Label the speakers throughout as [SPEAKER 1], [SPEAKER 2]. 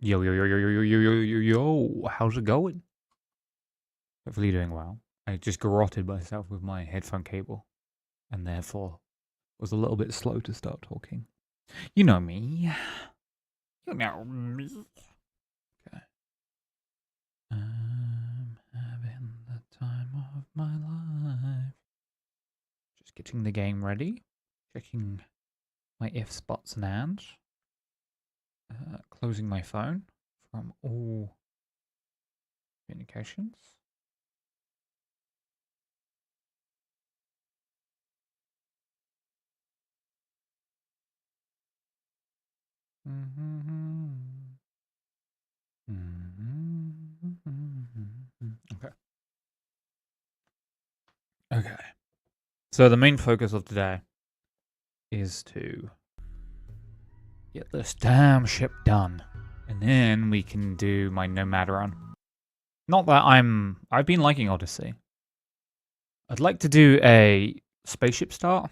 [SPEAKER 1] Yo, yo, yo, yo, yo, yo, yo, yo, yo, yo, how's it going? Hopefully you're doing well. I just garroted myself with my headphone cable, and therefore was a little bit slow to start talking. You know me. You know me. Okay. I'm having the time of my life. Just getting the game ready. Checking my if, spots, and ands. Closing my phone from all communications. Okay. Okay. So the main focus of today is to get this damn ship done. And then we can do my Nomad run. Not that I've been liking Odyssey. I'd like to do a spaceship start.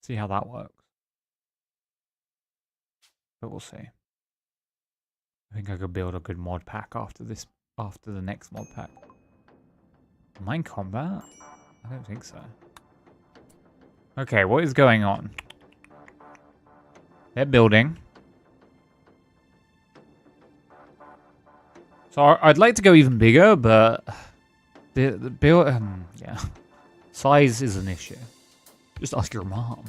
[SPEAKER 1] See how that works. But we'll see. I think I could build a good mod pack after the next mod pack. Am I in combat? I don't think so. Okay, what is going on? They're building. So I'd like to go even bigger, but the build, yeah, size is an issue. Just ask your mom.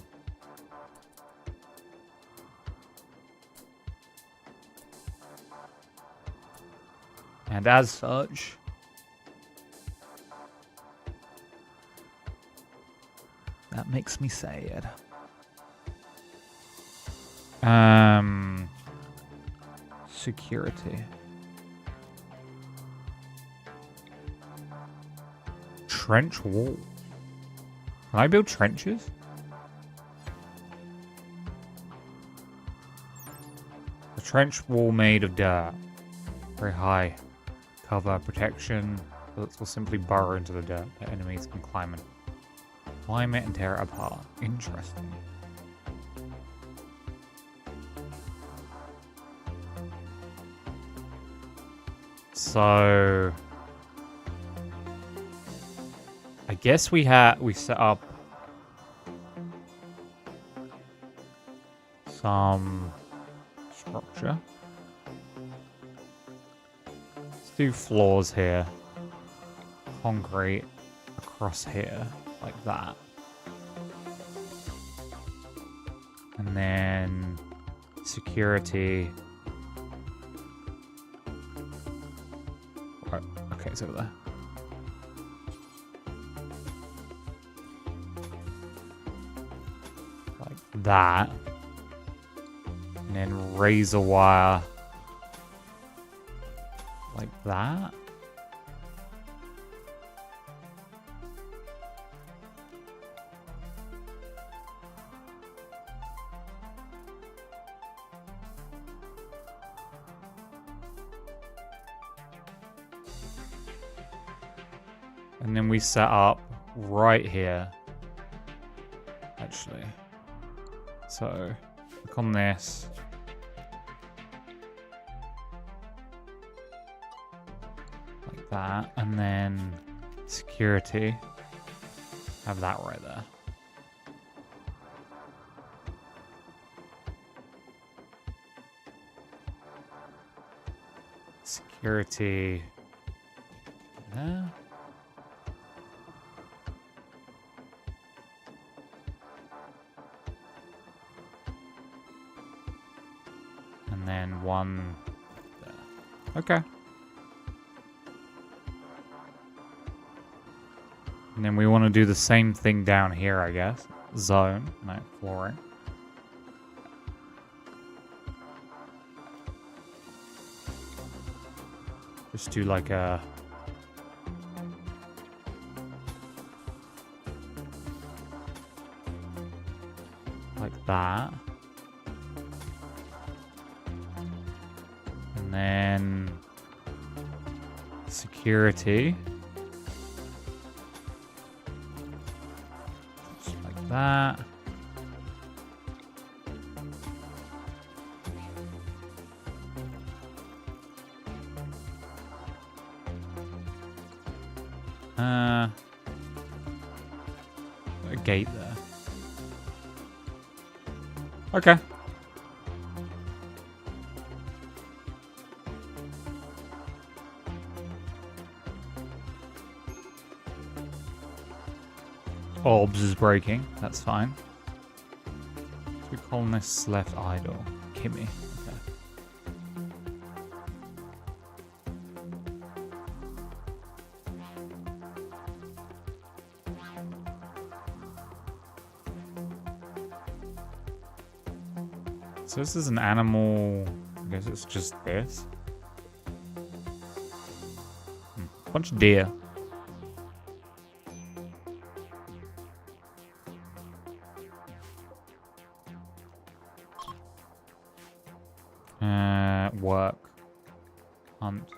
[SPEAKER 1] And as such, that makes me sad. Security. Trench wall. Can I build trenches? A trench wall made of dirt. Very high cover protection. Bullets will simply burrow into the dirt. The enemies can climb it and tear it apart. Interesting. So I guess we set up some structure. Let's do floors here. Concrete across here, like that. And then security. Oh, okay, it's over there. Like that. And then razor wire. Like that. And then we set up right here, actually. So, click on this. Like that. And then security. Have that right there. Security. There. And then one there. Okay. And then we want to do the same thing down here, I guess. Zone, no, flooring. Just do like a... like that. And then security. Just like that. A gate there. Okay. Orbs is breaking. That's fine. 2 colonists left idle. Kimmy. Okay. So this is an animal. I guess it's just this. Bunch of deer. Work. Hunt.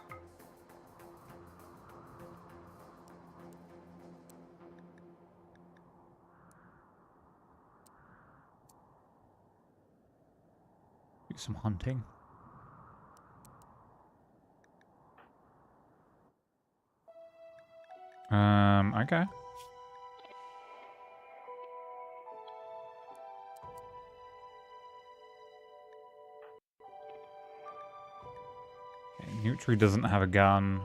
[SPEAKER 1] Do some hunting. Okay. Nutri doesn't have a gun.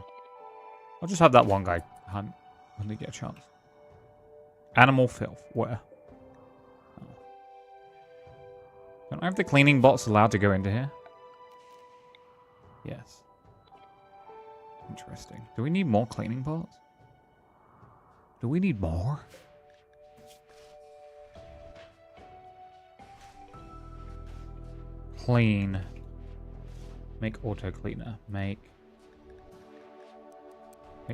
[SPEAKER 1] I'll just have that one guy hunt when they get a chance. Animal filth. Where? Oh. Don't I have the cleaning bots allowed to go into here? Yes. Interesting. Do we need more cleaning bots? Do we need more? Clean. Make auto cleaner. Make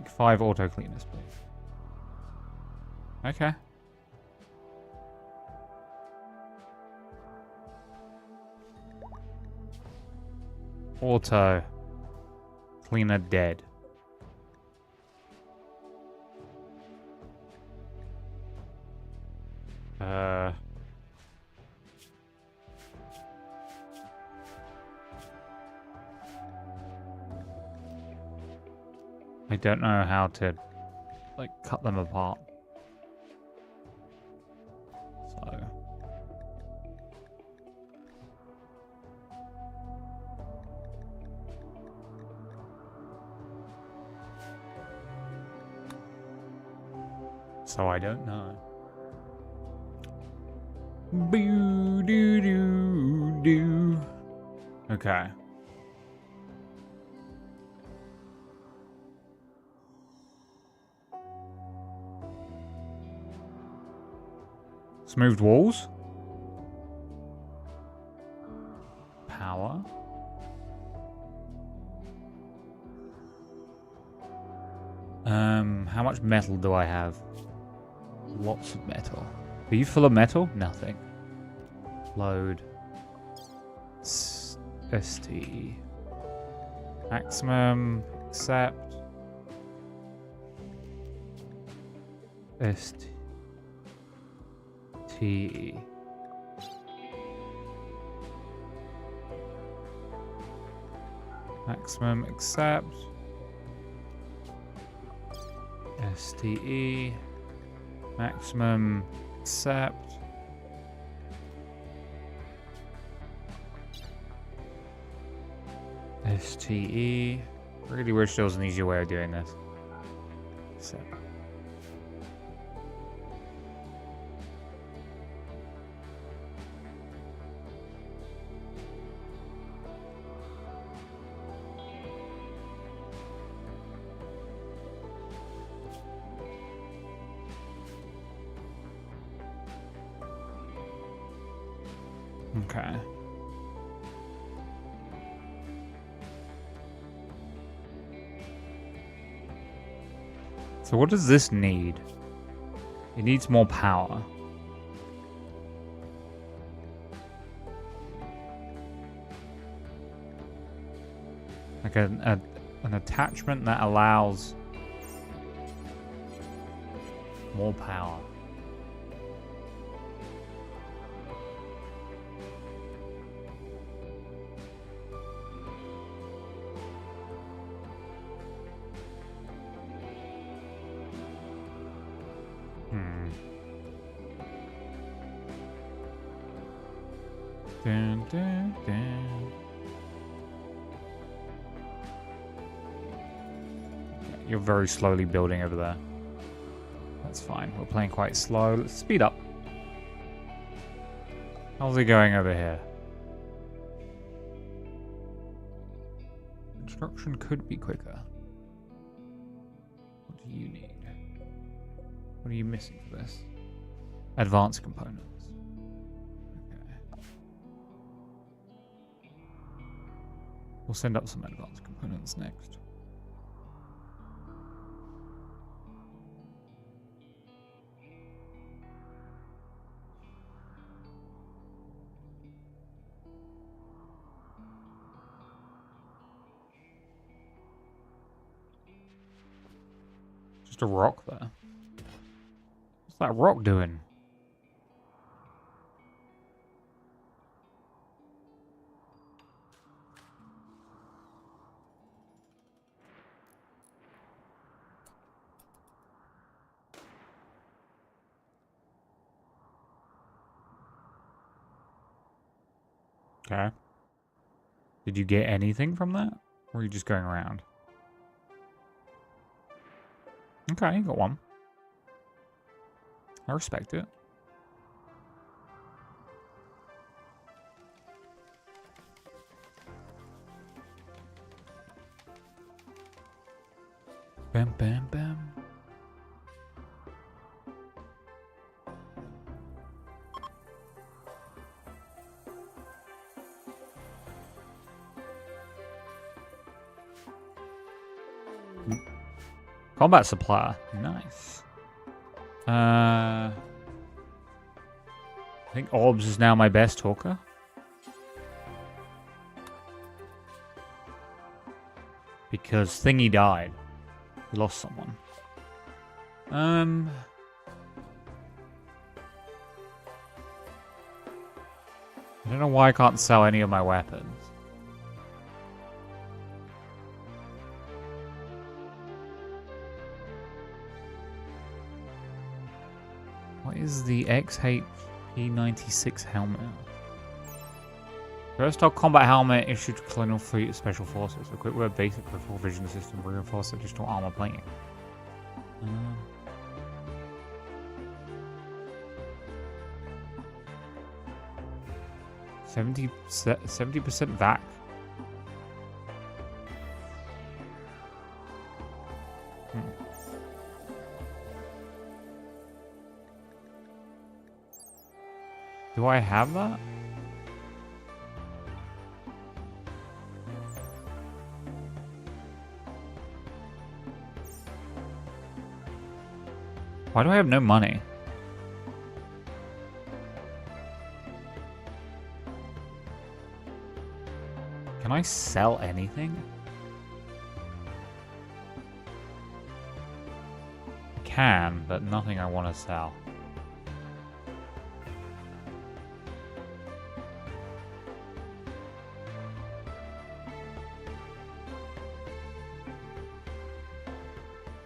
[SPEAKER 1] 5 auto cleaners, please. Okay. Auto cleaner dead. I don't know how to, like, cut them apart. So I don't know. Boo doo doo doo. Okay. Smooth walls. Power. How much metal do I have? Lots of metal. Are you full of metal? Nothing. Load. ST. Maximum. Accept. ST. TE. Maximum accept. STE. Maximum accept. STE. Really wish there was an easier way of doing this. Accept. Okay. So what does this need? It needs more power. Like an attachment that allows more power. Dun, dun, dun. You're very slowly building over there. That's fine. We're playing quite slow. Let's speed up. How's it going over here? Construction could be quicker. What do you need? What are you missing for this? Advanced components. Okay. We'll send up some advanced components next. Just a rock there. What's that rock doing? Okay. Did you get anything from that? Or are you just going around? Okay, you got one. I respect it. Bam, bam, bam. Combat supply. Nice. I think Orbs is now my best talker. Because Thingy died. We lost someone. I don't know why I can't sell any of my weapons. What is the XHP-96 helmet? Versatile combat helmet issued to Colonial Fleet Special Forces. Equipped with a basic peripheral vision system, reinforced additional armor plating. 70% VAC. Do I have that? Why do I have no money? Can I sell anything? I can, but nothing I want to sell.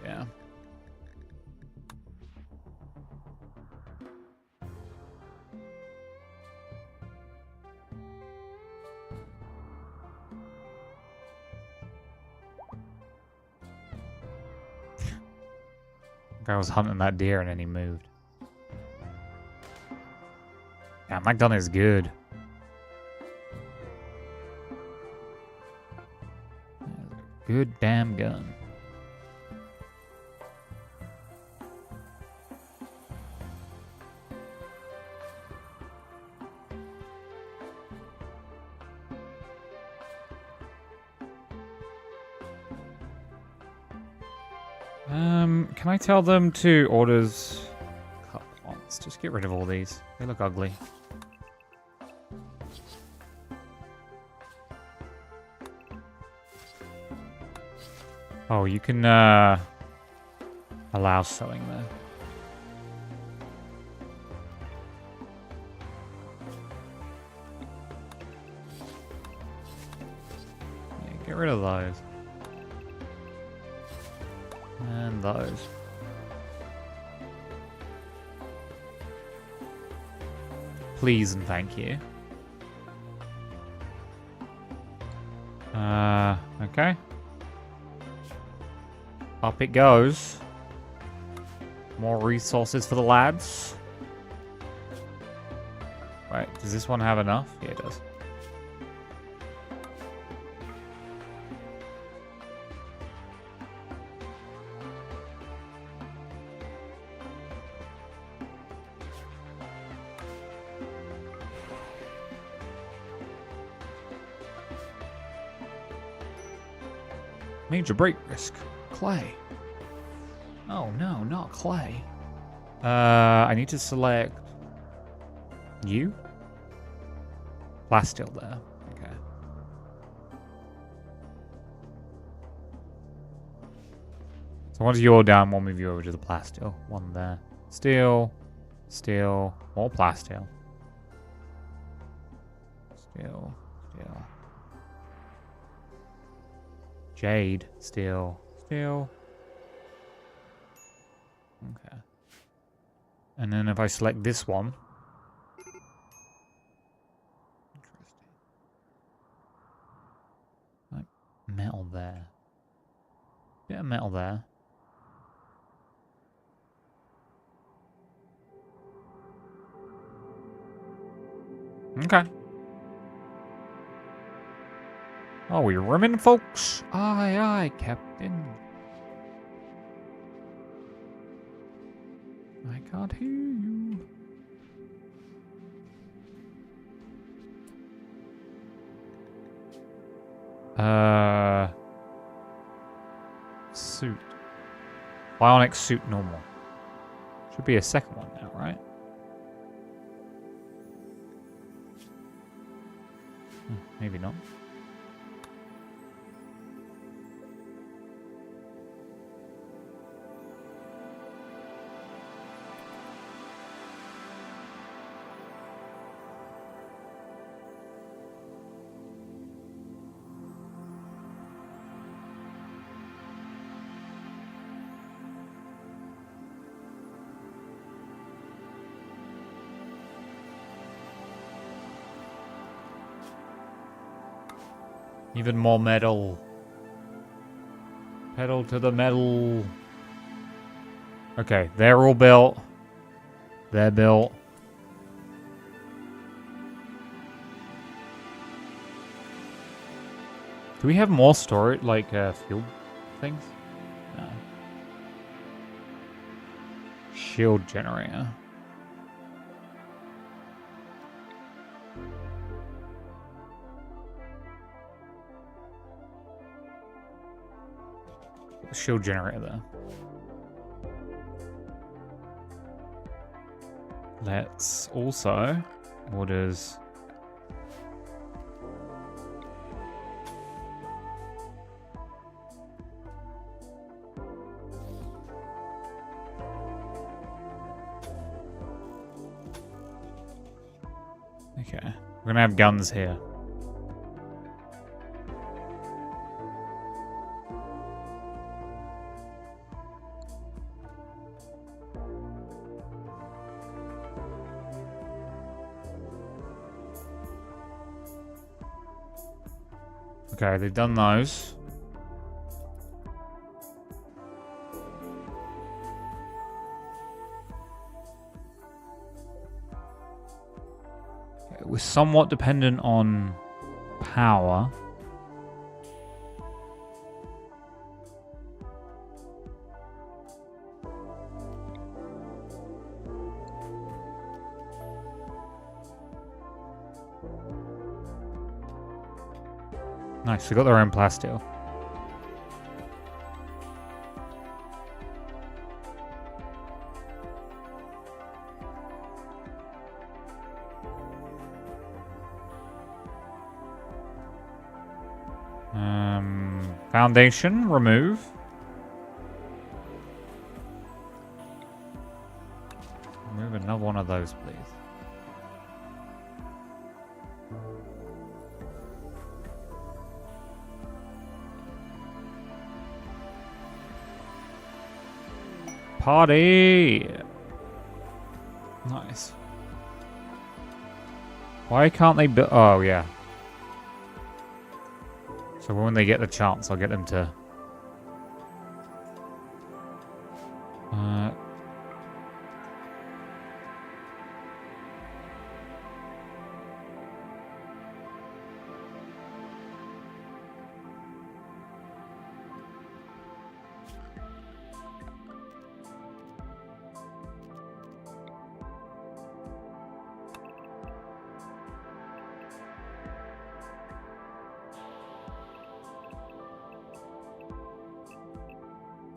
[SPEAKER 1] Yeah. I was hunting that deer and then he moved. Yeah, that gun is good. Good damn gun. Can I tell them to orders cut plots? Just get rid of all these. They look ugly. Oh, you can allow selling there. Yeah, get rid of those. And those. Please and thank you. Okay. Up it goes. More resources for the lads. Wait, does this one have enough? Yeah, it does. Major break risk. Clay. Oh no, not clay. I need to select you. Plasteel there. Okay. So once you're down, we'll move you over to the plasteel. One there. Steel. Steel. More plasteel. Steel. Steel. Jade. Steel. Steel. Okay. And then if I select this one. Interesting. Like metal there. Bit of metal there. Okay. Oh, we're rimming, folks. Aye, aye, Captain. I can't hear you. Suit. Bionic suit normal. Should be a second one now, right? Maybe not. Even more metal. Pedal to the metal. Okay, they're all built. They're built. Do we have more storage, like fuel things? No. Shield generator. Shield generator there. Let's also orders. Okay, we're gonna have guns here. Okay, they've done those. Okay, we're somewhat dependent on power. Nice, they got their own plasteel. Foundation, remove. Remove another one of those, please. Party! Nice. Why can't they build? Oh, yeah. So when they get the chance, I'll get them to...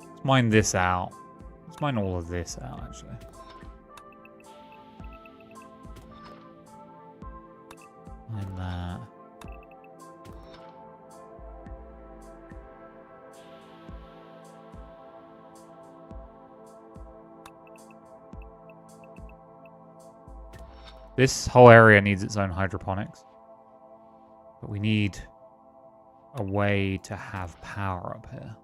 [SPEAKER 1] Let's mine this out. Let's mine all of this out, actually. Mine that. This whole area needs its own hydroponics. But we need a way to have power up here.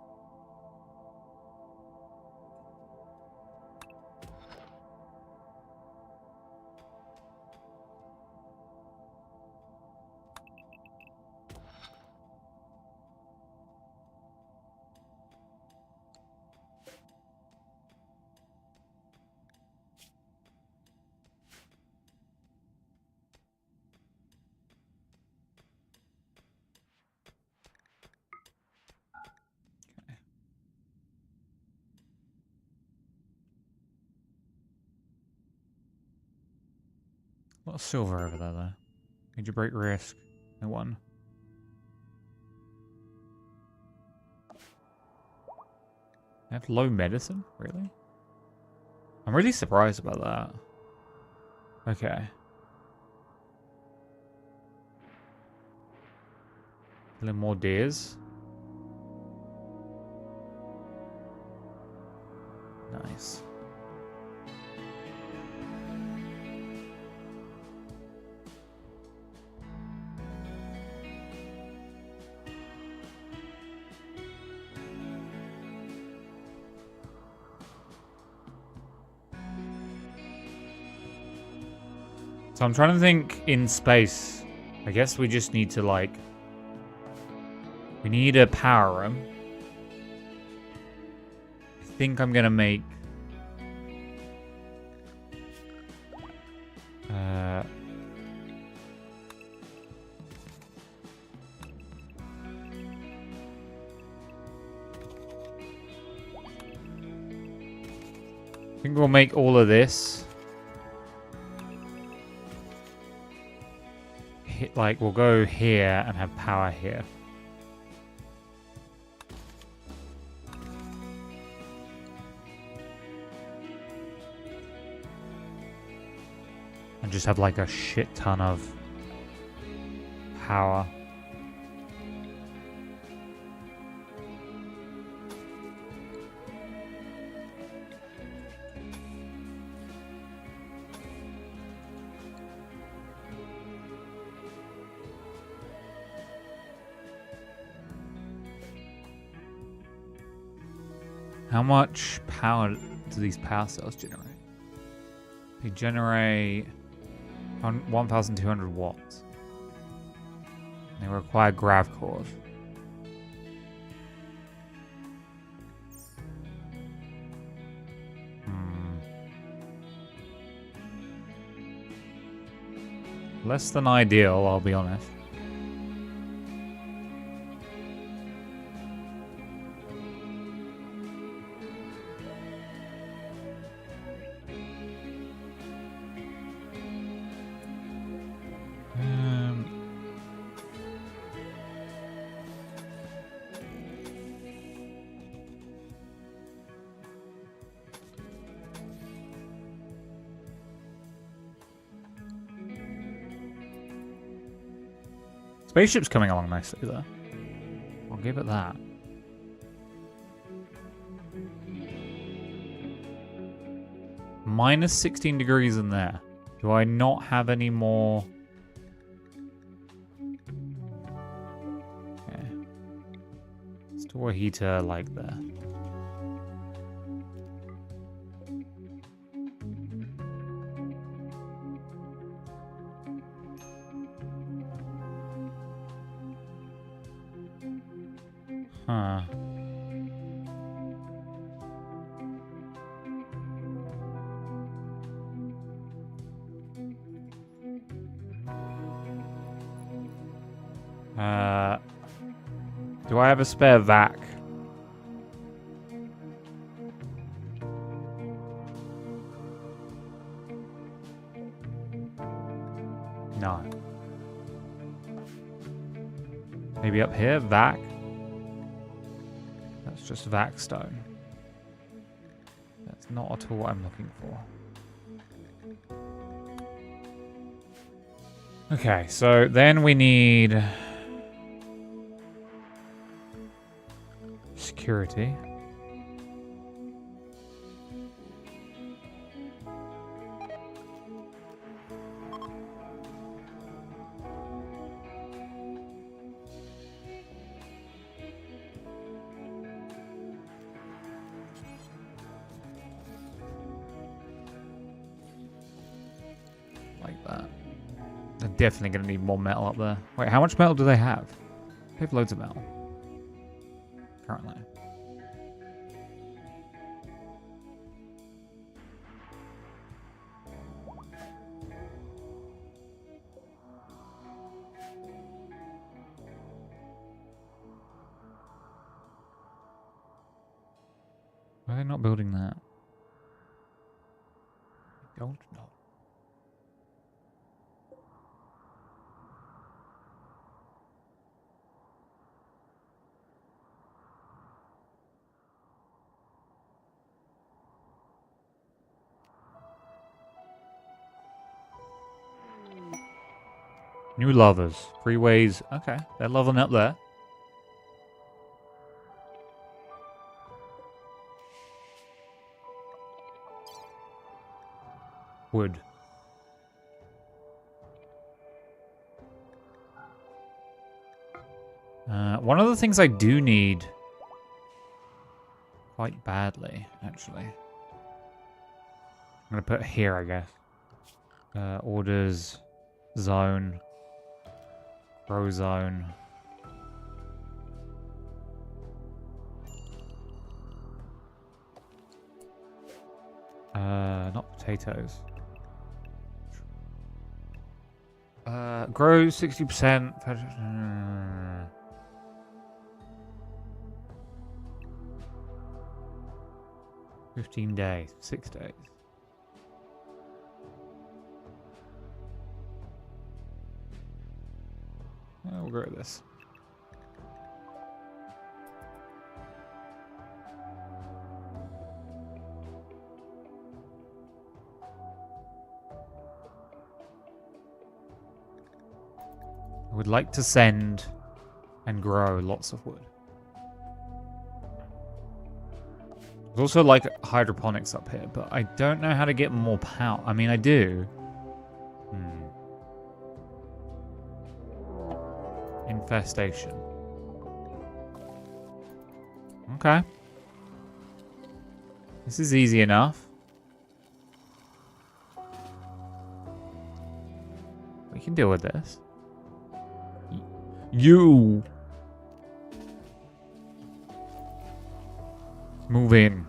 [SPEAKER 1] A lot of silver over there, though. Major break risk. No one. I have low medicine? Really? I'm really surprised about that. Okay. A little more deers. Nice. So I'm trying to think in space. I guess we just need to, like... We need a power room. I think I'm gonna make... I think we'll make all of this. Like, we'll go here and have power here. And just have like a shit ton of power. How much power do these power cells generate? They generate 1,200 watts. They require grav cores. Less than ideal, I'll be honest. Spaceship's coming along nicely, though. I'll give it that. Minus 16 degrees in there. Do I not have any more? Okay. Let's do a heater like there. Huh. Do I have a spare vac? No. Maybe up here? Vac? That's just vac stone. That's not at all what I'm looking for. Okay, so then we need security. Like that. They're definitely going to need more metal up there. Wait, how much metal do they have? They have loads of metal. Currently. Why are they not building that? I don't know. New lovers. Freeways. Okay, they're leveling up there. Wood. One of the things I do need quite badly, actually. I'm going to put here, I guess. Orders, zone, grow zone. Not potatoes. Grow 60%. 15 days, 6 days. We'll go with this. I would like to send and grow lots of wood. There's also like hydroponics up here, but I don't know how to get more power. I mean, I do. Infestation. Okay. This is easy enough. We can deal with this. You! Move in.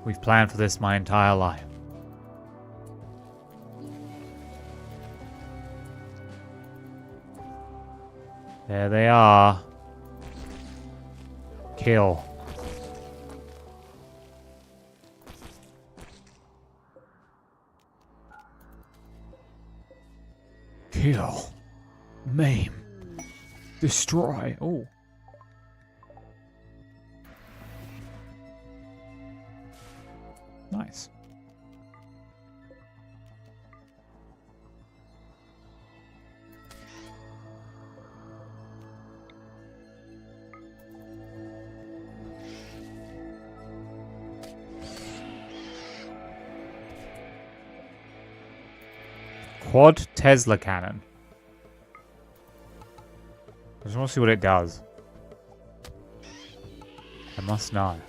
[SPEAKER 1] We've planned for this my entire life. There they are. Kill. Kill. Maim. Destroy. Oh. Nice. Quad Tesla cannon. I just want to see what it does. I must know.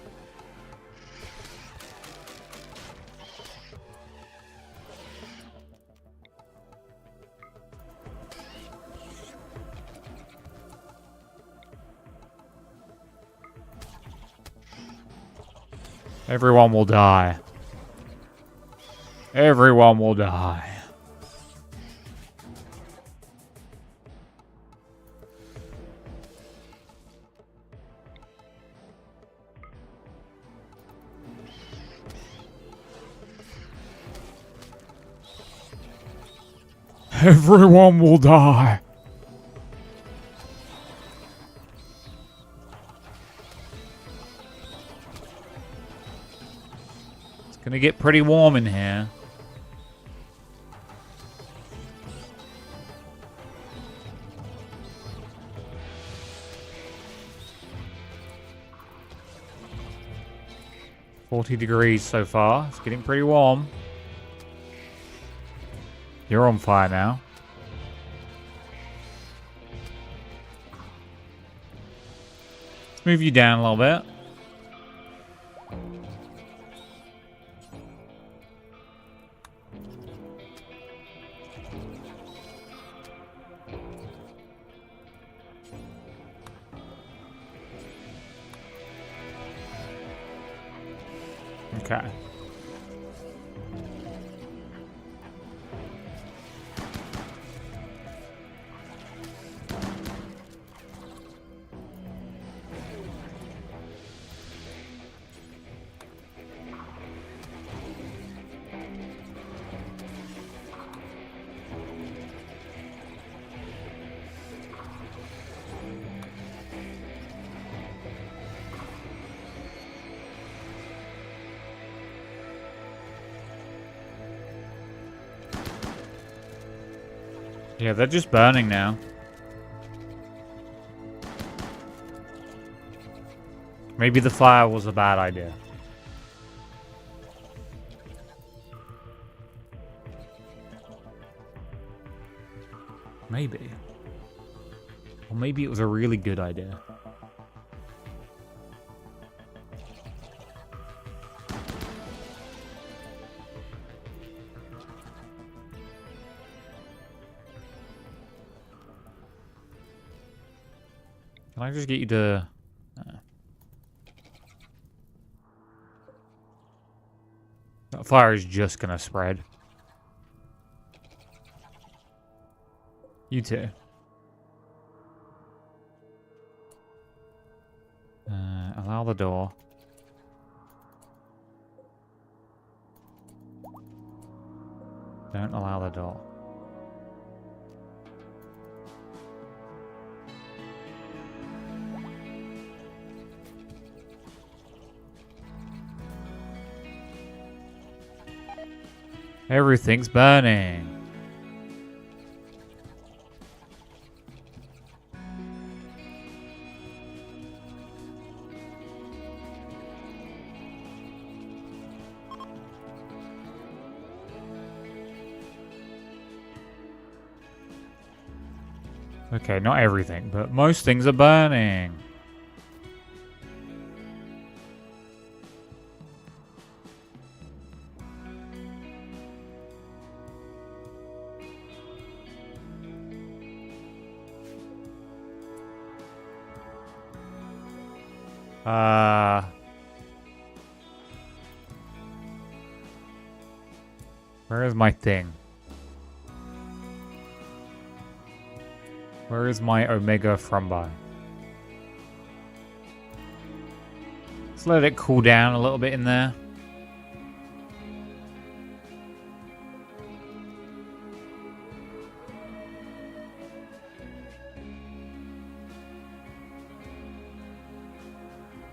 [SPEAKER 1] Everyone will die. Everyone will die. Everyone will die. It's gonna get pretty warm in here. $40 so far. It's getting pretty warm. You're on fire now. Let's move you down a little bit. Okay. Yeah, they're just burning now. Maybe the fire was a bad idea. Maybe. Or maybe it was a really good idea. Can I just get you to... That fire is just gonna spread. You too. Allow the door. Don't allow the door. Everything's burning. Okay, not everything, but most things are burning. Where is my thing? Where is my Omega Frumbi? Let's let it cool down a little bit in there.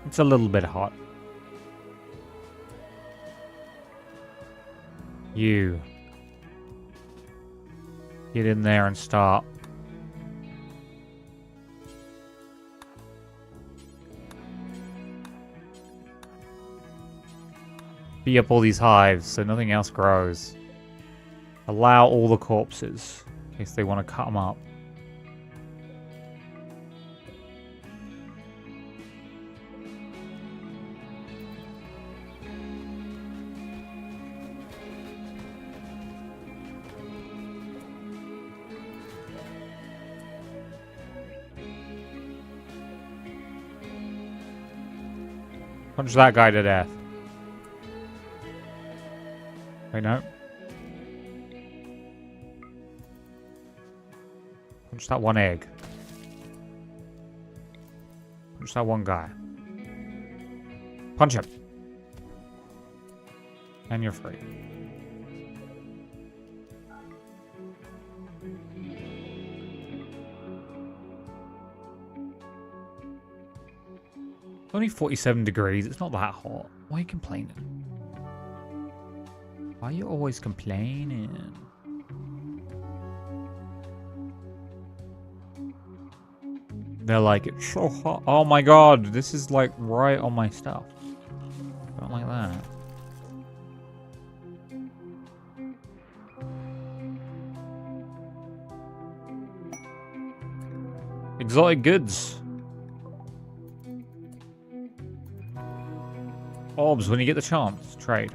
[SPEAKER 1] It's a little bit hot. You. Get in there and start. Bee up all these hives so nothing else grows. Allow all the corpses in case they want to cut them up. Punch that guy to death. Wait, no. Punch that one egg. Punch that one guy. Punch him. And you're free. Only 47 degrees. It's not that hot. Why are you complaining? Why are you always complaining? They're like, it's so hot. Oh my god, this is like right on my stuff. Don't like that. Exotic goods. Orbs, when you get the chance, trade.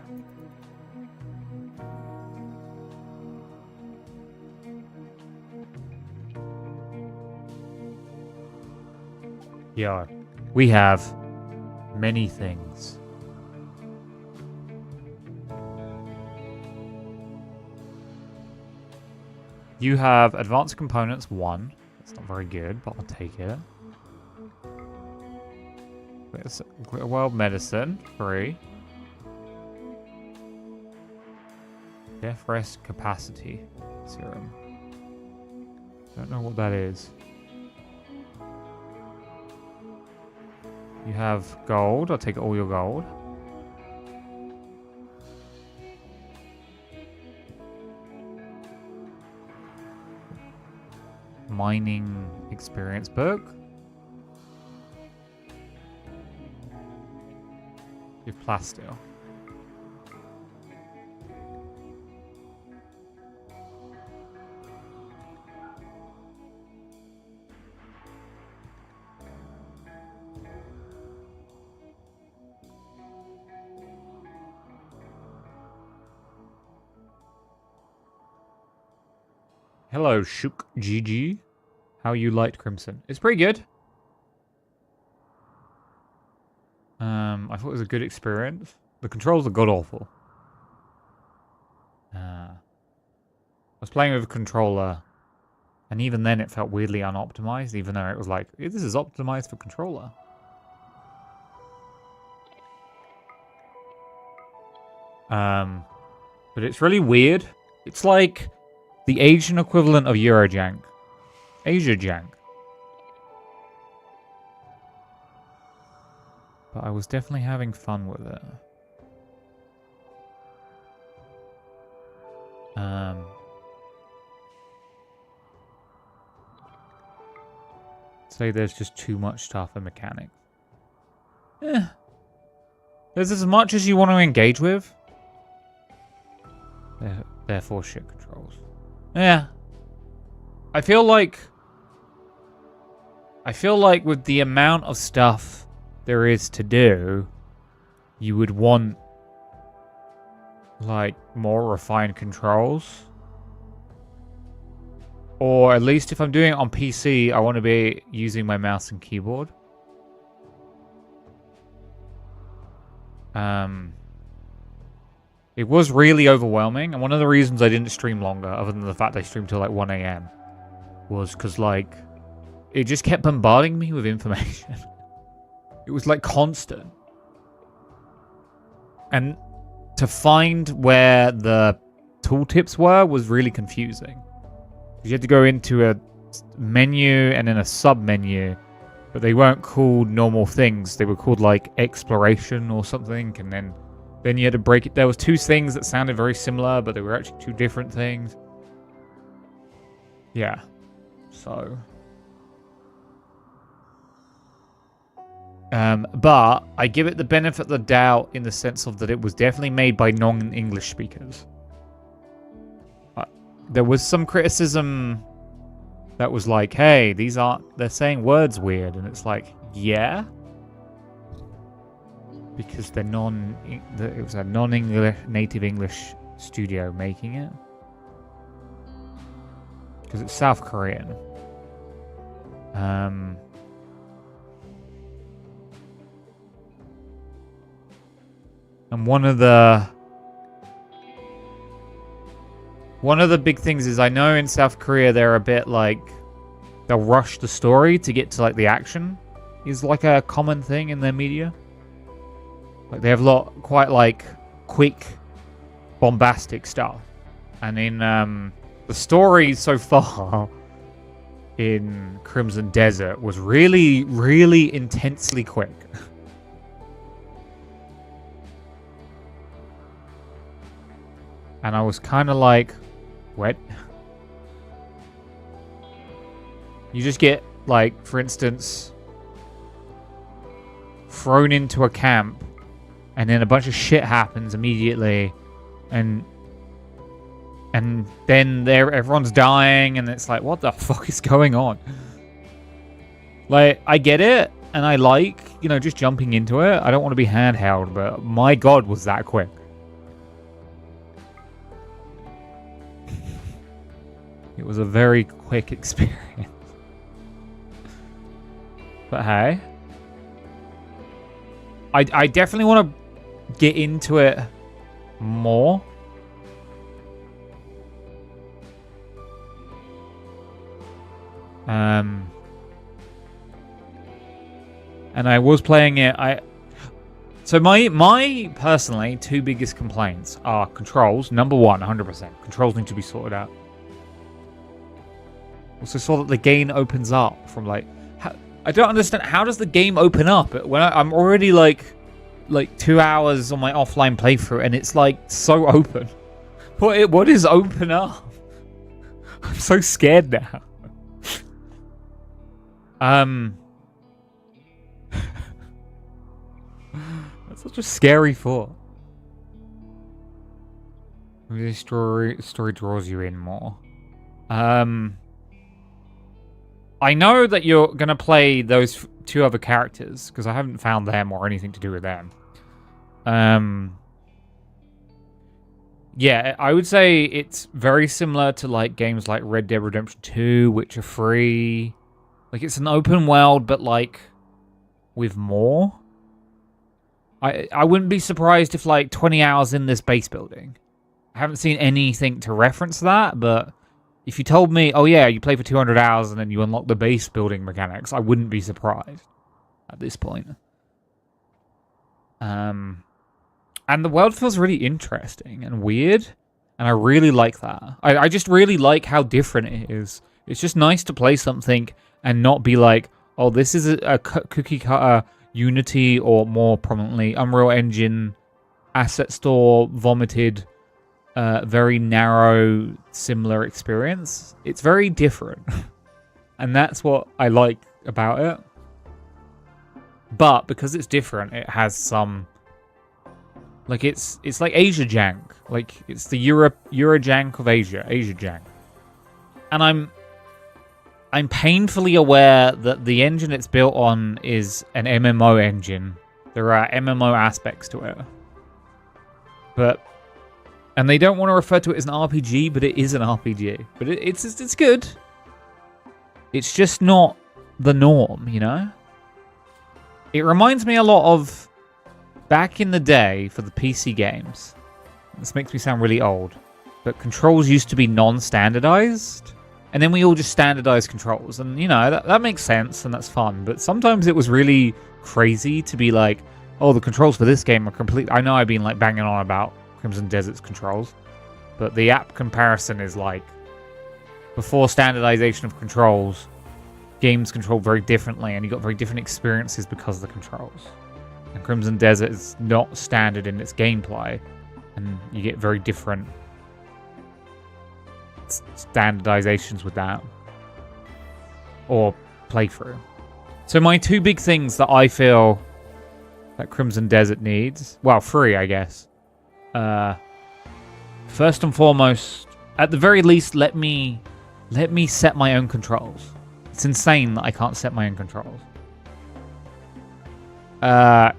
[SPEAKER 1] Yeah, we have many things. You have advanced components 1. That's not very good, but I'll take it. World medicine 3. Death rest capacity serum. Don't know what that is. You have gold. I'll take all your gold. Mining experience book. You have plasteel. Hello, Shook GG. How you liked Crimson? It's pretty good. I thought it was a good experience. The controls are god-awful. I was playing with a controller, and even then it felt weirdly unoptimized, even though it was like, this is optimized for controller. But it's really weird. It's like the Asian equivalent of Eurojank. Asia Jank. But I was definitely having fun with it. Say there's just too much stuff in mechanics. There's as much as you want to engage with. Therefore shit controls. Yeah. I feel like with the amount of stuff there is to do, you would want like more refined controls. Or at least if I'm doing it on PC, I want to be using my mouse and keyboard. It was really overwhelming, and one of the reasons I didn't stream longer, other than the fact I streamed till like 1 AM, was because like it just kept bombarding me with information. It was like constant. And to find where the tooltips were was really confusing. You had to go into a menu and then a sub-menu, but they weren't called normal things. They were called like exploration or something, and then you had to break it. There was 2 things that sounded very similar, but they were actually 2 different things. Yeah. So. But I give it the benefit of the doubt in the sense of that it was definitely made by non-English speakers. There was some criticism that was like, hey, they're saying words weird. And it's like, yeah. Because it was a non-English, native English studio making it. Because it's South Korean. And one of the one of the big things is I know in South Korea they're a bit like they'll rush the story to get to like the action is like a common thing in their media. Like they have quite like quick, bombastic stuff, and in the story so far in Crimson Desert was really, really intensely quick. And I was kind of like, what? You just get, like, for instance, thrown into a camp, and then a bunch of shit happens immediately, and then everyone's dying, and it's like, what the fuck is going on? Like, I get it, and I like, you know, just jumping into it. I don't want to be handheld, but my god, was that quick. It was a very quick experience. But hey. I definitely want to get into it more. And I was playing it. So my personally 2 biggest complaints are controls. Number 1, 100%. Controls need to be sorted out. Also saw that the game opens up from like, I don't understand, how does the game open up when I'm already like 2 hours on my offline playthrough and it's like so open. What is open up? I'm so scared now. That's such a scary thought. Maybe the story draws you in more. I know that you're going to play those 2 other characters, because I haven't found them or anything to do with them. Yeah, I would say it's very similar to like games like Red Dead Redemption 2, which are free. Like, it's an open world, but like with more. I wouldn't be surprised if like 20 hours in this base building. I haven't seen anything to reference that, but if you told me, oh yeah, you play for 200 hours and then you unlock the base building mechanics, I wouldn't be surprised at this point. And the world feels really interesting and weird, and I really like that. I just really like how different it is. It's just nice to play something and not be like, oh, this is a cookie cutter Unity or more prominently Unreal Engine asset store vomited very narrow similar experience. It's very different. And that's what I like about it. But because it's different, it has some like it's like Asia jank. Like it's the Euro jank of Asia jank. And I'm painfully aware that the engine it's built on is an MMO engine. There are MMO aspects to it. And they don't want to refer to it as an RPG, but it is an RPG. But it's good. It's just not the norm, you know? It reminds me a lot of back in the day for the PC games. This makes me sound really old. But controls used to be non-standardized. And then we all just standardized controls. And, you know, that makes sense and that's fun. But sometimes it was really crazy to be like, oh, the controls for this game are complete. I know I've been like banging on about Crimson Desert's controls. But the app comparison is like, before standardization of controls, games controlled very differently. And you got very different experiences because of the controls. And Crimson Desert is not standard in its gameplay. And you get very different standardizations with that, or playthrough. So my 2 big things that I feel that Crimson Desert needs, well, 3 I guess. First and foremost, at the very least, let me set my own controls. It's insane that I can't set my own controls.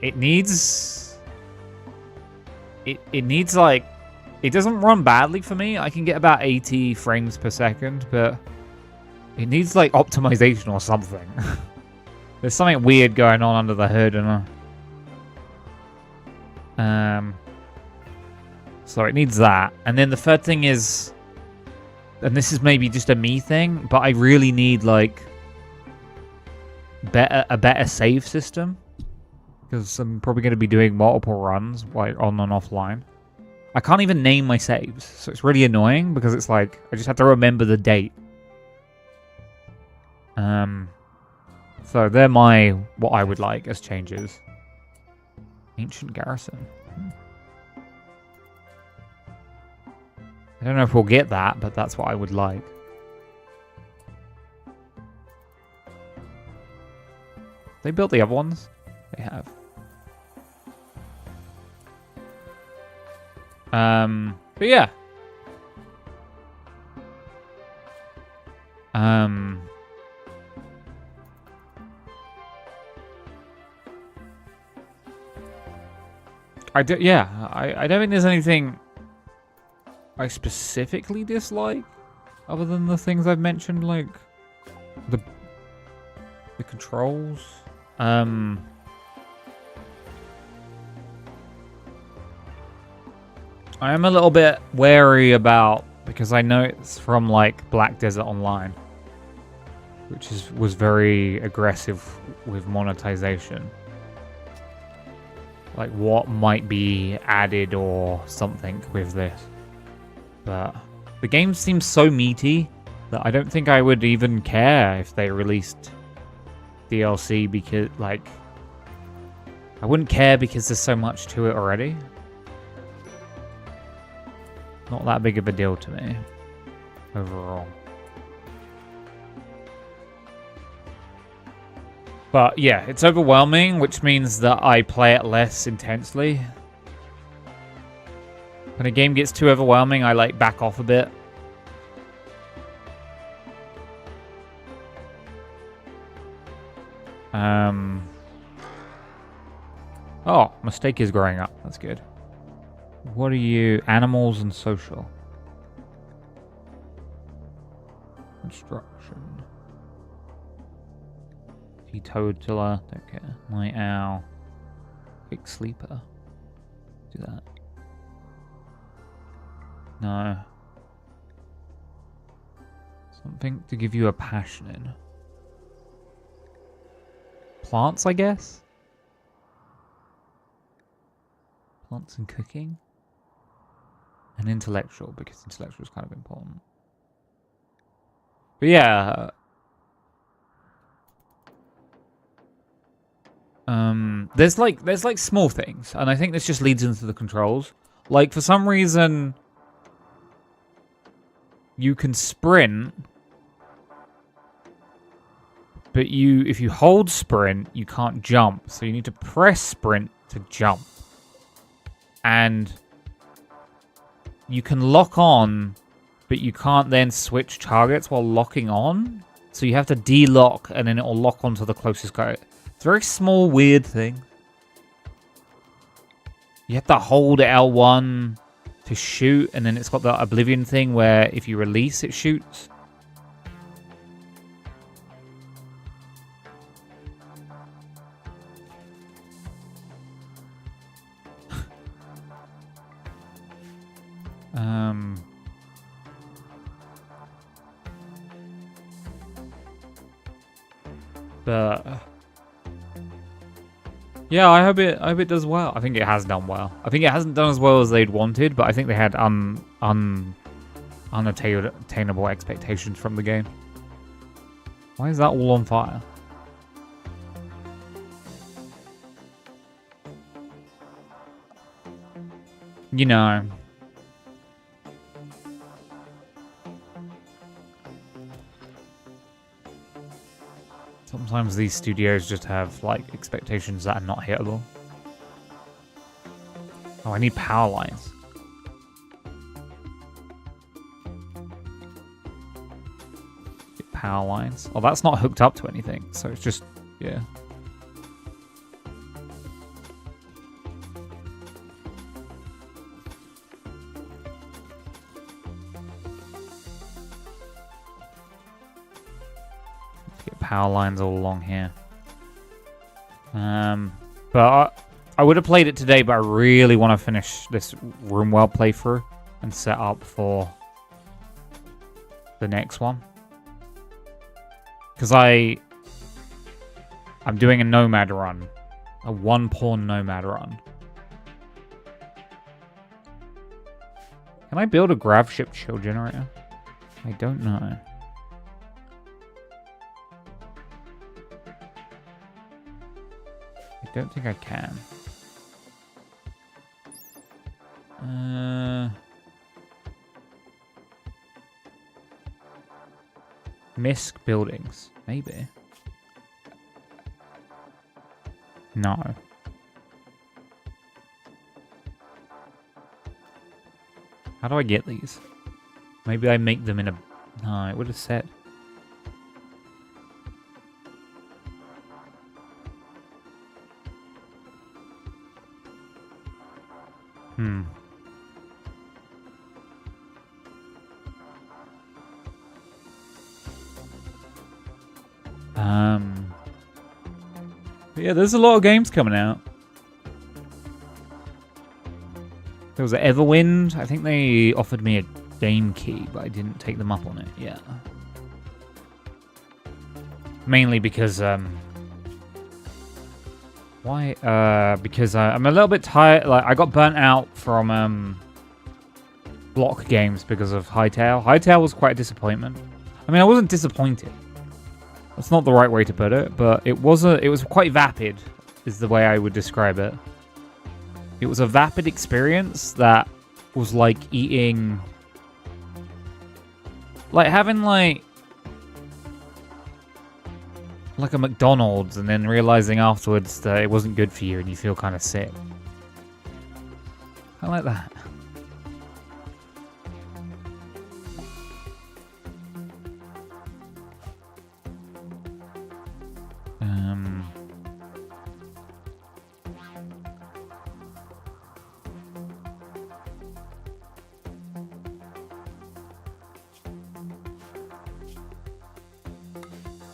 [SPEAKER 1] It needs like, it doesn't run badly for me. I can get about 80 frames per second, but it needs like optimization or something. There's something weird going on under the hood, and so it needs that. And then the third thing is and this is maybe just a me thing, but I really need like a better save system, because I'm probably going to be doing multiple runs like on and offline. I can't even name my saves, so it's really annoying because it's like I just have to remember the date. So they're what I would like as changes. Ancient garrison. I don't know if we'll get that, but that's what I would like. They built the other ones? They have. But yeah. I don't think there's anything I specifically dislike other than the things I've mentioned, like the controls. I am a little bit wary about, because I know it's from like Black Desert Online, which was very aggressive with monetization. Like what might be added or something with this. But the game seems so meaty that I don't think I would even care if they released DLC, because like I wouldn't care because there's so much to it already. Not that big of a deal to me overall. But yeah, it's overwhelming, which means that I play it less intensely. When a game gets too overwhelming, I like back off a bit. Oh, mistake is growing up. That's good. What are you? Animals and social. Construction. Teetotaler. Don't care. Night owl. Quick sleeper. Do that. No. Something to give you a passion in. Plants, I guess? Plants and cooking? And intellectual, because intellectual is kind of important. But yeah. There's like small things, and I think this just leads into the controls. Like for some reason you can sprint, but if you hold sprint, you can't jump. So you need to press sprint to jump. And you can lock on, but you can't then switch targets while locking on. So you have to de-lock, and then it will lock onto the closest guy. It's a very small, weird thing. You have to hold L1 to shoot, and then it's got the Oblivion thing where if you release, it shoots. But yeah, I hope it does well. I think it has done well. I think it hasn't done as well as they'd wanted, but I think they had unattainable expectations from the game. Why is that all on fire? You know. Sometimes these studios just have, like, expectations that are not hittable. Oh, I need power lines. Get power lines. Oh, that's not hooked up to anything, so it's just, yeah. Power lines all along here. But I would have played it today, but I really want to finish this Rimworld playthrough and set up for the next one. Because I'm doing a nomad run. A one-pawn nomad run. Can I build a grav ship shield generator? I don't know. I don't think I can. Misc buildings, maybe. No. How do I get these? Maybe I make them in a... No, it would have said. Yeah, there's a lot of games coming out. There was an Everwind. I think they offered me a game key, but I didn't take them up on it. Yeah. Mainly because, why? Because I'm a little bit tired. Like, I got burnt out from, block games because of Hightail. Hightail was quite a disappointment. I mean, I wasn't disappointed. That's not the right way to put it, but it was quite vapid, is the way I would describe it. It was a vapid experience that was like eating... Like having like a McDonald's and then realizing afterwards that it wasn't good for you and you feel kind of sick. I like that.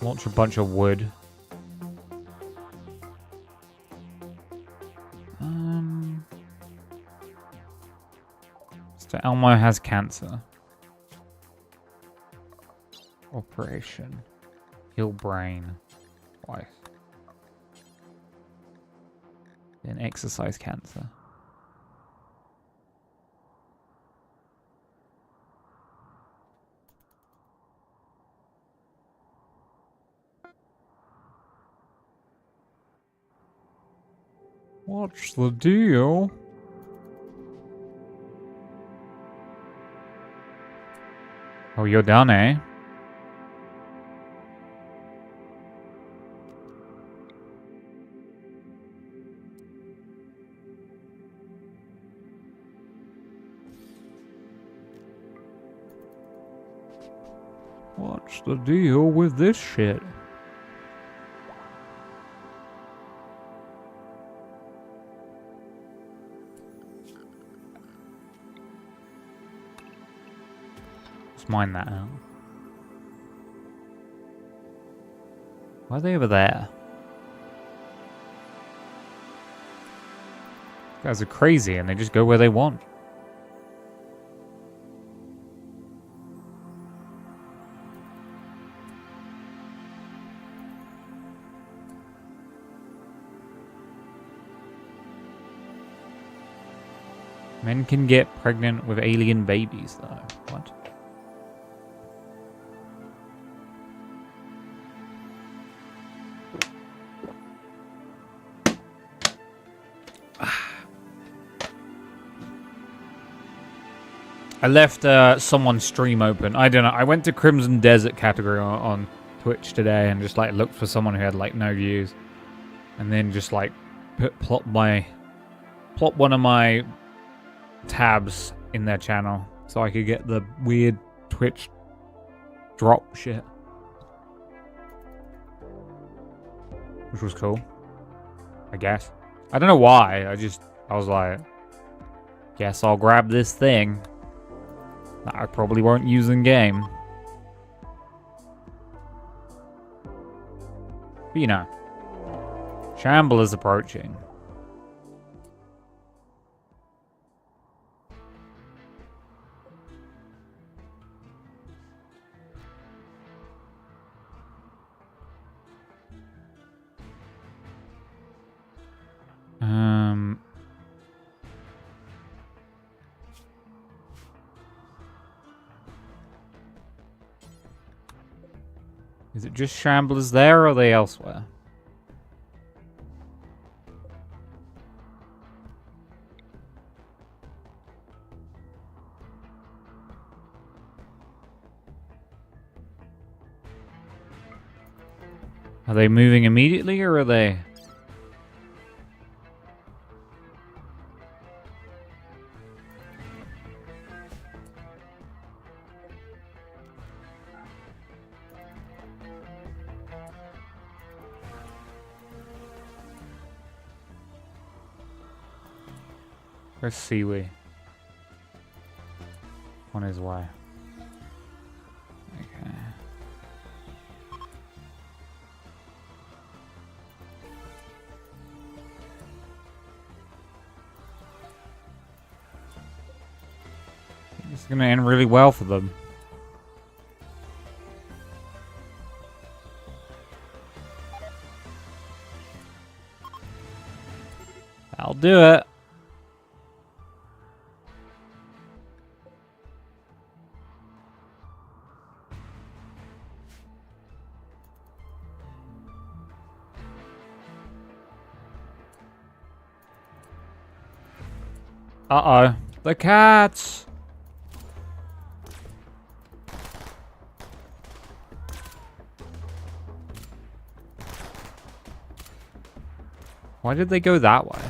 [SPEAKER 1] Launch a bunch of wood. So Elmo has cancer. Operation. Heal brain. Wife. Then exercise cancer. What's the deal? Oh, you're done, eh? What's the deal with this shit? Mine that out. Why are they over there? These guys are crazy and they just go where they want. Men can get pregnant with alien babies, though. What? I left someone's stream open. I don't know. I went to Crimson Desert category on Twitch today and just like looked for someone who had like no views, and then just like plop one of my tabs in their channel so I could get the weird Twitch drop shit, which was cool. I guess. I don't know why. I was like, guess I'll grab this thing that I probably won't use in game. But you know, Shamble is approaching. Is it just shamblers there, or are they elsewhere? Are they moving immediately, or are they... Where's Seawee? On his way. Okay. It's gonna end really well for them. I'll do it. Uh-oh. The cats! Why did they go that way?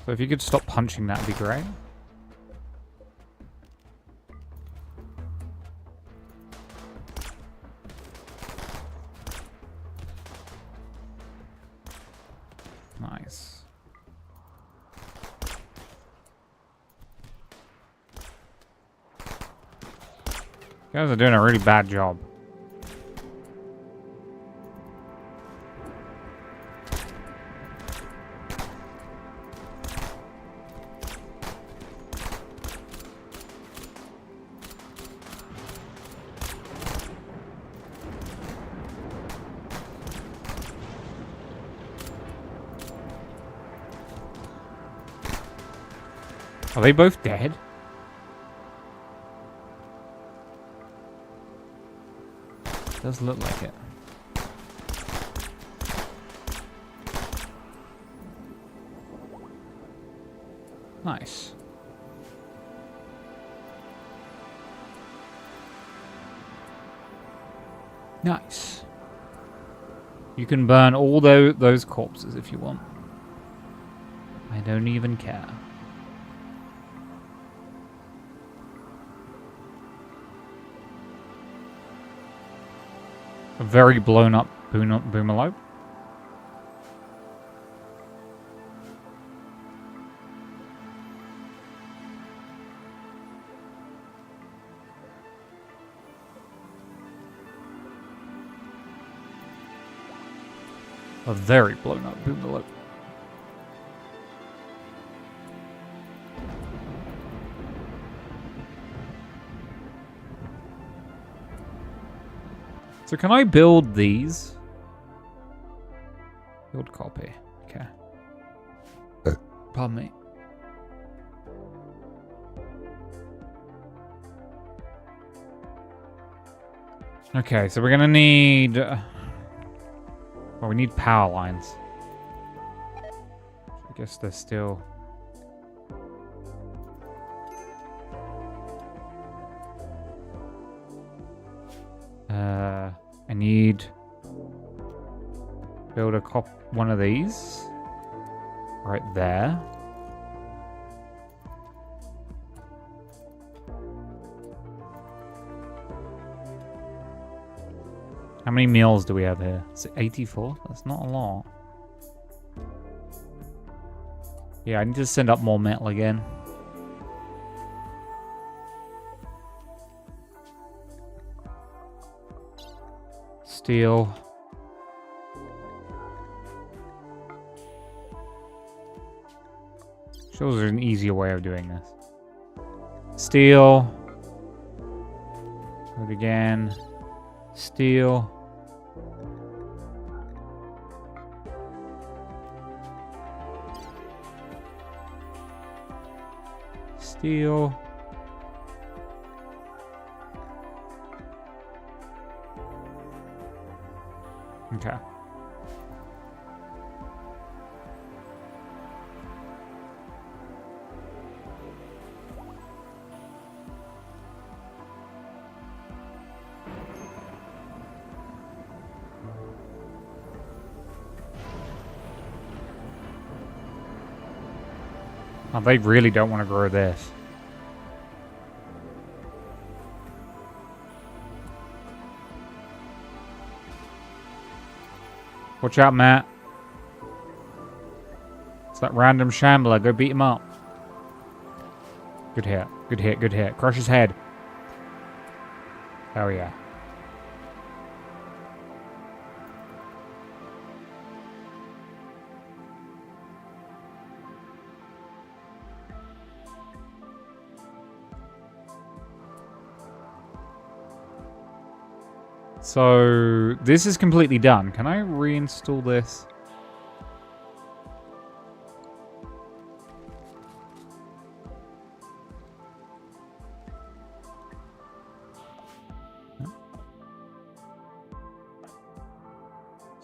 [SPEAKER 1] So if you could stop punching, that'd be great. Nice. You guys are doing a really bad job. Are they both dead? Does look like it. Nice. Nice. You can burn all those corpses if you want. I don't even care. A very blown up boomerlope. A very blown up boomerlope. So can I build these? Build copy. Okay. Pardon me. Okay, so we're gonna need... well, we need power lines. I guess they're still... I need... build one of these. Right there. How many meals do we have here? Is it 84? That's not a lot. Yeah, I need to send up more metal again. Steel. Shows there's an easier way of doing this. Steel. Do it again. Steel. Steel. Okay. Oh, they really don't want to grow this. Watch out, Matt. It's that random shambler. Go beat him up. Good hit. Good hit. Good hit. Crush his head. Oh, yeah. So, this is completely done. Can I reinstall this?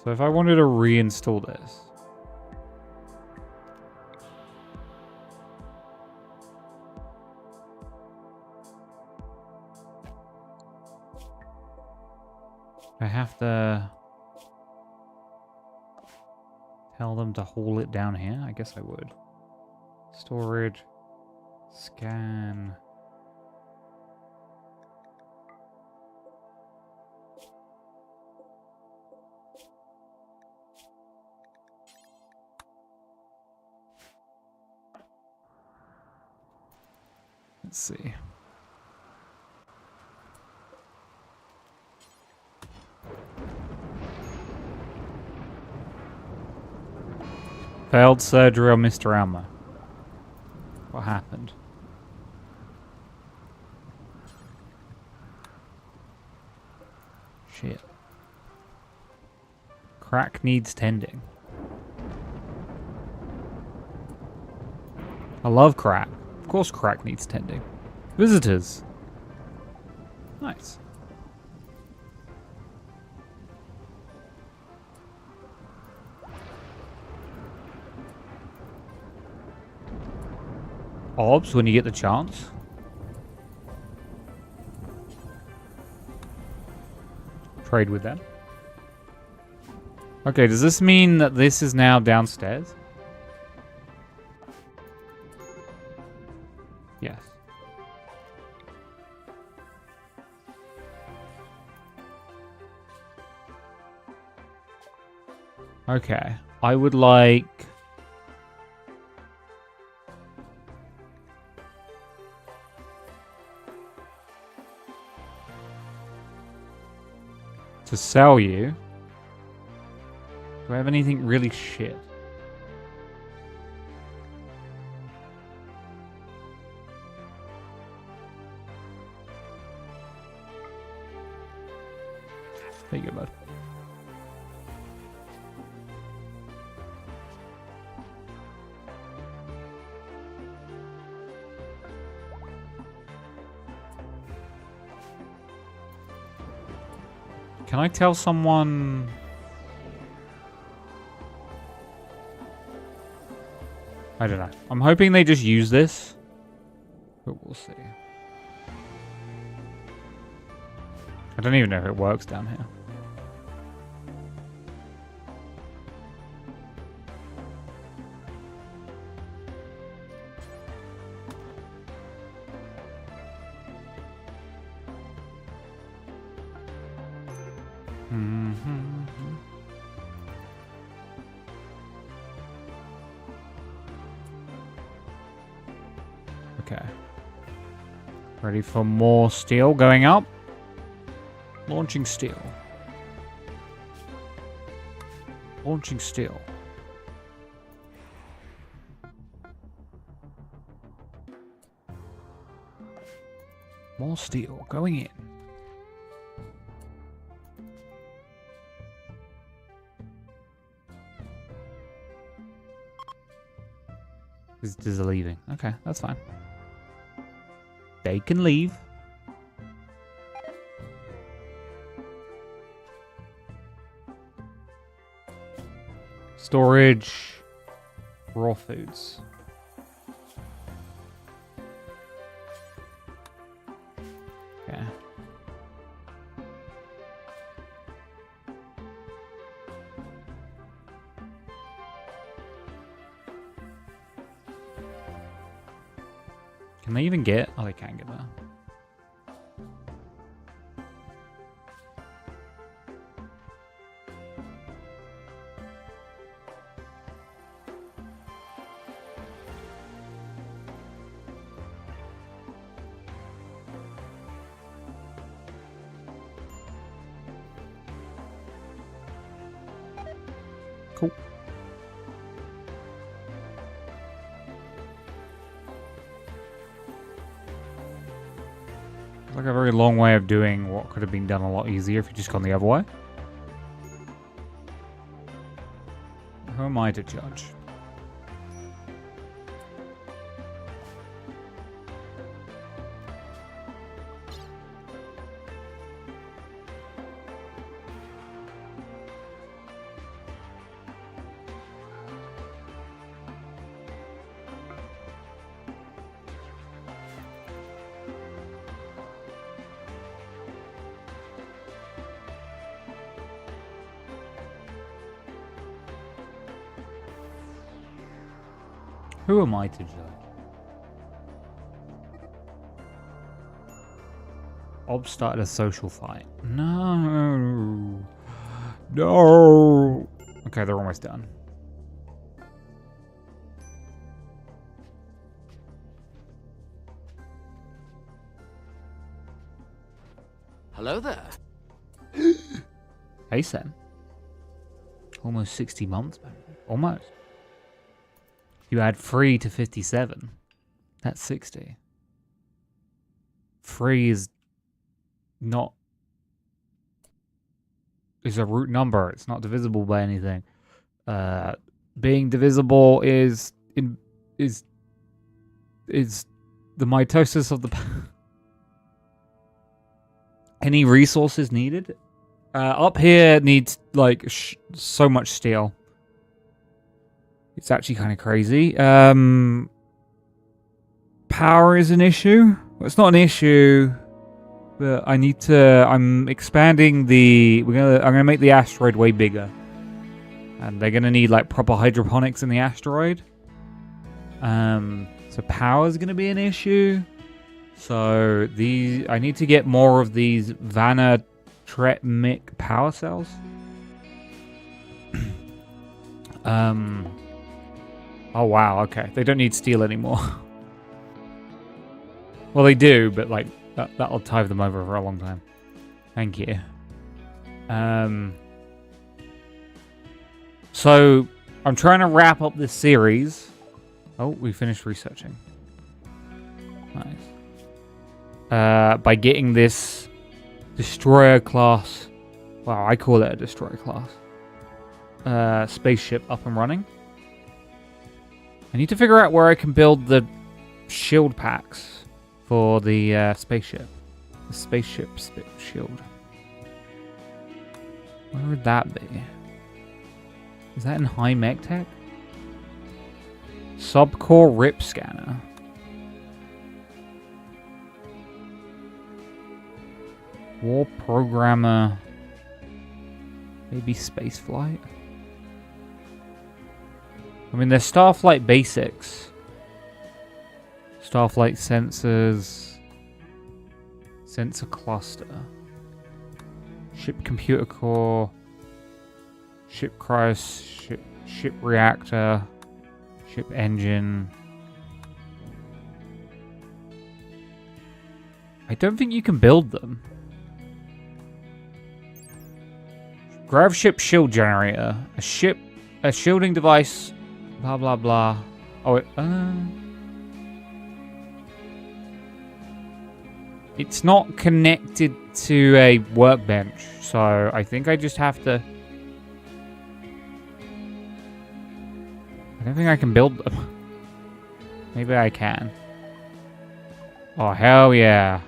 [SPEAKER 1] So if I wanted to reinstall this. I have to tell them to haul it down here? I guess I would. Storage. Scan. Let's see. Failed surgery on Mr. Alma. What happened? Shit. Crack needs tending. I love crack. Of course crack needs tending. Visitors. Nice. Orbs when you get the chance. Trade with them. Okay, does this mean that this is now downstairs? Yes. Okay, I would like... to sell you. Do I have anything really shit? There you go, bud. Can I tell someone... I don't know. I'm hoping they just use this. But we'll see. I don't even know if it works down here. Okay. Ready for more steel going up. Launching steel. Launching steel. More steel going in. Visitors are leaving. Okay, that's fine. They can leave. Storage. Raw foods. Okay. Can they even get? Oh, they can get there. Cool. It's like a very long way of doing what could have been done a lot easier if you just gone the other way. Who am I to judge? Who am I to judge? Ob started a social fight. No. No. Okay, they're almost done.
[SPEAKER 2] Hello there.
[SPEAKER 1] Hey, Sam. Almost 60 months, man. Almost. You add 3 to 57. That's 60. 3 is not... is a root number. It's not divisible by anything. Being divisible is the mitosis of the... Any resources needed? Up here needs, like, so much steel. It's actually kind of crazy. Power is an issue. Well, it's not an issue, but I need to... I'm expanding the... I'm gonna make the asteroid way bigger. And they're gonna need, like, proper hydroponics in the asteroid. So power is gonna be an issue. So I need to get more of these vanatretmic power cells. Oh wow, okay. They don't need steel anymore. Well, they do, but like that'll tie them over for a long time. Thank you. So I'm trying to wrap up this series. Oh, we finished researching. Nice. By getting this destroyer class, wow, I call it a destroyer class, spaceship up and running. I need to figure out where I can build the shield packs for the spaceship. The spaceship shield. Where would that be? Is that in high mech tech? Subcore rip scanner. War programmer. Maybe spaceflight. I mean, there's Starflight basics. Starflight sensors. Sensor cluster. Ship computer core. Ship cryo. Ship reactor. Ship engine. I don't think you can build them. Grav ship shield generator. A shielding device. Blah, blah, blah. Oh, it's not connected to a workbench, so I think I just have to... I don't think I can build them. Maybe I can. Oh, hell yeah.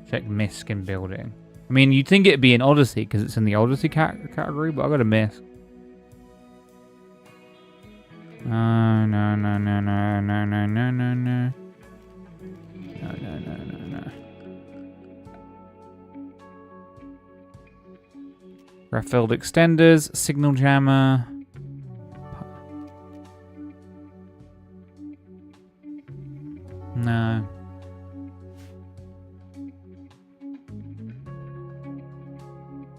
[SPEAKER 1] Check misc in building. I mean, you'd think it'd be an Odyssey because it's in the Odyssey category, but I got a miss. No, no, no, no, no, no, no, no, no, no. No, no, no, no, no. Raffilled extenders, signal jammer. No.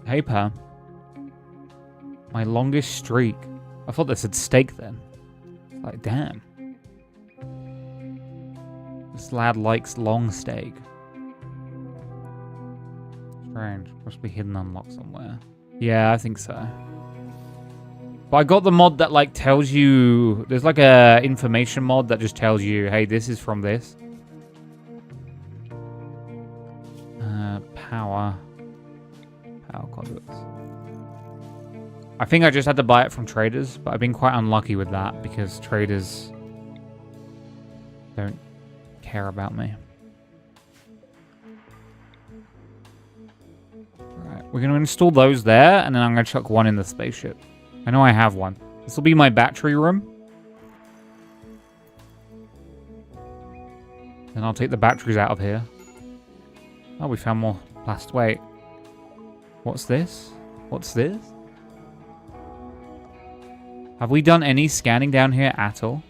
[SPEAKER 1] Hey, Pam. My longest streak. I thought this said steak then. It's like, damn. This lad likes long steak. Strange. Must be hidden unlock somewhere. Yeah, I think so. But I got the mod that like tells you... There's like a information mod that just tells you, hey, this is from this. Power conduits. I think I just had to buy it from traders, but I've been quite unlucky with that because traders don't care about me. Right, we're going to install those there, and then I'm going to chuck one in the spaceship. I know I have one. This will be my battery room. Then I'll take the batteries out of here. Oh, we found more last. Wait. What's this? What's this? Have we done any scanning down here at all?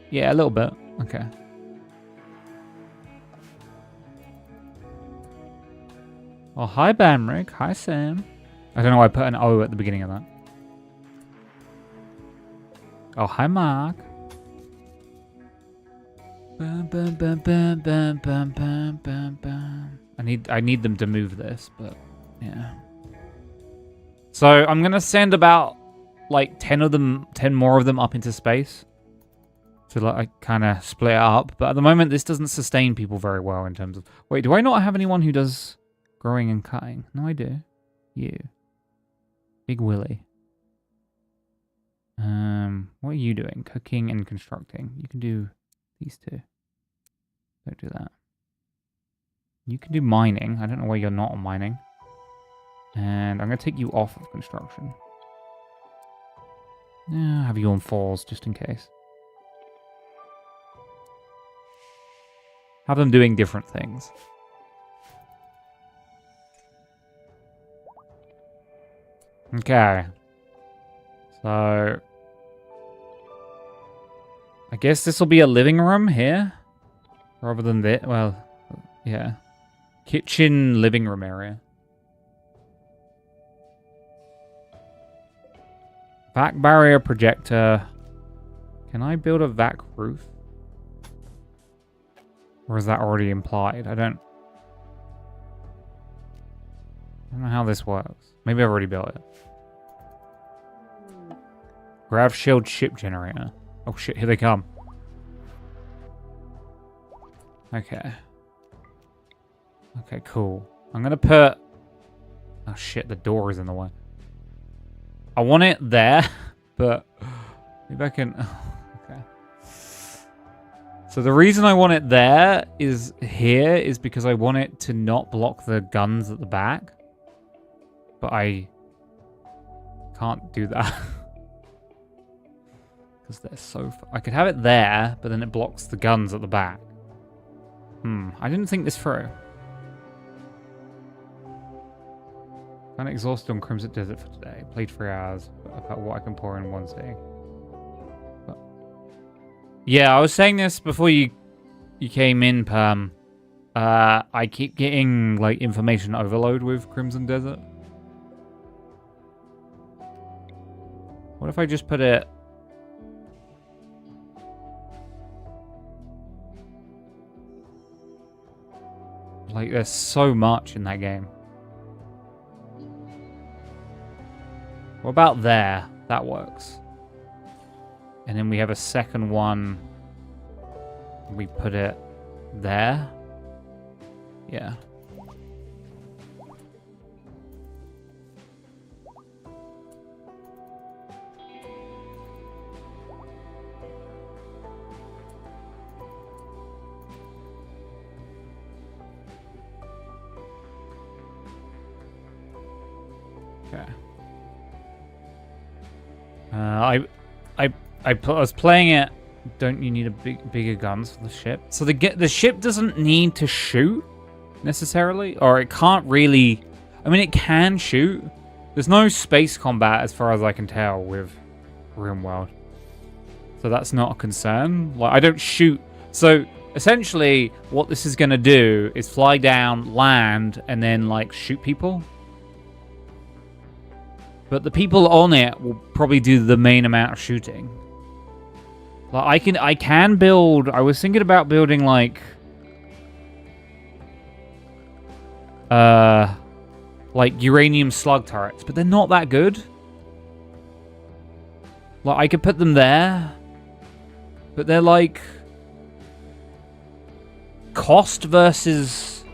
[SPEAKER 1] Yeah, a little bit. Okay. Oh, hi, Banrik. Hi, Sam. I don't know why I put an O at the beginning of that. Oh, hi, Mark. Bum, bum, bum, bum, bum, bum, bum, bum, bum. I need them to move this, but yeah. So I'm gonna send about like 10 more of them up into space to like kind of split it up. But at the moment, this doesn't sustain people very well in terms of. Wait, do I not have anyone who does growing and cutting? No, I do. You, Big Willie. What are you doing? Cooking and constructing. You can do these two. Don't do that. You can do mining. I don't know why you're not on mining. And I'm going to take you off of construction. Yeah, have you on falls just in case. Have them doing different things. Okay. So I guess this will be a living room here. Rather than this. Well, yeah. Kitchen, living room area. Vac barrier projector. Can I build a vac roof? Or is that already implied? I don't know how this works. Maybe I've already built it. Grav shield ship generator. Oh shit, here they come. Okay. Okay, cool. I'm gonna put... Oh shit, the door is in the way. I want it there, but maybe I can... Okay. So the reason I want it there is here is because I want it to not block the guns at the back. But I can't do that. Because they're so... I could have it there, but then it blocks the guns at the back. I didn't think this through. Kind of exhausted on Crimson Desert for today. Played 3 hours about what I can pour in one sitting. But yeah, I was saying this before you came in, Pam. I keep getting like information overload with Crimson Desert. What if I just put it... Like, there's so much in that game. What about there? That works. And then we have a second one. We put it there. Yeah. Okay. I was playing it. Don't you need bigger guns for the ship? So the ship doesn't need to shoot necessarily, or it can't really. I mean, it can shoot. There's no space combat as far as I can tell with Rimworld, so that's not a concern. Like, I don't shoot. So essentially, what this is gonna do is fly down, land, and then like shoot people. But the people on it will probably do the main amount of shooting. Like I can build. I was thinking about building like uranium slug turrets, but they're not that good. Like, I could put them there, but they're like cost versus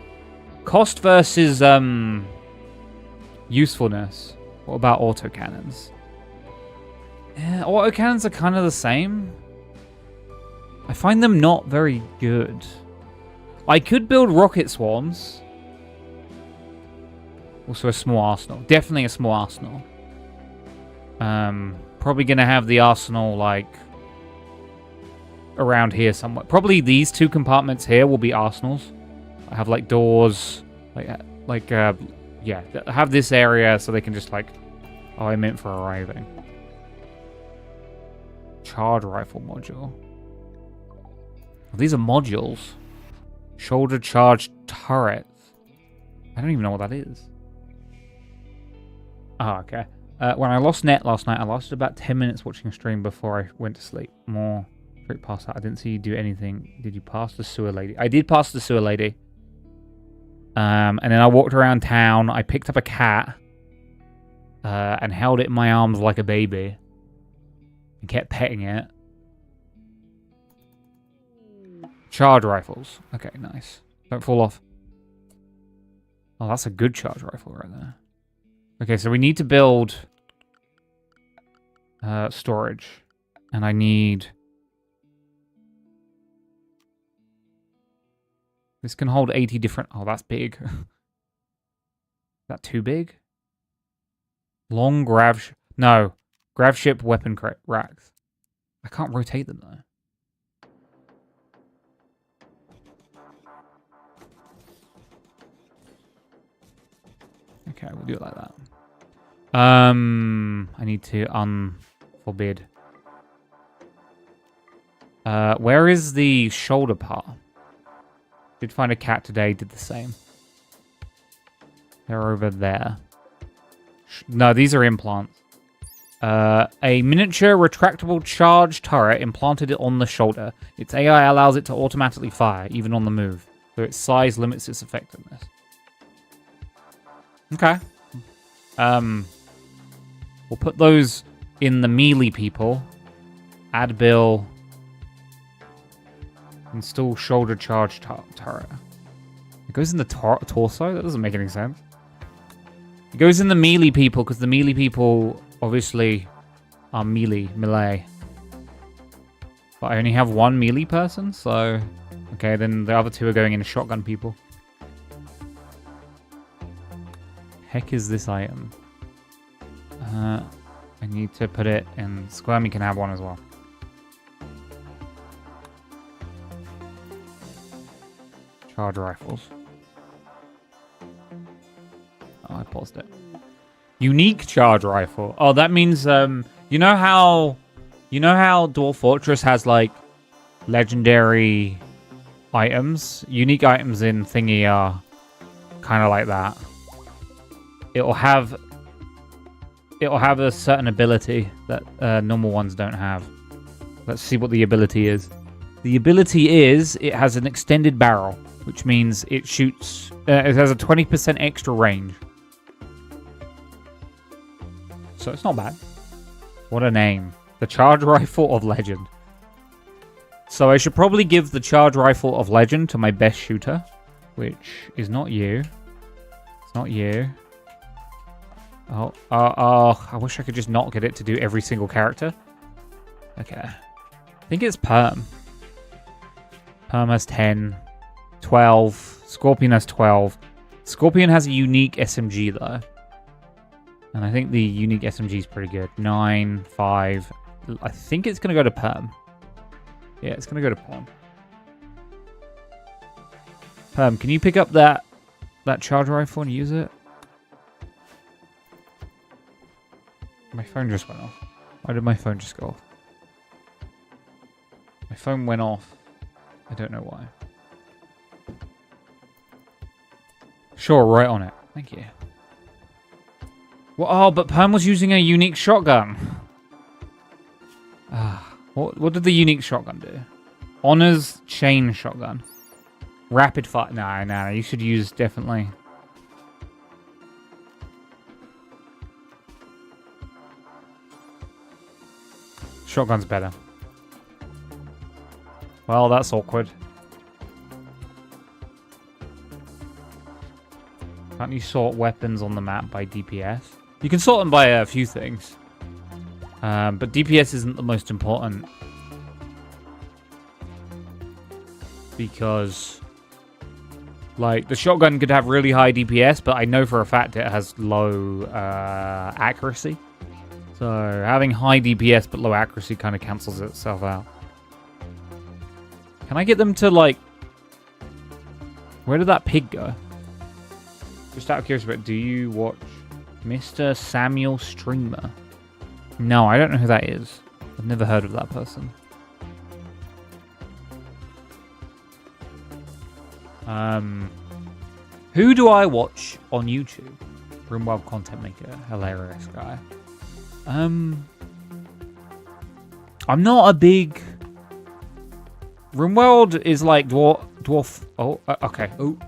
[SPEAKER 1] usefulness. What about autocannons? Yeah, autocannons are kind of the same. I find them not very good. I could build rocket swarms. Also a small arsenal. Definitely a small arsenal. Probably going to have the arsenal, like, around here somewhere. Probably these two compartments here will be arsenals. I have, like, doors. Yeah. Have this area so they can just, like... Oh, I meant for arriving. Charge rifle module. These are modules. Shoulder charge turrets. I don't even know what that is. Oh, okay. When I lost net last night, I lasted about 10 minutes watching a stream before I went to sleep. More straight past that. I didn't see you do anything. Did you pass the sewer lady? I did pass the sewer lady. And then I walked around town. I picked up a cat. And held it in my arms like a baby. And kept petting it. Charge rifles. Okay, nice. Don't fall off. Oh, that's a good charge rifle right there. Okay, so we need to build storage. And I need... This can hold 80 different... Oh, that's big. Is that too big? Long grav... No. Grav ship weapon racks. I can't rotate them, though. Okay, we'll do it like that. I need to unforbid. Where is the shoulder part? Did find a cat today, did the same. They're over there. No, these are implants. A miniature retractable charge turret implanted on the shoulder. Its AI allows it to automatically fire, even on the move. So its size limits its effectiveness. Okay. We'll put those in the melee people. Add bill. Install shoulder charge turret. It goes in the torso? That doesn't make any sense. It goes in the melee people, because the melee people obviously are melee. But I only have one melee person, so... Okay, then the other two are going in shotgun people. Heck is this item? I need to put it in... Squirmy can have one as well. Charge rifles. Oh, I paused it. Unique charge rifle. Oh, that means you know how Dwarf Fortress has like legendary items? Unique items in Thingy are kind of like that. It'll have a certain ability that normal ones don't have. Let's see what the ability is. The ability is it has an extended barrel, which means it shoots. It has a 20% extra range. So it's not bad. What a name. The Charge Rifle of Legend. So I should probably give the Charge Rifle of Legend to my best shooter, which is not you. It's not you. Oh, I wish I could just not get it to do every single character. Okay. I think it's Perm. Perm has 10. 12. Scorpion has 12. Scorpion has a unique SMG, though. And I think the unique SMG is pretty good. 9, 5. I think it's going to go to Perm. Yeah, it's going to go to Perm. Perm, can you pick up that charge rifle and use it? My phone just went off. Why did my phone just go off? My phone went off. I don't know why. Sure, right on it. Thank you. Well, oh, but Perm was using a unique shotgun. What did the unique shotgun do? Honor's chain shotgun. Rapid fire. No, you should use definitely. Shotgun's better. Well, that's awkward. Can't you sort weapons on the map by DPS? You can sort them by a few things. But DPS isn't the most important. Because, like, the shotgun could have really high DPS, but I know for a fact it has low accuracy. So having high DPS but low accuracy kind of cancels itself out. Can I get them to, like... Where did that pig go? Just out of curiosity, do you watch Mr. Samuel Streamer? No, I don't know who that is. I've never heard of that person. Who do I watch on YouTube? Rimworld content maker, hilarious guy. I'm not a big... Rimworld is like dwarf... Oh, okay. Oh.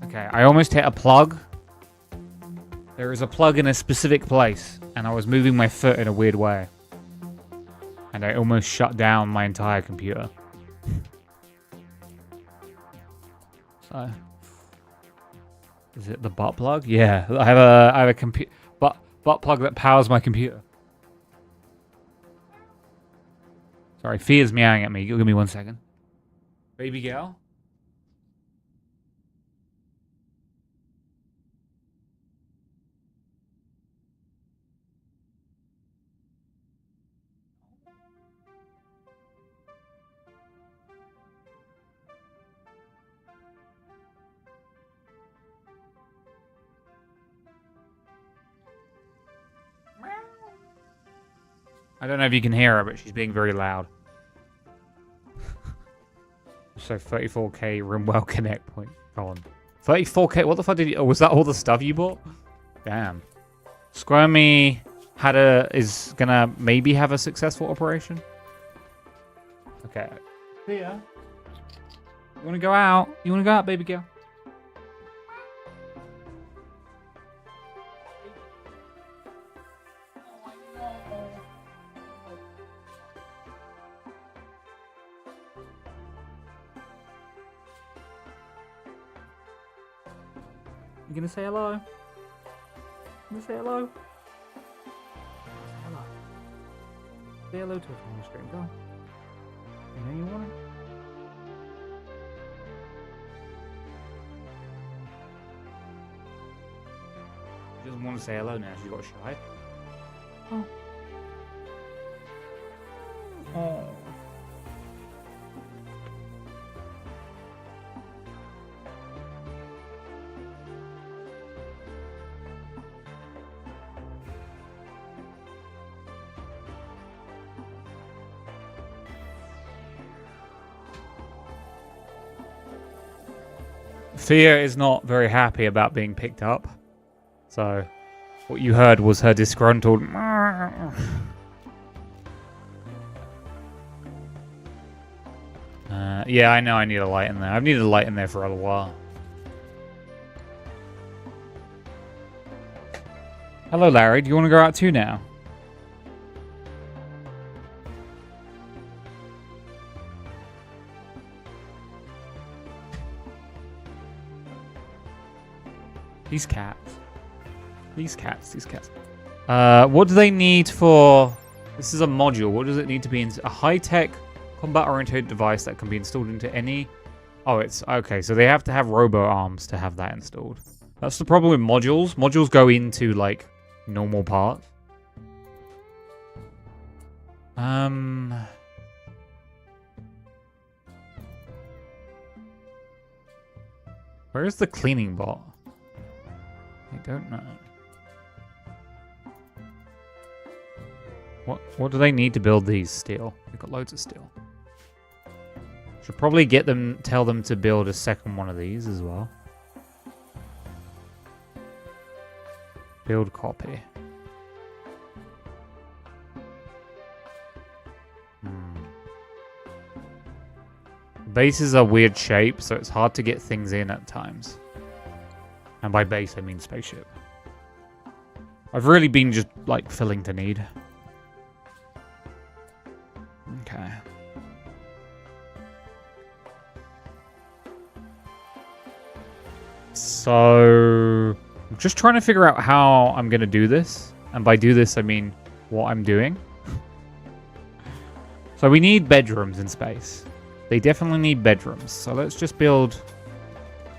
[SPEAKER 1] Okay, I almost hit a plug. There is a plug in a specific place, and I was moving my foot in a weird way. And I almost shut down my entire computer. So... Is it the butt plug? Yeah, I have a butt plug that powers my computer. Sorry, Fia's meowing at me. Give me 1 second. Baby girl? I don't know if you can hear her, but she's being very loud. So 34k Rimworld Connect point on. 34k? What the fuck did you... Oh, was that all the stuff you bought? Damn. Squirmy is gonna maybe have a successful operation. Okay. Thea, you wanna go out? You wanna go out, baby girl? You gonna say hello? You gonna say hello? Hello. Say hello to us on the screen, go on. You know you want it? She doesn't want to say hello now, she's got shy. Oh. Oh. Thea is not very happy about being picked up. So, what you heard was her disgruntled... yeah, I know I need a light in there. I've needed a light in there for a while. Hello, Larry. Do you want to go out too now? These cats. These cats. What do they need for... This is a module. What does it need to be in? A high-tech, combat-oriented device that can be installed into any Oh, it's... Okay, so they have to have robo-arms to have that installed. That's the problem with modules. Modules go into, like, normal parts. Where's the cleaning bot? I don't know. What do they need to build these? Steel. They've got loads of steel. Should probably tell them to build a second one of these as well. Build copy. Bases are weird shape, so it's hard to get things in at times. And by base, I mean spaceship. I've really been just, like, filling the need. Okay. So... I'm just trying to figure out how I'm going to do this. And by do this, I mean what I'm doing. So we need bedrooms in space. They definitely need bedrooms. So let's just build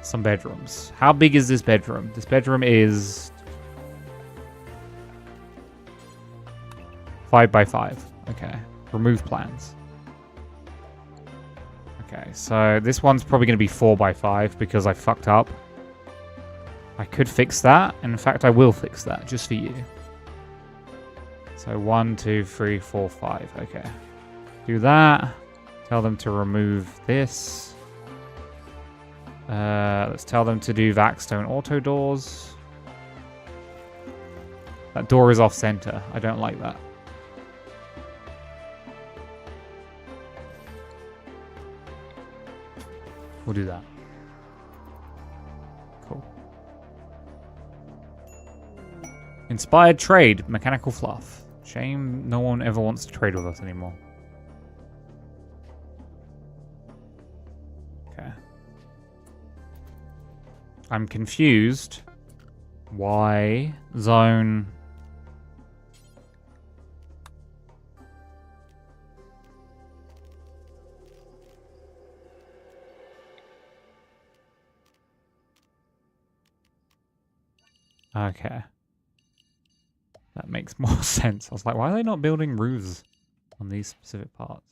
[SPEAKER 1] some bedrooms. How big is this bedroom? This bedroom is 5 by 5. Okay. Remove plans. Okay, so this one's probably going to be 4 by 5 because I fucked up. I could fix that. In fact, I will fix that just for you. So 1, 2, 3, 4, 5. Okay. Do that. Tell them to remove this. Let's tell them to do Vaxstone auto doors. That door is off center. I don't like that. We'll do that. Cool. Inspired trade. Mechanical fluff. Shame no one ever wants to trade with us anymore. Okay. I'm confused. Why zone... Okay. That makes more sense. I was like, why are they not building roofs on these specific parts?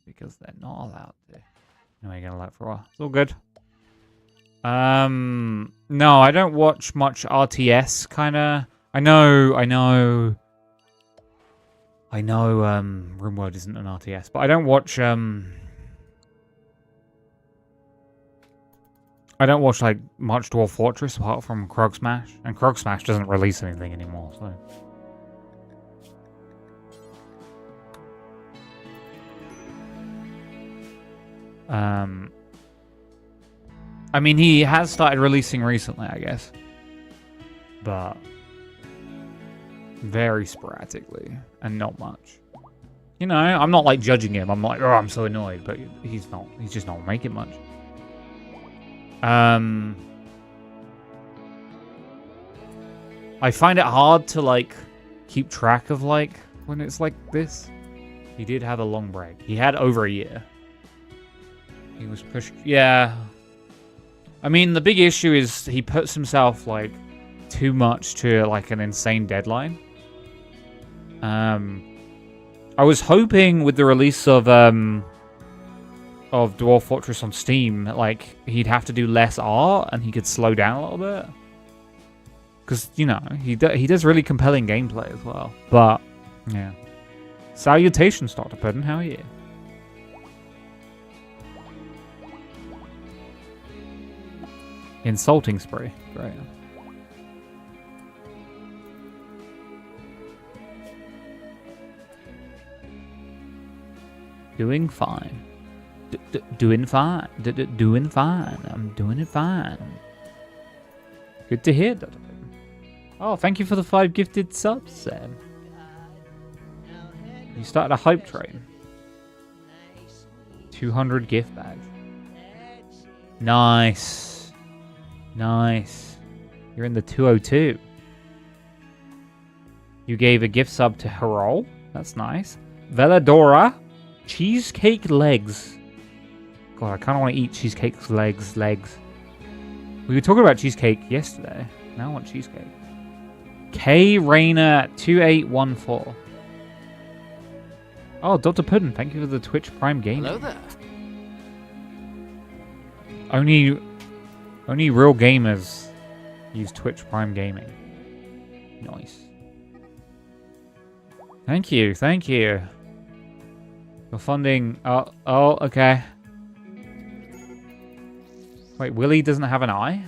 [SPEAKER 1] Because they're not allowed to. Anyway, gonna let for a while. It's all good. No, I don't watch much RTS, kinda. I know, Rimworld isn't an RTS, but I don't watch, like much Dwarf Fortress apart from Krog Smash, and Krog Smash doesn't release anything anymore, so. I mean, he has started releasing recently, I guess, but very sporadically and not much. You know, I'm not like judging him. I'm like, oh, I'm so annoyed, but he's not. He's just not making much. I find it hard to, like, keep track of, like, when it's like this. He did have a long break. He had over a year. He was pushed... Yeah. I mean, the big issue is he puts himself, like, too much to, like, an insane deadline. I was hoping with the release of Dwarf Fortress on Steam, like, he'd have to do less art and he could slow down a little bit. Because, you know, he does really compelling gameplay as well. But, yeah. Salutations, Dr. Puddin', how are you? Insulting spree. Great. Doing fine. Doing fine. Doing fine. I'm doing it fine. Good to hear, Dr. Puddin'. Oh, thank you for the 5 gifted subs, Sam. You started a hype train. 200 gift badge. Nice. Nice. You're in the 202. You gave a gift sub to Herol. That's nice. Veladora. Cheesecake legs. God, I kind of want to eat cheesecake's legs. We were talking about cheesecake yesterday. Now I want cheesecake. K Rainer 2814. Oh, Dr. Puddin, thank you for the Twitch Prime Gaming.
[SPEAKER 2] Hello there.
[SPEAKER 1] Only real gamers use Twitch Prime Gaming. Nice. Thank you. You're funding... Oh, okay. Wait, Willie doesn't have an eye?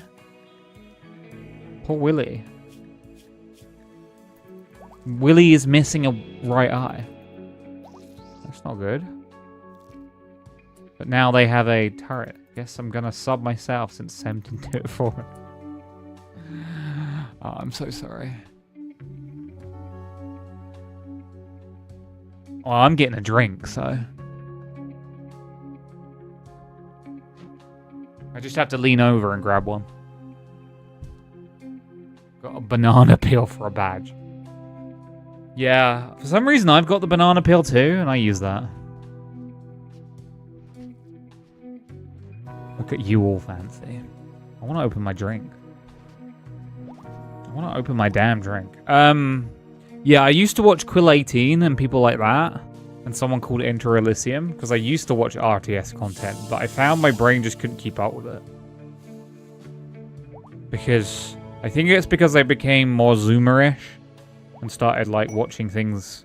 [SPEAKER 1] Poor Willie. Willie is missing a right eye. That's not good. But now they have a turret. Guess I'm gonna sub myself since Sam didn't do it for me. Oh, I'm so sorry. Well, I'm getting a drink, so... I just have to lean over and grab one. Got a banana peel for a badge. Yeah, for some reason I've got the banana peel too, and I use that. Look at you all fancy. I want to open my drink. I want to open my damn drink. Yeah, I used to watch Quill 18 and people like that. And someone called Enter Elysium. Because I used to watch RTS content. But I found my brain just couldn't keep up with it. Because... I think it's because I became more Zoomerish. And started, like, watching things...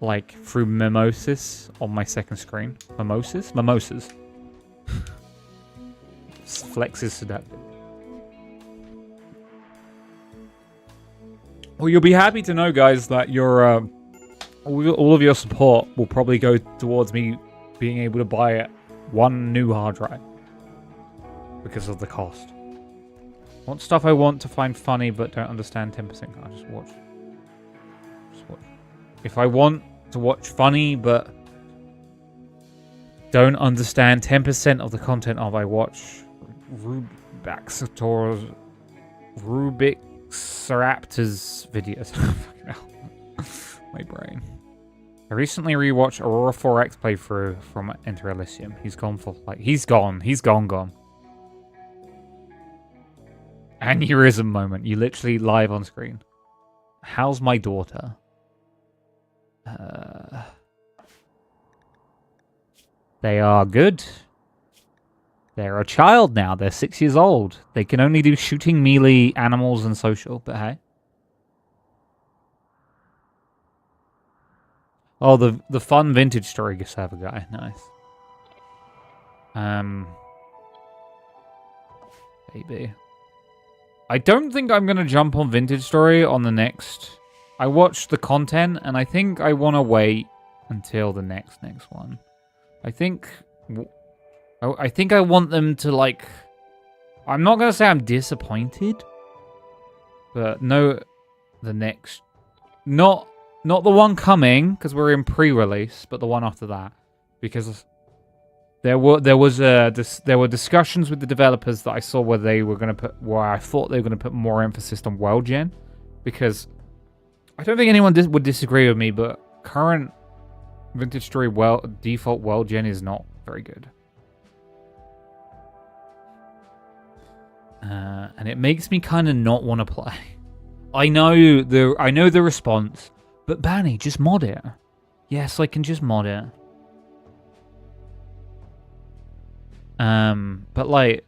[SPEAKER 1] like, through Mimosas on my second screen. Mimosas? Mimosas. Flex is seductive. Well, you'll be happy to know, guys, that your all of your support will probably go towards me being able to buy one new hard drive because of the cost. What stuff I want to find funny but don't understand 10%? I'll just watch. If I want to watch funny but don't understand 10% of the content of I watch Rubik's Raptors videos. Fucking hell. My brain. I recently rewatched Aurora 4X playthrough from Enter Elysium. He's gone for like he's gone. Aneurysm moment. You literally live on screen. How's my daughter? They are good. They're a child now. They're 6 years old. They can only do shooting, melee, animals, and social. But hey. Oh, the fun vintage story server guy. Nice. Maybe. I don't think I'm going to jump on vintage story on the next... I watched the content, and I think I want to wait until the next one. I think I want them to, like... I'm not going to say I'm disappointed. But no, the next... Not the one coming, because we're in pre-release, but the one after that. Because there were discussions with the developers that I saw where they were going to put... Where I thought they were going to put more emphasis on world gen. Because I don't think anyone would disagree with me, but current Vintage Story default world gen is not very good. And it makes me kind of not want to play. I know the response, but Banny, just mod it. Yes, I can just mod it. But like,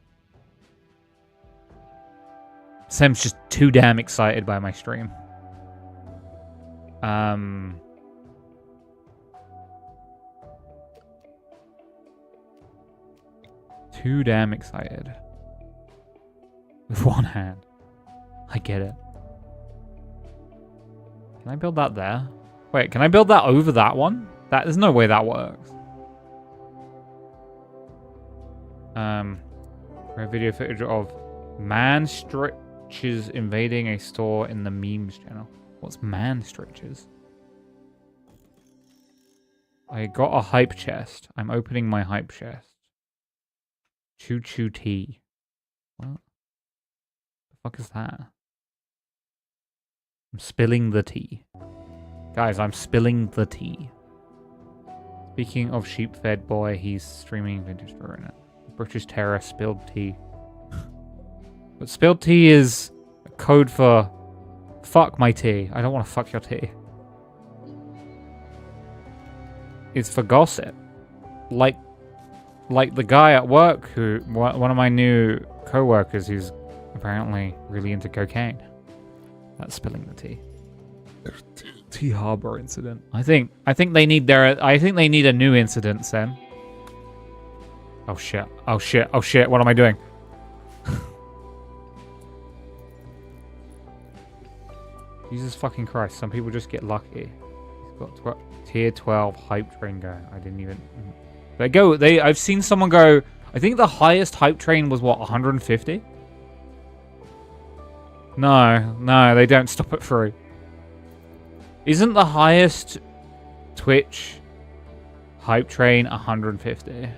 [SPEAKER 1] Sam's just too damn excited by my stream. Too damn excited. With one hand. I get it. Can I build that there? Wait, can I build that over that one? There's no way that works. Video footage of man stretches invading a store in the memes channel. What's man stretches? I got a hype chest. I'm opening my hype chest. Choo choo tea. What? The fuck is that? I'm spilling the tea. Guys, I'm spilling the tea. Speaking of sheep-fed boy, he's streaming vintage for it. British terror, spilled tea. But spilled tea is a code for fuck my tea. I don't want to fuck your tea. It's for gossip. Like the guy at work who, one of my new co-workers who's apparently really into cocaine. That's spilling the tea. Tea Harbor incident. I think they need a new incident, Sen. Oh shit. Oh shit. Oh shit. What am I doing? Jesus fucking Christ. Some people just get lucky. He's got tier 12 hype train going. I didn't even... I've seen someone go... I think the highest hype train was, what, 150? No, they don't stop at 3. Isn't the highest Twitch hype train 150?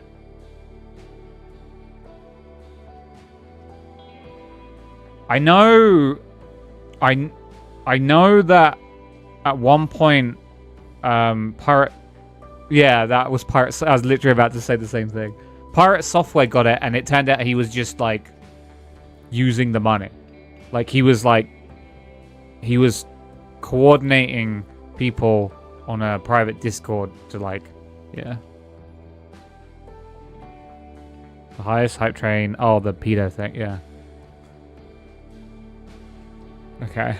[SPEAKER 1] I know that at one point, Pirate... Yeah, that was Pirate... I was literally about to say the same thing. Pirate Software got it, and it turned out he was just, like, using the money. Like, he was coordinating people on a private Discord to, like... Yeah. The highest hype train... Oh, the pedo thing, yeah. Okay.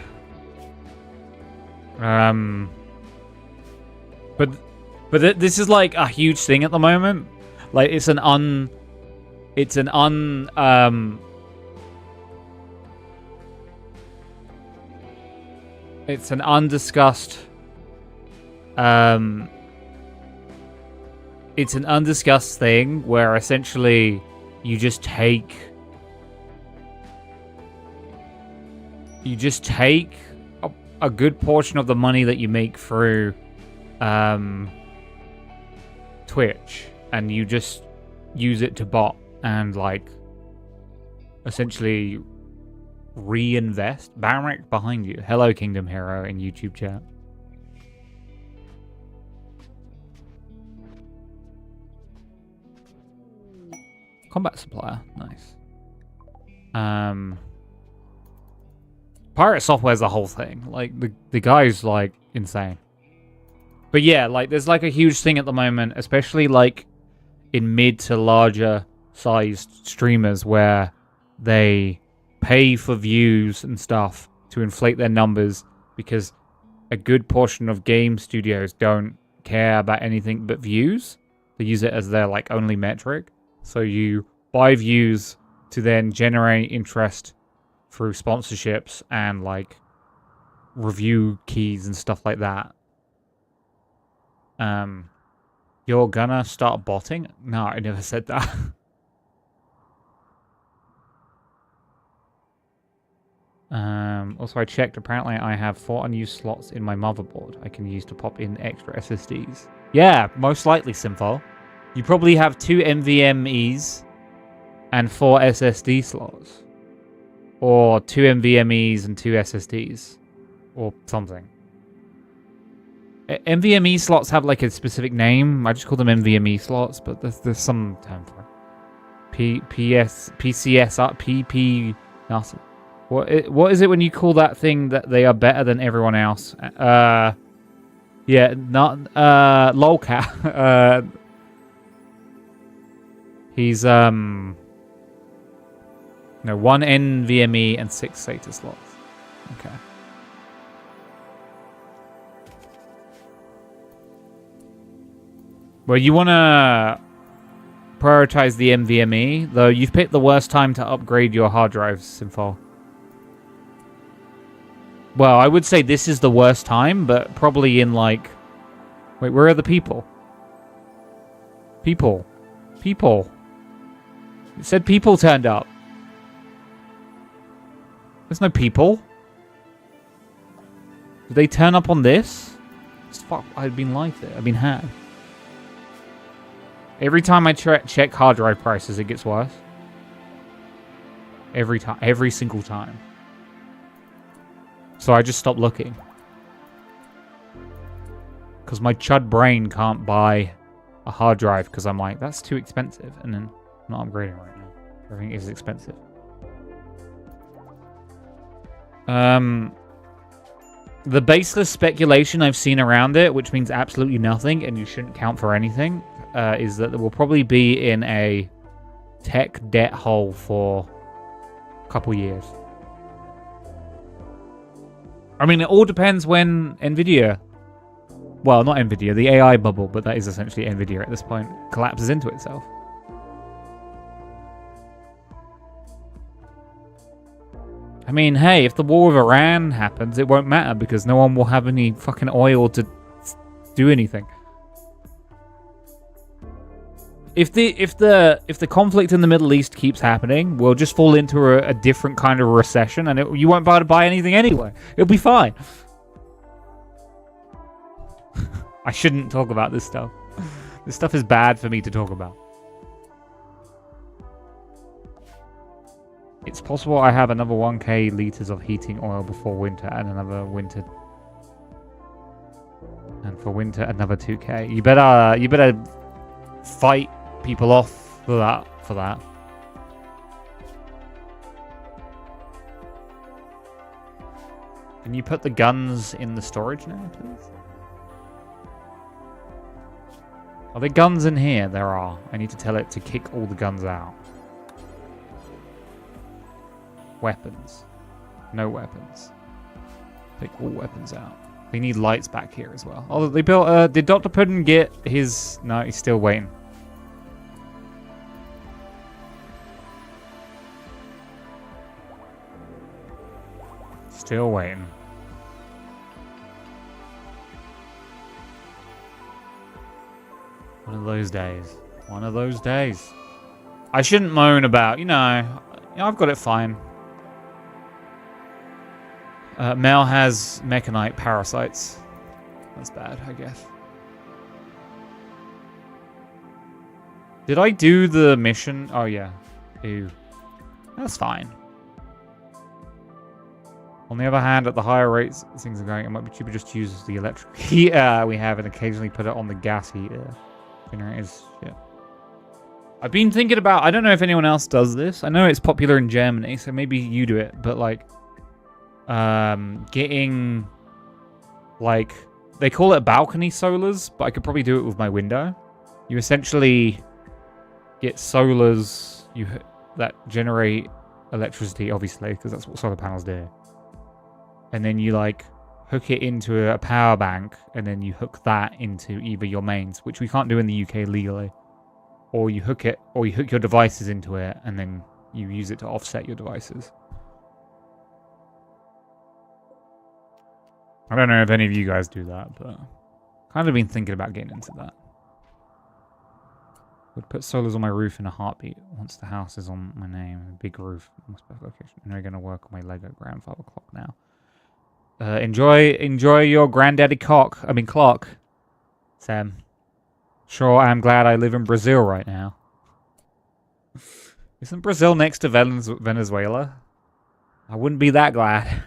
[SPEAKER 1] But this is like a huge thing at the moment. Like it's an undiscussed thing where essentially you just take a good portion of the money that you make through Twitch and you just use it to bot and like essentially reinvest. Banrik behind you. Hello, Kingdom Hero in YouTube chat. Combat supplier, nice. Pirate Software is the whole thing. Like the guy's like insane. But yeah, like there's like a huge thing at the moment, especially like in mid to larger sized streamers where they pay for views and stuff to inflate their numbers because a good portion of game studios don't care about anything but views. They use it as their like only metric. So you buy views to then generate interest through sponsorships and like review keys and stuff like that. You're gonna start botting? No, I never said that. Also I checked, apparently I have 4 unused slots in my motherboard I can use to pop in extra SSDs. Yeah, most likely, Simfo. You probably have 2 NVMEs and 4 SSD slots. Or 2 NVMEs and 2 SSDs. Or something. NVMe slots have like a specific name. I just call them NVMe slots, but there's some term for it. PCS, PP, nothing. What is it when you call that thing that they are better than everyone else? Yeah, not lolcat. He's no 1 NVMe and 6 SATA slots. Okay. Well, you want to prioritize the NVMe, though you've picked the worst time to upgrade your hard drives, Simfo. Well, I would say this is the worst time, but probably in like... Wait, where are the people? People. It said people turned up. There's no people. Did they turn up on this? Fuck, I've been lied to. I've been had. Every time I check hard drive prices, it gets worse. Every time. Every single time. So I just stopped looking. Because my chud brain can't buy a hard drive because I'm like, that's too expensive, and then I'm not upgrading right now. Everything is expensive. The baseless speculation I've seen around it, which means absolutely nothing, and you shouldn't count for anything, is that we'll probably be in a tech debt hole for a couple years. I mean, it all depends when NVIDIA, well, not NVIDIA, the AI bubble, but that is essentially NVIDIA at this point, collapses into itself. I mean, hey, if the war with Iran happens, it won't matter because no one will have any fucking oil to do anything. If the conflict in the Middle East keeps happening, we'll just fall into a different kind of recession, and you won't be able to buy anything anyway. It'll be fine. I shouldn't talk about this stuff. This stuff is bad for me to talk about. It's possible I have another 1k liters of heating oil before winter and another winter. And for winter, another 2k. You better fight people off for that. Can you put the guns in the storage now, please? Are there guns in here? There are. I need to tell it to kick all the guns out. Weapons. No weapons. Take all weapons out. We need lights back here as well. Oh, they built... did Dr. Puddin get his... No, he's still waiting. Still waiting. One of those days. One of those days. I shouldn't moan about, you know, I've got it fine. Mel has mechanite parasites. That's bad, I guess. Did I do the mission? Oh, yeah. Ew. That's fine. On the other hand, at the higher rates things are going, it might be cheaper just to use the electric heater we have and occasionally put it on the gas heater. Generators, shit. I've been thinking about, I don't know if anyone else does this. I know it's popular in Germany, so maybe you do it, but like, getting, like, they call it balcony solars, but I could probably do it with my window. You essentially get solars that generate electricity, obviously, because that's what solar panels do. And then you, like, hook it into a power bank, and then you hook that into either your mains, which we can't do in the UK legally. Or you hook your devices into it, and then you use it to offset your devices. I don't know if any of you guys do that, but kind of been thinking about getting into that. Would put solars on my roof in a heartbeat once the house is on my name. A big roof, most perfect location. And they're gonna work on my Lego grandfather clock now. Enjoy your granddaddy clock, Sam. Sure, I'm glad I live in Brazil right now. Isn't Brazil next to Venezuela? I wouldn't be that glad.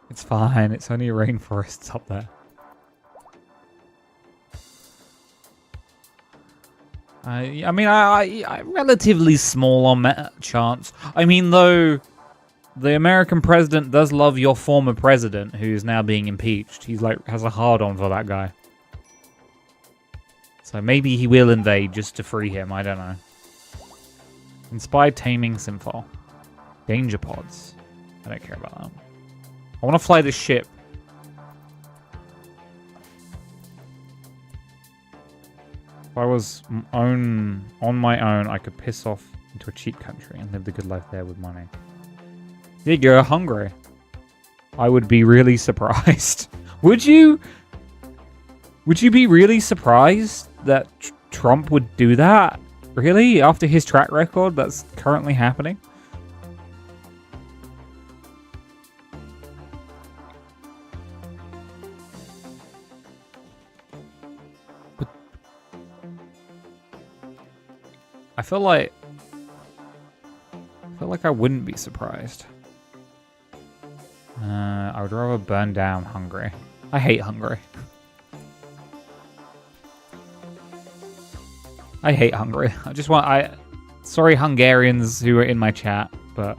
[SPEAKER 1] It's fine, it's only rainforests up there. I mean, I relatively small on that chance. I mean, though, the American president does love your former president, who is now being impeached. He's like, has a hard-on for that guy. So maybe he will invade just to free him, I don't know. Inspired taming Simfol. Danger pods. I don't care about that. I want to fly this ship. If I was on my own, I could piss off into a cheap country and live the good life there with money. Yeah, you're hungry. I would be really surprised. Would you? Would you be really surprised that Trump would do that? Really? After his track record that's currently happening? feel like I wouldn't be surprised. I would rather burn down Hungary. I hate Hungary. I hate Hungary. I just want sorry Hungarians who are in my chat, but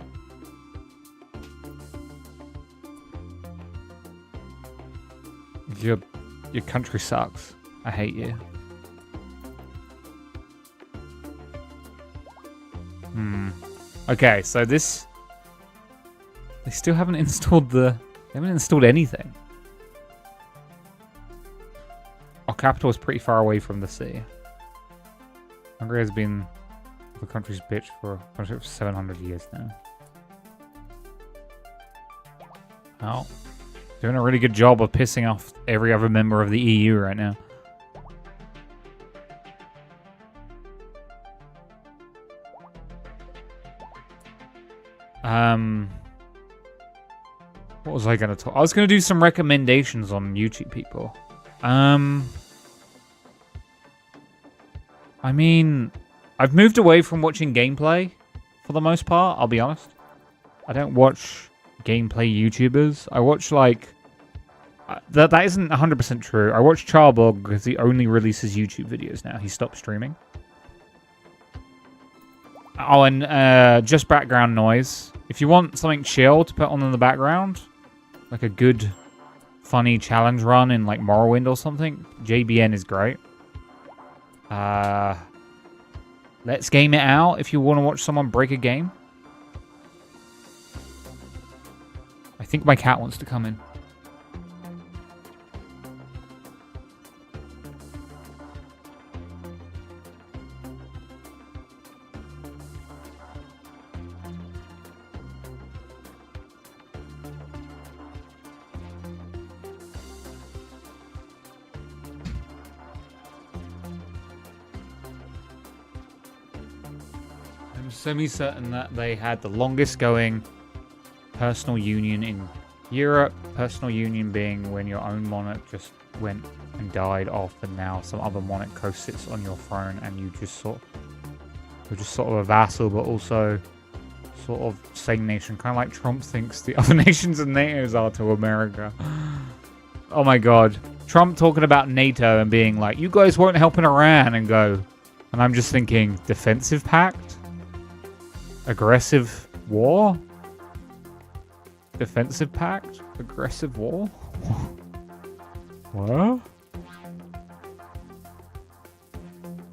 [SPEAKER 1] your country sucks. I hate you. Okay, so this... They still haven't installed They haven't installed anything. Our capital is pretty far away from the sea. Hungary has been the country's bitch for 700 years now. Oh. Doing a really good job of pissing off every other member of the EU right now. What was I going to talk? I was going to do some recommendations on YouTube people. I mean, I've moved away from watching gameplay for the most part, I'll be honest. I don't watch gameplay YouTubers. I watch, like... That isn't 100% true. I watch Charbog because he only releases YouTube videos now. He stopped streaming. Oh, and just background noise. If you want something chill to put on in the background, like a good, funny challenge run in like Morrowind or something, JBN is great. Let's Game It Out if you want to watch someone break a game. I think my cat wants to come in. Semi-certain that they had the longest going personal union in Europe. Personal union being when your own monarch just went and died off and now some other monarch co-sits on your throne and you're just sort of a vassal but also sort of same nation. Kind of like Trump thinks the other nations and NATOs are to America. Oh my god. Trump talking about NATO and being like, you guys won't help in Iran and go. And I'm just thinking, defensive pact? Aggressive war? Defensive pact? Aggressive war? What?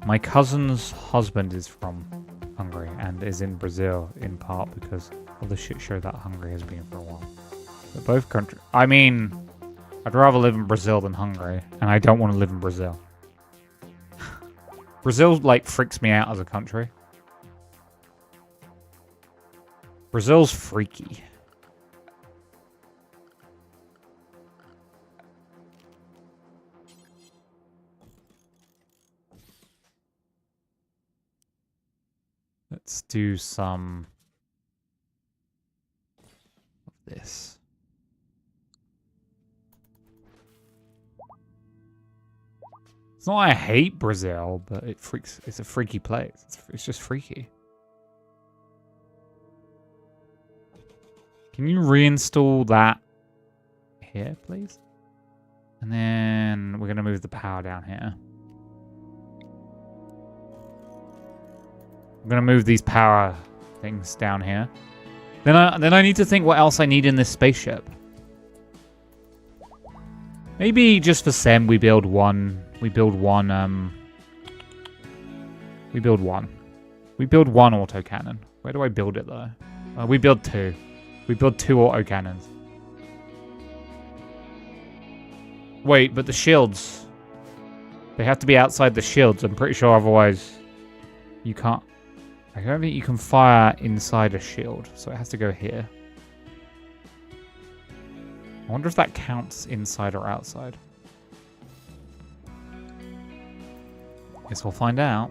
[SPEAKER 1] My cousin's husband is from Hungary and is in Brazil in part because of the shit show that Hungary has been for a while. But both countries... I mean, I'd rather live in Brazil than Hungary, and I don't want to live in Brazil. Brazil, like, freaks me out as a country. Brazil's freaky. Let's do some of this. It's not I hate Brazil, but it's a freaky place. It's just freaky. Can you reinstall that here, please? And then we're going to move the power down here. I'm going to move these power things down here. Then I need to think what else I need in this spaceship. Maybe just for Sem we build one. We build one autocannon. Where do I build it though? We build two. We build two autocannons. Wait, but the shields. They have to be outside the shields. I'm pretty sure otherwise you can't. I don't think you can fire inside a shield. So it has to go here. I wonder if that counts inside or outside. Guess we'll find out.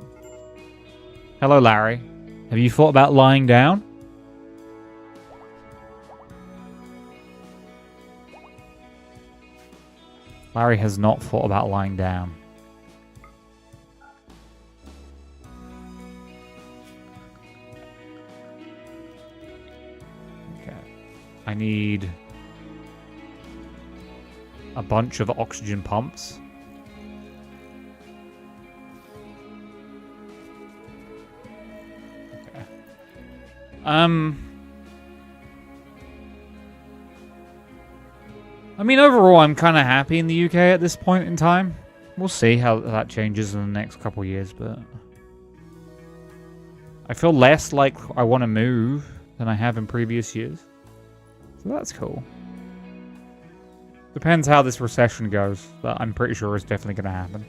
[SPEAKER 1] Hello, Larry. Have you thought about lying down? Larry has not thought about lying down. Okay. I need a bunch of oxygen pumps. Okay. I mean, overall, I'm kind of happy in the UK at this point in time. We'll see how that changes in the next couple years, but I feel less like I want to move than I have in previous years. So that's cool. Depends how this recession goes, but I'm pretty sure it's definitely going to happen.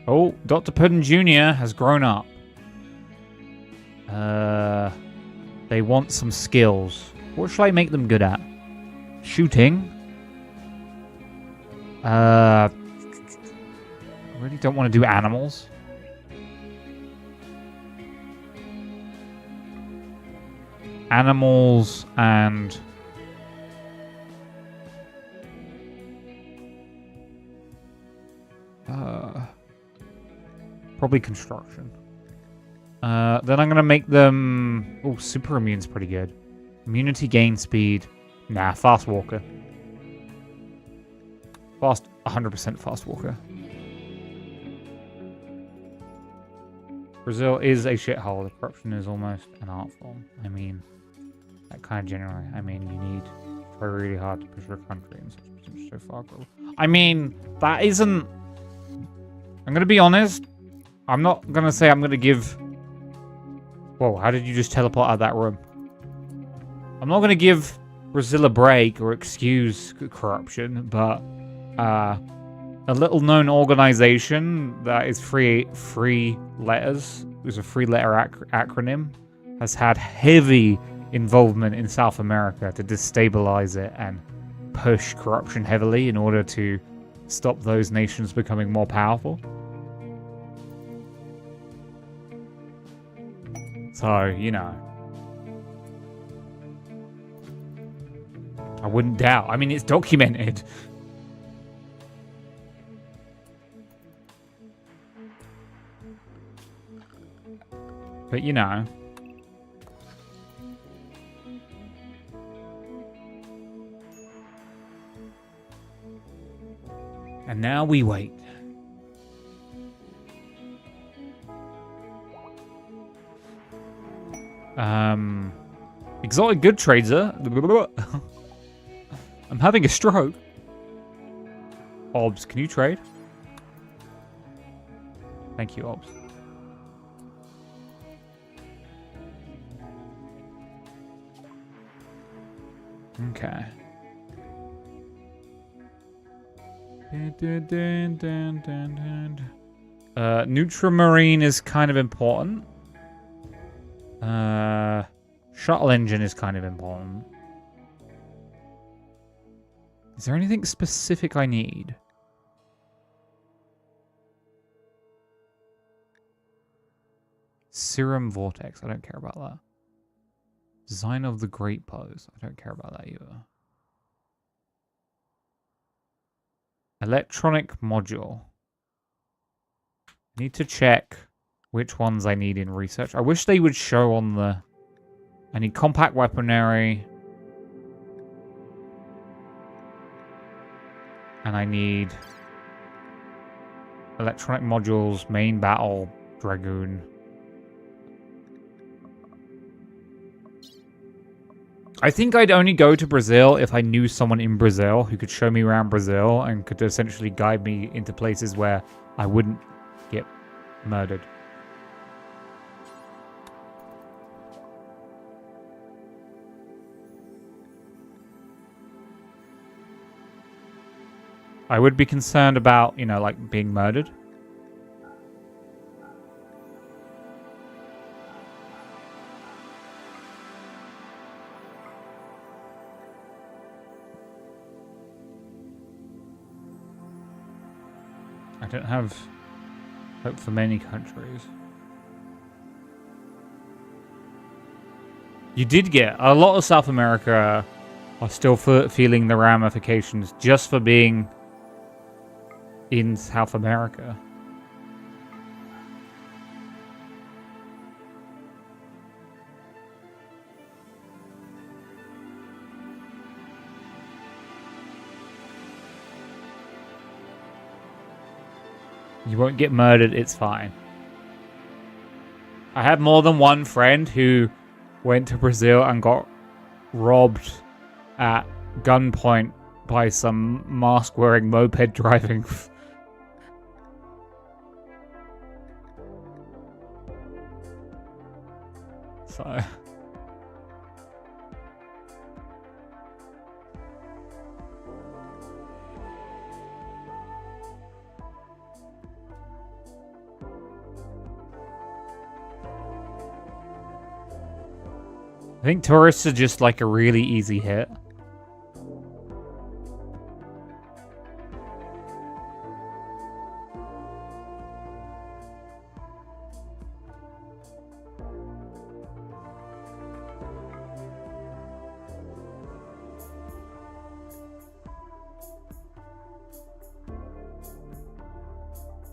[SPEAKER 1] Oh, Dr. Puddin Jr. has grown up. They want some skills. What should I make them good at? Shooting. I really don't want to do animals. Animals and... probably construction. Then I'm going to make them... Oh, super immune's pretty good. Immunity gain speed. Nah, fast walker. Fast, 100% fast walker. Brazil is a shithole. The corruption is almost an art form. I mean, that kind of generally. I mean, you need to try really hard to push your country in such a percentage so far. I mean, that isn't... I'm going to be honest. I'm not going to say I'm going to give... Whoa, how did you just teleport out of that room? I'm not going to give Brazil a break or excuse corruption, but a little known organization that is three letters, there's a three-letter acronym, has had heavy involvement in South America to destabilize it and push corruption heavily in order to stop those nations becoming more powerful. So, you know. I wouldn't doubt. I mean, it's documented. But, you know. And now we wait. Exotic good trader. I'm having a stroke. Obs, can you trade? Thank you, Obs. Okay. Nutramarine is kind of important. Shuttle engine is kind of important. Is there anything specific I need? Serum vortex. I don't care about that. Design of the great pose. I don't care about that either. Electronic module. Need to check which ones I need in research. I wish they would show on the... I need compact weaponry. And I need electronic modules, main battle, dragoon. I think I'd only go to Brazil if I knew someone in Brazil who could show me around Brazil and could essentially guide me into places where I wouldn't get murdered. I would be concerned about, you know, like being murdered. I don't have hope for many countries. You did get a lot of South America are still feeling the ramifications just for being in South America. You won't get murdered, it's fine. I had more than one friend who went to Brazil and got robbed at gunpoint by some mask-wearing moped driving. So... I think tourists are just like a really easy hit.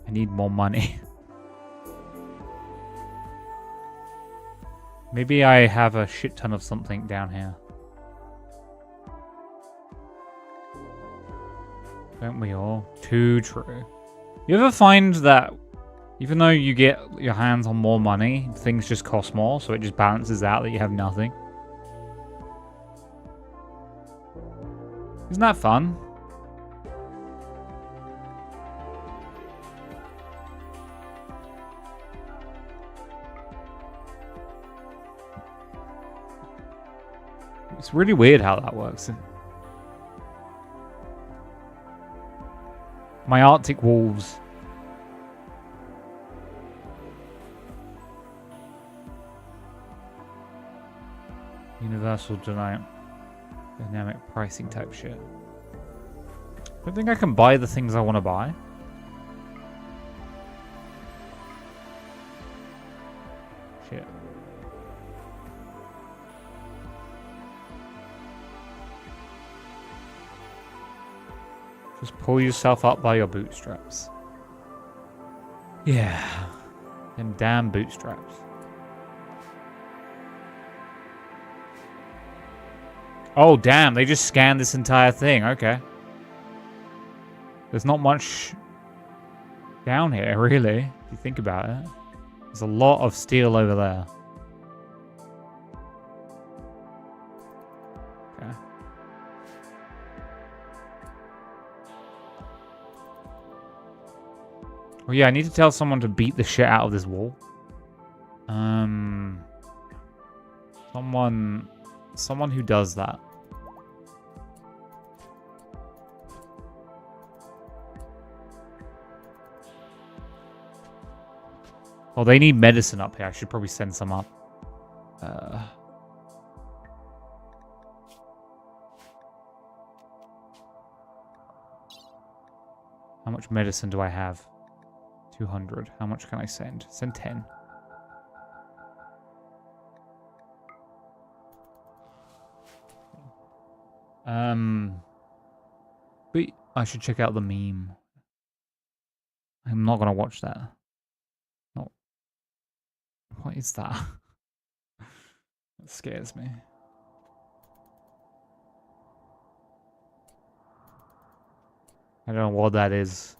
[SPEAKER 1] I need more money. Maybe I have a shit ton of something down here. Don't we all? Too true. You ever find that even though you get your hands on more money, things just cost more, so it just balances out that you have nothing? Isn't that fun? It's really weird how that works. My Arctic wolves. Universal dynamic pricing type shit. I don't think I can buy the things I want to buy. Shit. Just pull yourself up by your bootstraps. Yeah. Them damn bootstraps. Oh, damn. They just scanned this entire thing. Okay. There's not much down here, really, if you think about it. There's a lot of steel over there. Okay. Well, yeah, I need to tell someone to beat the shit out of this wall. Someone who does that. Oh, they need medicine up here. I should probably send some up. How much medicine do I have? 200. How much can I send? Send 10. But I should check out the meme. I'm not gonna watch that. No. What is that? That scares me. I don't know what that is.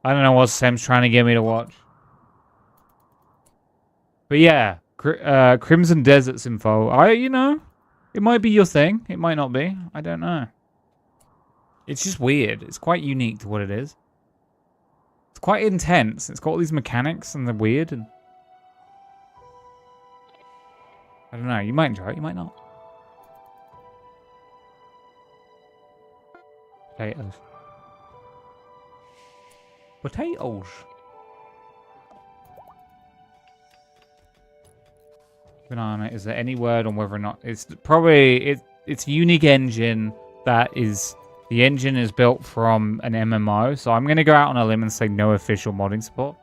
[SPEAKER 1] I don't know what Sam's trying to get me to watch. But yeah, Crimson Deserts info. You know, it might be your thing. It might not be. I don't know. It's just weird. It's quite unique to what it is. It's quite intense. It's got all these mechanics and they're weird. And I don't know. You might enjoy it. You might not. Potatoes. Potatoes. Keep an eye on it. Is there any word on whether or not it's probably it's unique engine that is the engine is built from an MMO, so I'm gonna go out on a limb and say no official modding support.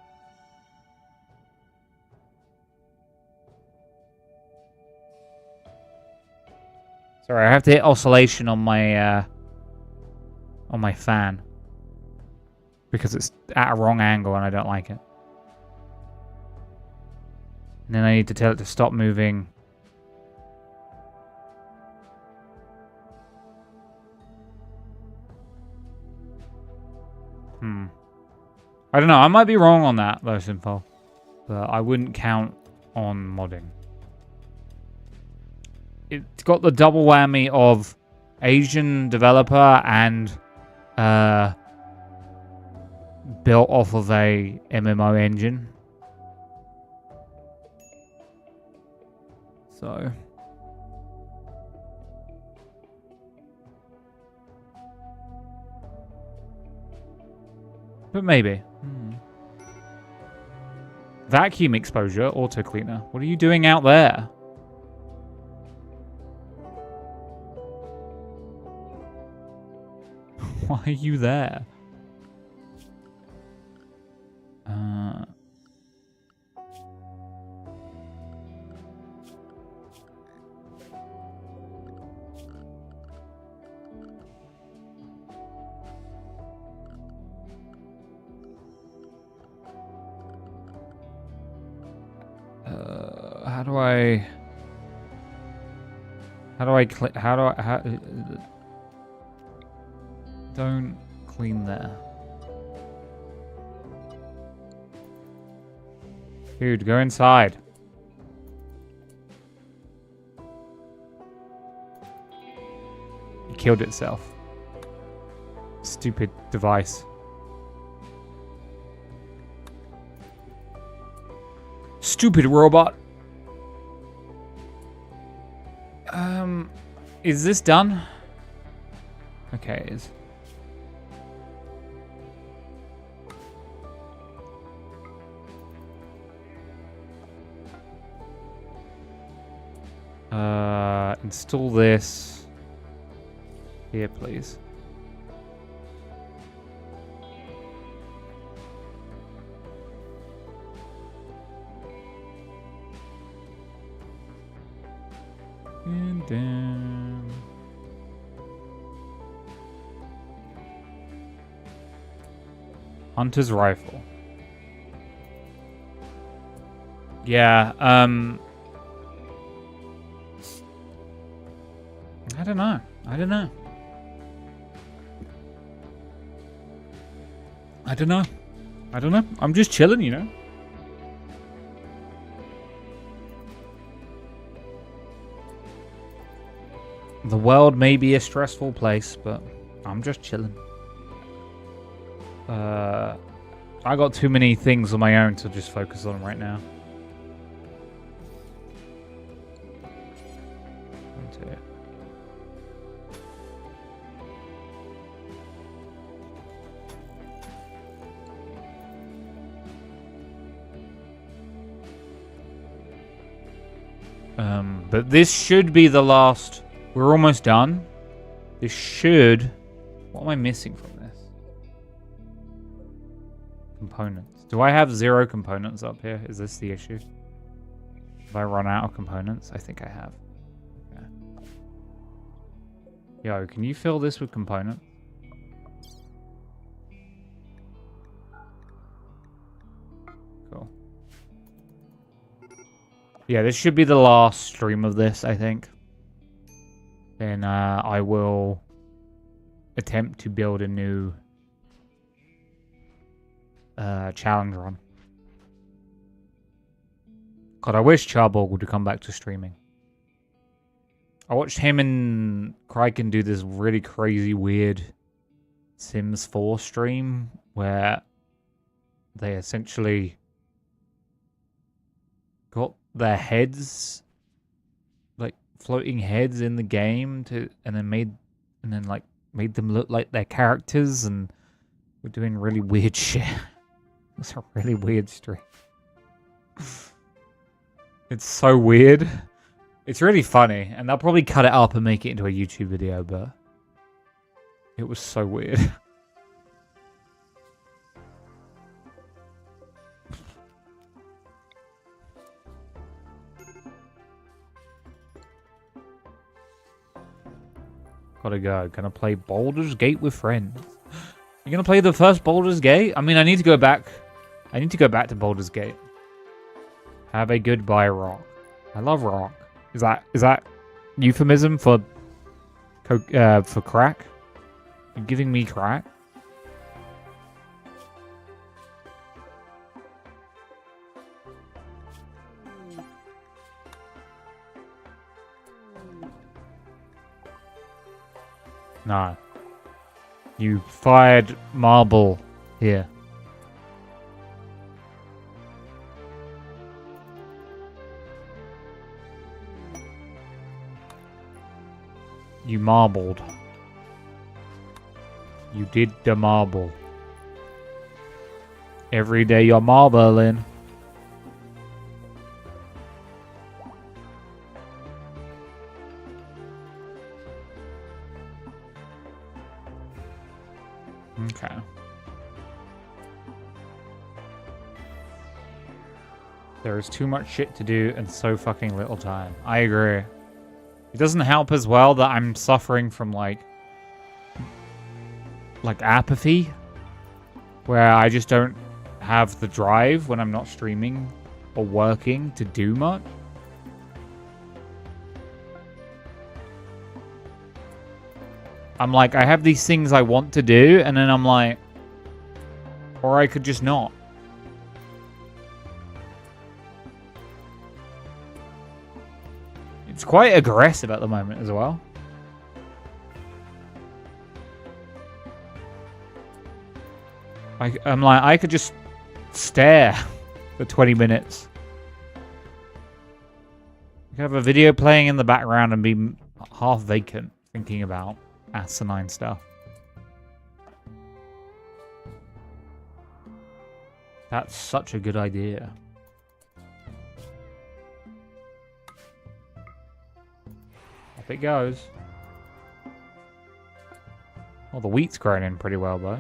[SPEAKER 1] Sorry, I have to hit oscillation on my fan because it's at a wrong angle and I don't like it. And then I need to tell it to stop moving. I don't know. I might be wrong on that, though, Simple. But I wouldn't count on modding. It's got the double whammy of Asian developer and built off of a MMO engine. So... But maybe. Vacuum exposure, auto cleaner. What are you doing out there? Why are you there? Don't clean there. Dude, go inside. It killed itself. Stupid device. Stupid robot. Is this done? Okay, it is. Install this here, please. And then Hunter's rifle. Yeah, I don't know. I don't know. I don't know. I don't know. I'm just chilling, you know. The world may be a stressful place, but I'm just chilling. I got too many things on my own to just focus on right now. But this should be the last. We're almost done. This should... What am I missing from this? Components. Do I have 0 components up here? Is this the issue? Have I run out of components? I think I have. Okay. Yo, can you fill this with components? Cool. Yeah, this should be the last stream of this, I think. Then I will attempt to build a new challenge run. God, I wish Charborg would come back to streaming. I watched him and Kraken do this really crazy, weird Sims 4 stream where they essentially got their heads, like floating heads in the game, and then made them look like their characters, and we're doing really weird shit. It's a really weird stream. It's so weird. It's really funny, and they'll probably cut it up and make it into a YouTube video, but it was so weird. Gotta go. Gonna play Baldur's Gate with friends. You're gonna play the first Baldur's Gate? I mean, I need to go back. I need to go back to Baldur's Gate. Have a goodbye, rock. I love rock. Is that euphemism for crack? You giving me crack? No. You fired marble here. You marbled. You did the marble. Every day you're marbling. Okay. There is too much shit to do and so fucking little time. I agree. It doesn't help as well that I'm suffering from like apathy, where I just don't have the drive when I'm not streaming or working to do much. I'm like, I have these things I want to do, and then I'm like, or I could just not. It's quite aggressive at the moment as well. I'm like, I could just stare for 20 minutes. I could have a video playing in the background and be half vacant thinking about asinine stuff. That's such a good idea. Up it goes. Well, the wheat's growing in pretty well, though.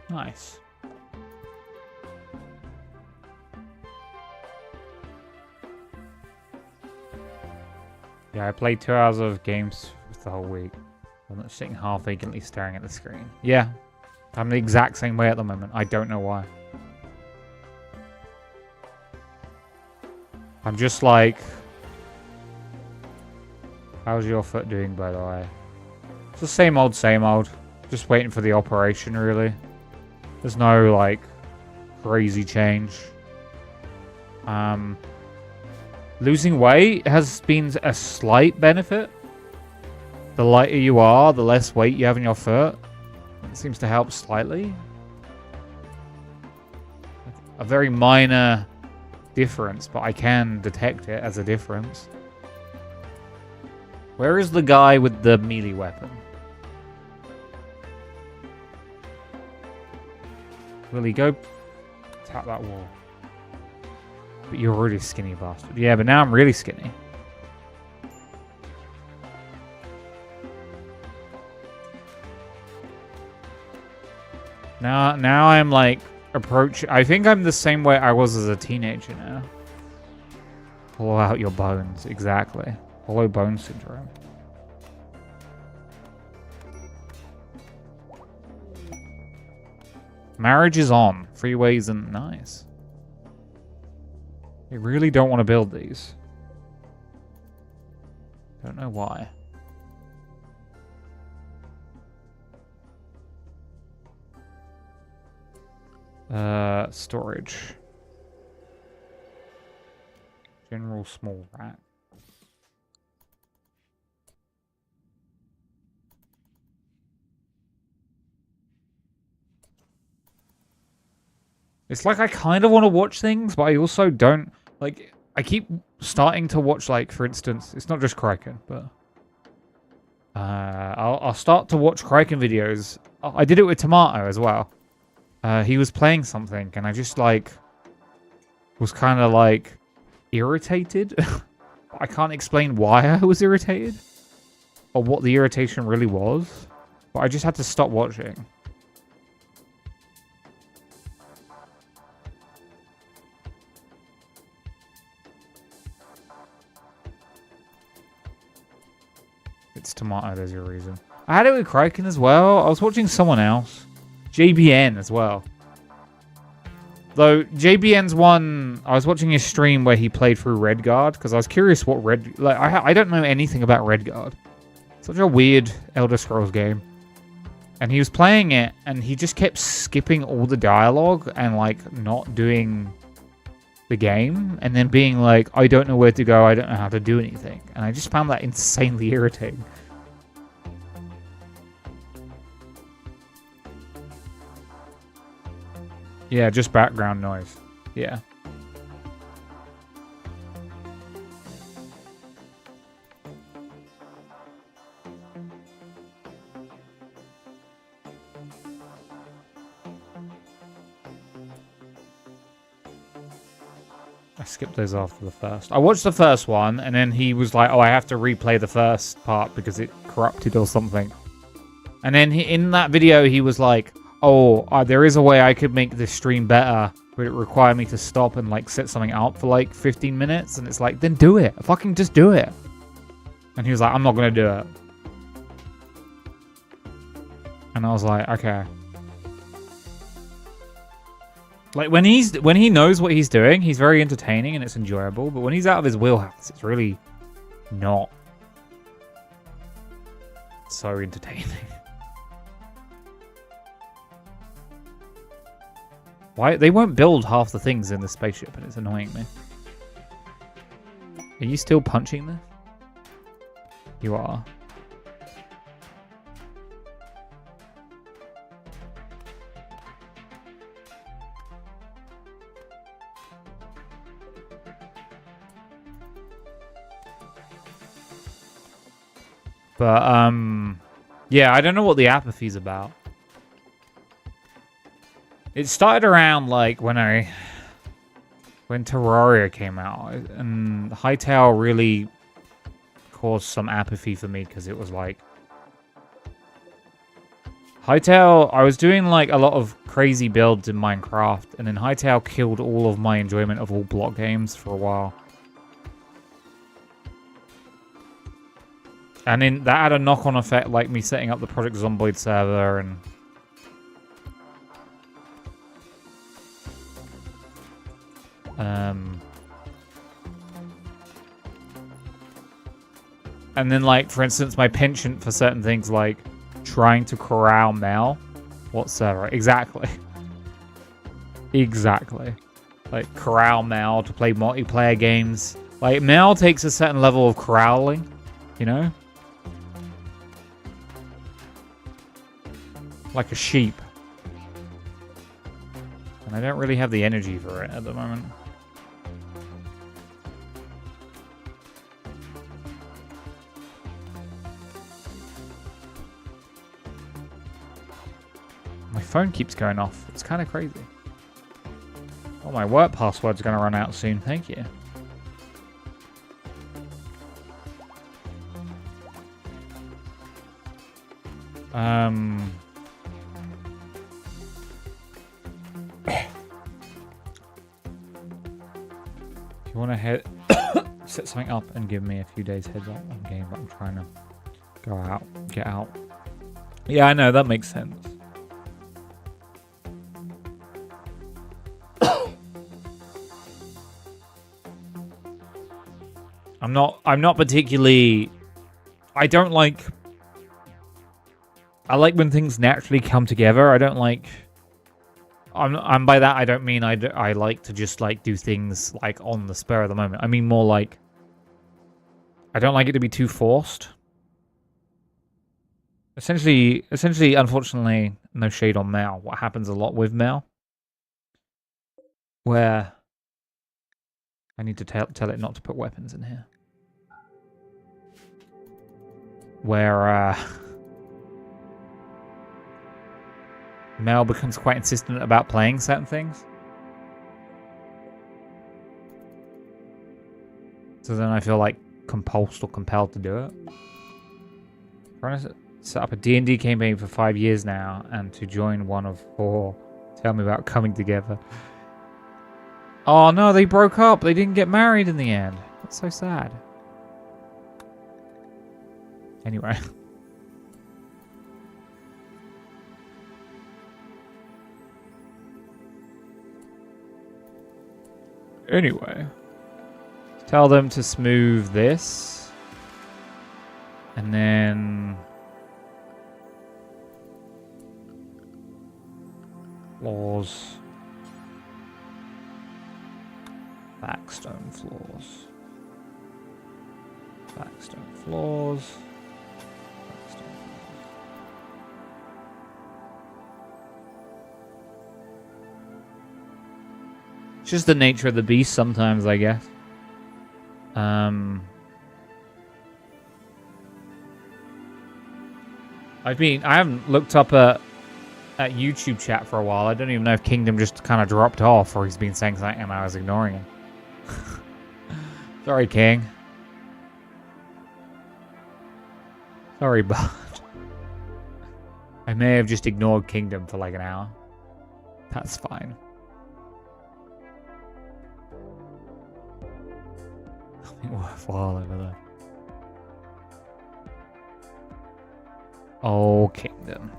[SPEAKER 1] Nice. Yeah, I played 2 hours of games the whole week. I'm not sitting half vacantly staring at the screen. Yeah, I'm the exact same way at the moment. I don't know why. I'm just like... How's your foot doing, by the way? It's the same old, same old. Just waiting for the operation, really. There's no, like, crazy change. Losing weight has been a slight benefit. The lighter you are, the less weight you have in your foot. It seems to help slightly. A very minor difference, but I can detect it as a difference. Where is the guy with the melee weapon? Will he go tap that wall? But you're already skinny bastard. Yeah, but now I'm really skinny. Now I'm like I think I'm the same way I was as a teenager now. Hollow out your bones, exactly. Hollow bone syndrome. Marriage is on. Freeways and nice. I really don't want to build these. Don't know why. Storage. General small rack. It's like I kind of want to watch things, but I also don't. Like, I keep starting to watch, like, for instance, it's not just Kraken, but I'll start to watch Kraken videos. I did it with Tomato as well. He was playing something, and I just, like, was kind of, like, irritated. I can't explain why I was irritated, or what the irritation really was, but I just had to stop watching. It's Tomato, there's your reason. I had it with Kraken as well. I was watching someone else. JBN as well. Though, JBN's one... I was watching his stream where he played through Redguard, because I was curious what I don't know anything about Redguard. Such a weird Elder Scrolls game. And he was playing it, and he just kept skipping all the dialogue and, like, not doing the game. And then being like, I don't know where to go, I don't know how to do anything. And I just found that insanely irritating. Yeah, just background noise. Yeah. I skipped those after the first. I watched the first one, and then he was like, oh, I have to replay the first part because it corrupted or something. And then in that video, he was like, oh, there is a way I could make this stream better, but it required me to stop and, like, set something up for, like, 15 minutes. And it's like, then do it. Fucking just do it. And he was like, I'm not going to do it. And I was like, okay. Like, when he knows what he's doing, he's very entertaining and it's enjoyable. But when he's out of his wheelhouse, it's really not so entertaining. Why? They won't build half the things in the spaceship and it's annoying me. Are you still punching this? You are. But, yeah, I don't know what the apathy's about. It started around, like, when Terraria came out, and Hytale really caused some apathy for me, because it was, like... Hytale, I was doing, like, a lot of crazy builds in Minecraft, and then Hytale killed all of my enjoyment of all block games for a while. And then that had a knock-on effect, like me setting up the Project Zomboid server and... And then, like, for instance, my penchant for certain things, like trying to corral Mel. What server? Exactly. Exactly. Like, corral Mel to play multiplayer games. Like, Mel takes a certain level of corralling, you know? Like a sheep. And I don't really have the energy for it at the moment. My phone keeps going off. It's kind of crazy. Oh, my work password's going to run out soon. Thank you. If you want to set something up and give me a few days heads up on game, but I'm trying to go out, get out. Yeah, I know, that makes sense. I'm not particularly... I don't like... I like when things naturally come together. I don't like... I'm by that, I don't mean I like to just, like, do things, like, on the spur of the moment. I mean more like... I don't like it to be too forced. Essentially, unfortunately, no shade on Mal. What happens a lot with Mal, where I need to tell it not to put weapons in here. Where Mel becomes quite insistent about playing certain things. So then I feel like compulsed or compelled to do it. I'm trying to set up a D&D campaign for 5 years now, and to join one of 4. Tell me about coming together. Oh no, they broke up. They didn't get married in the end. That's so sad. Anyway. Anyway. Tell them to smooth this. And then floors. Backstone floors. Backstone floors. Backstone floors. It's just the nature of the beast sometimes, I guess. I haven't looked up at YouTube chat for a while. I don't even know if Kingdom just kind of dropped off or he's been saying something and I was ignoring him. Sorry, King. Sorry, bud. I may have just ignored Kingdom for like an hour. That's fine. Nothing worthwhile over there. Oh, Kingdom.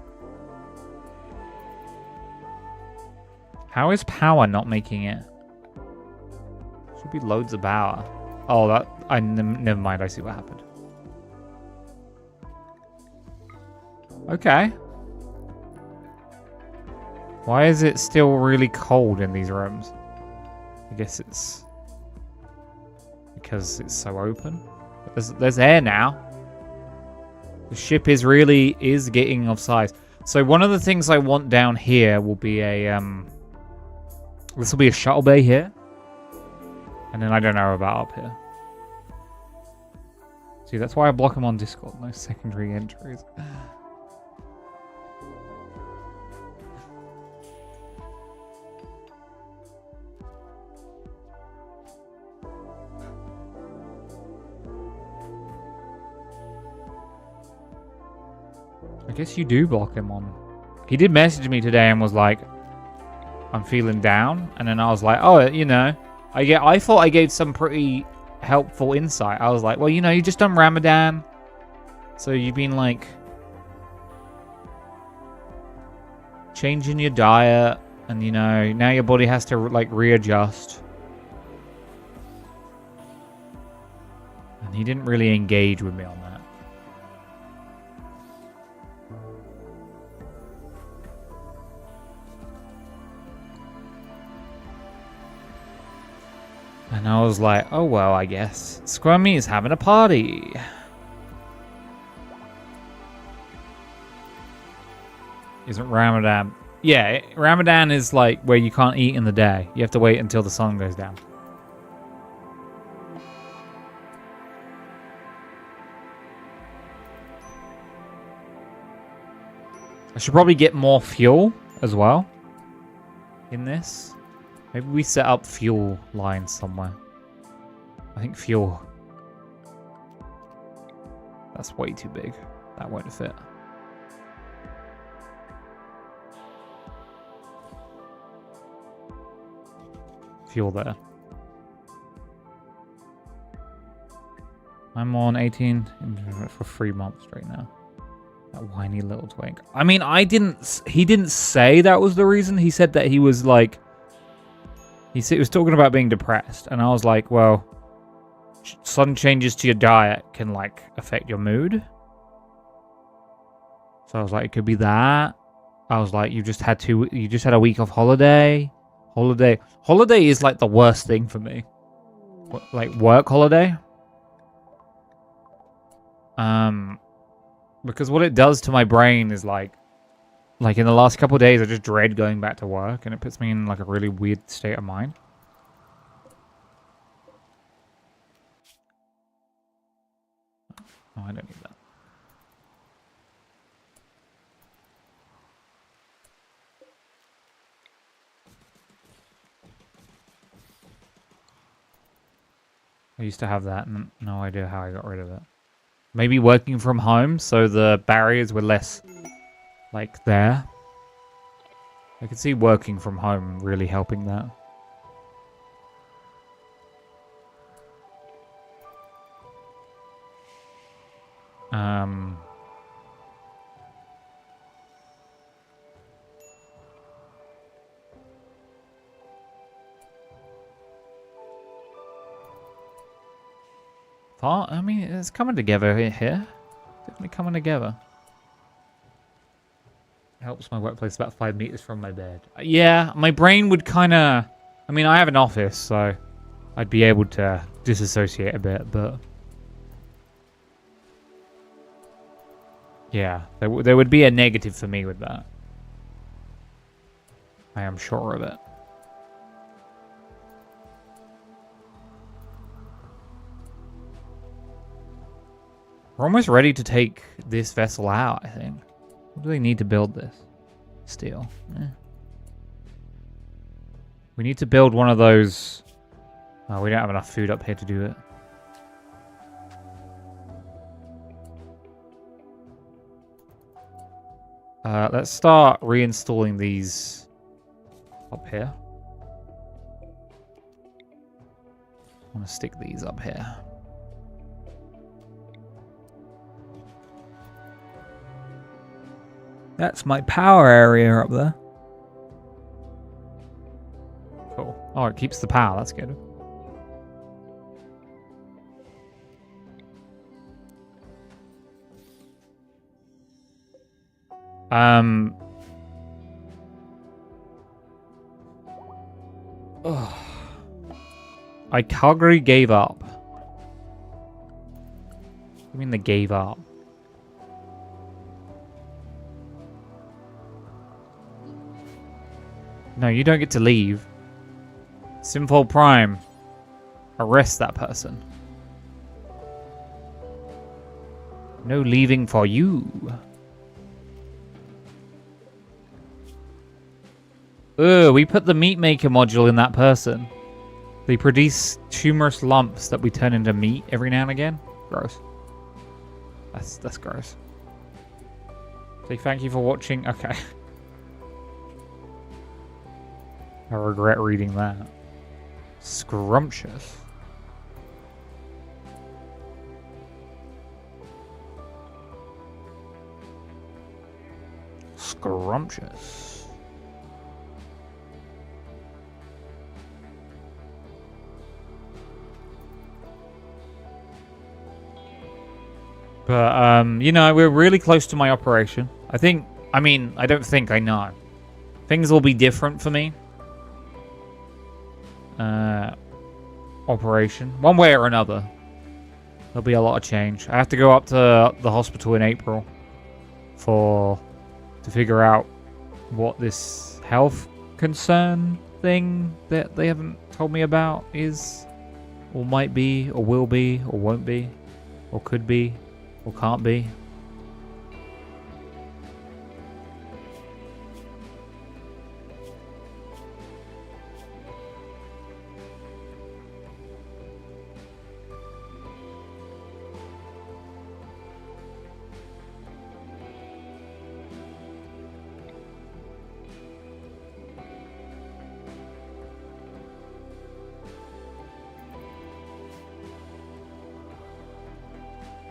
[SPEAKER 1] How is power not making it? Should be loads of power. Oh, never mind. I see what happened. Okay. Why is it still really cold in these rooms? I guess it's because it's so open. There's air now. The ship is getting of size. So one of the things I want down here will be a this will be a shuttle bay here. And then I don't know about up here. See, that's why I block them on Discord. No secondary entries. I guess you do block him on. He did message me today and was like, I'm feeling down. And then I was like, oh, you know, I thought I gave some pretty helpful insight. I was like, well, you know, you just done Ramadan. So you've been like changing your diet and, you know, now your body has to like readjust. And he didn't really engage with me on that. And I was like, oh, well, I guess. Scrummy is having a party. Isn't Ramadan? Yeah, Ramadan is like where you can't eat in the day. You have to wait until the sun goes down. I should probably get more fuel as well in this. Maybe we set up fuel lines somewhere. I think fuel. That's way too big. That won't fit. Fuel there. I'm on 18 for 3 months straight now. That whiny little twink. I mean, he didn't say that was the reason. He said that he was like, he was talking about being depressed, and I was like, well, sudden changes to your diet can like affect your mood. So I was like, it could be that. I was like, you just had a week of holiday. Holiday is like the worst thing for me. Like work holiday. Because what it does to my brain is like in the last couple of days, I just dread going back to work, and it puts me in like a really weird state of mind. Oh, I don't need that. I used to have that, and no idea how I got rid of it. Maybe working from home, so the barriers were less, like, there. I could see working from home really helping that. I mean, it's coming together here. They're coming together. Helps my workplace about 5 meters from my bed. Yeah, my brain would kind of... I mean, I have an office, so I'd be able to disassociate a bit, but... Yeah, there would be a negative for me with that. I am sure of it. We're almost ready to take this vessel out, I think. What do they need to build this? Steel. We need to build one of those... Oh, we don't have enough food up here to do it. Let's start reinstalling these up here. I want to stick these up here. That's my power area up there. Cool. Oh, it keeps the power. That's good. I Calgary gave up. I mean, they gave up. No, you don't get to leave. Simple Prime. Arrest that person. No leaving for you. Ugh, we put the meat maker module in that person. They produce tumorous lumps that we turn into meat every now and again. Gross. That's gross. Say thank you for watching. Okay. I regret reading that. Scrumptious. Scrumptious. But, you know, we're really close to my operation. I don't think, I know. Things will be different for me. Operation. One way or another. There'll be a lot of change. I have to go up to the hospital in April to figure out what this health concern thing that they haven't told me about is, or might be, or will be, or won't be, or could be. Or can't be.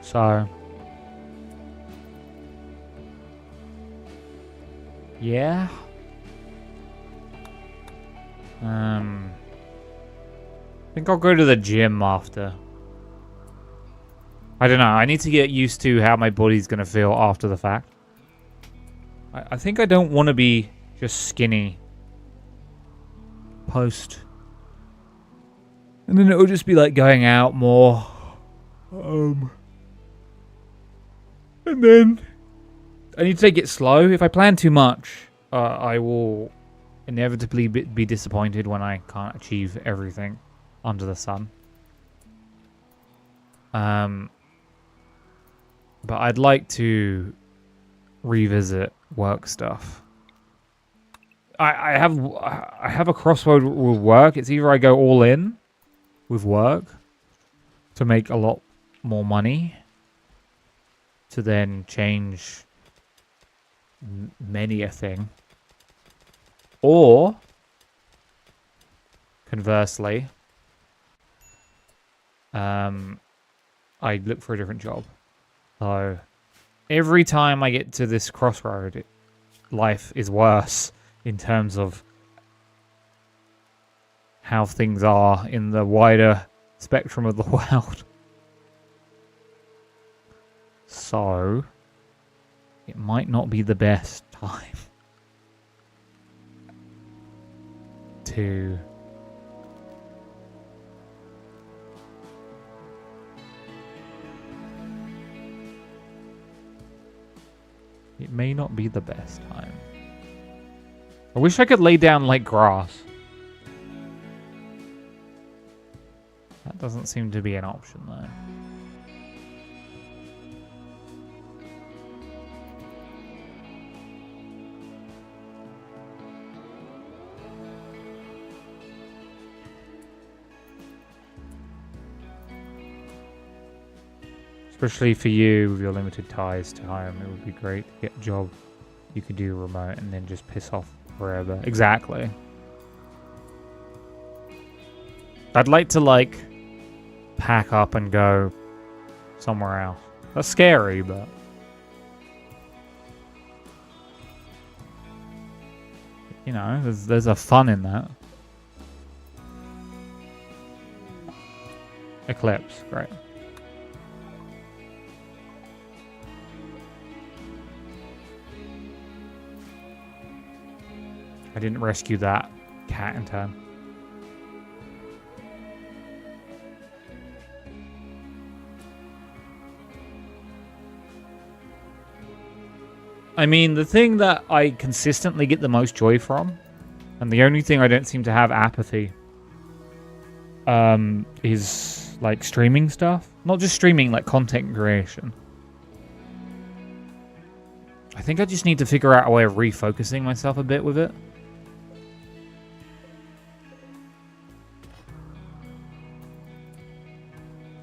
[SPEAKER 1] So... yeah. I think I'll go to the gym after. I don't know. I need to get used to how my body's going to feel after the fact. I think I don't want to be just skinny post. And then it'll just be like going out more. And then... I need to take it slow. If I plan too much, I will inevitably be disappointed when I can't achieve everything under the sun. But I'd like to revisit work stuff. I have a crossroad with work. It's either I go all in with work to make a lot more money to then change many a thing, or conversely, I look for a different job. So every time I get to this crossroad, life is worse in terms of how things are in the wider spectrum of the world. So it might not be the best time to it may not be the best time. I wish I could lay down like grass. That doesn't seem to be an option though. Especially for you with your limited ties to home, it would be great to get a job you could do remote and then just piss off forever. Exactly. I'd like to, like, pack up and go somewhere else. That's scary, but... You know, there's a fun in that. Eclipse, great. I didn't rescue that cat in time. I mean, the thing that I consistently get the most joy from, and the only thing I don't seem to have apathy, is like streaming stuff. Not just streaming, like content creation. I think I just need to figure out a way of refocusing myself a bit with it.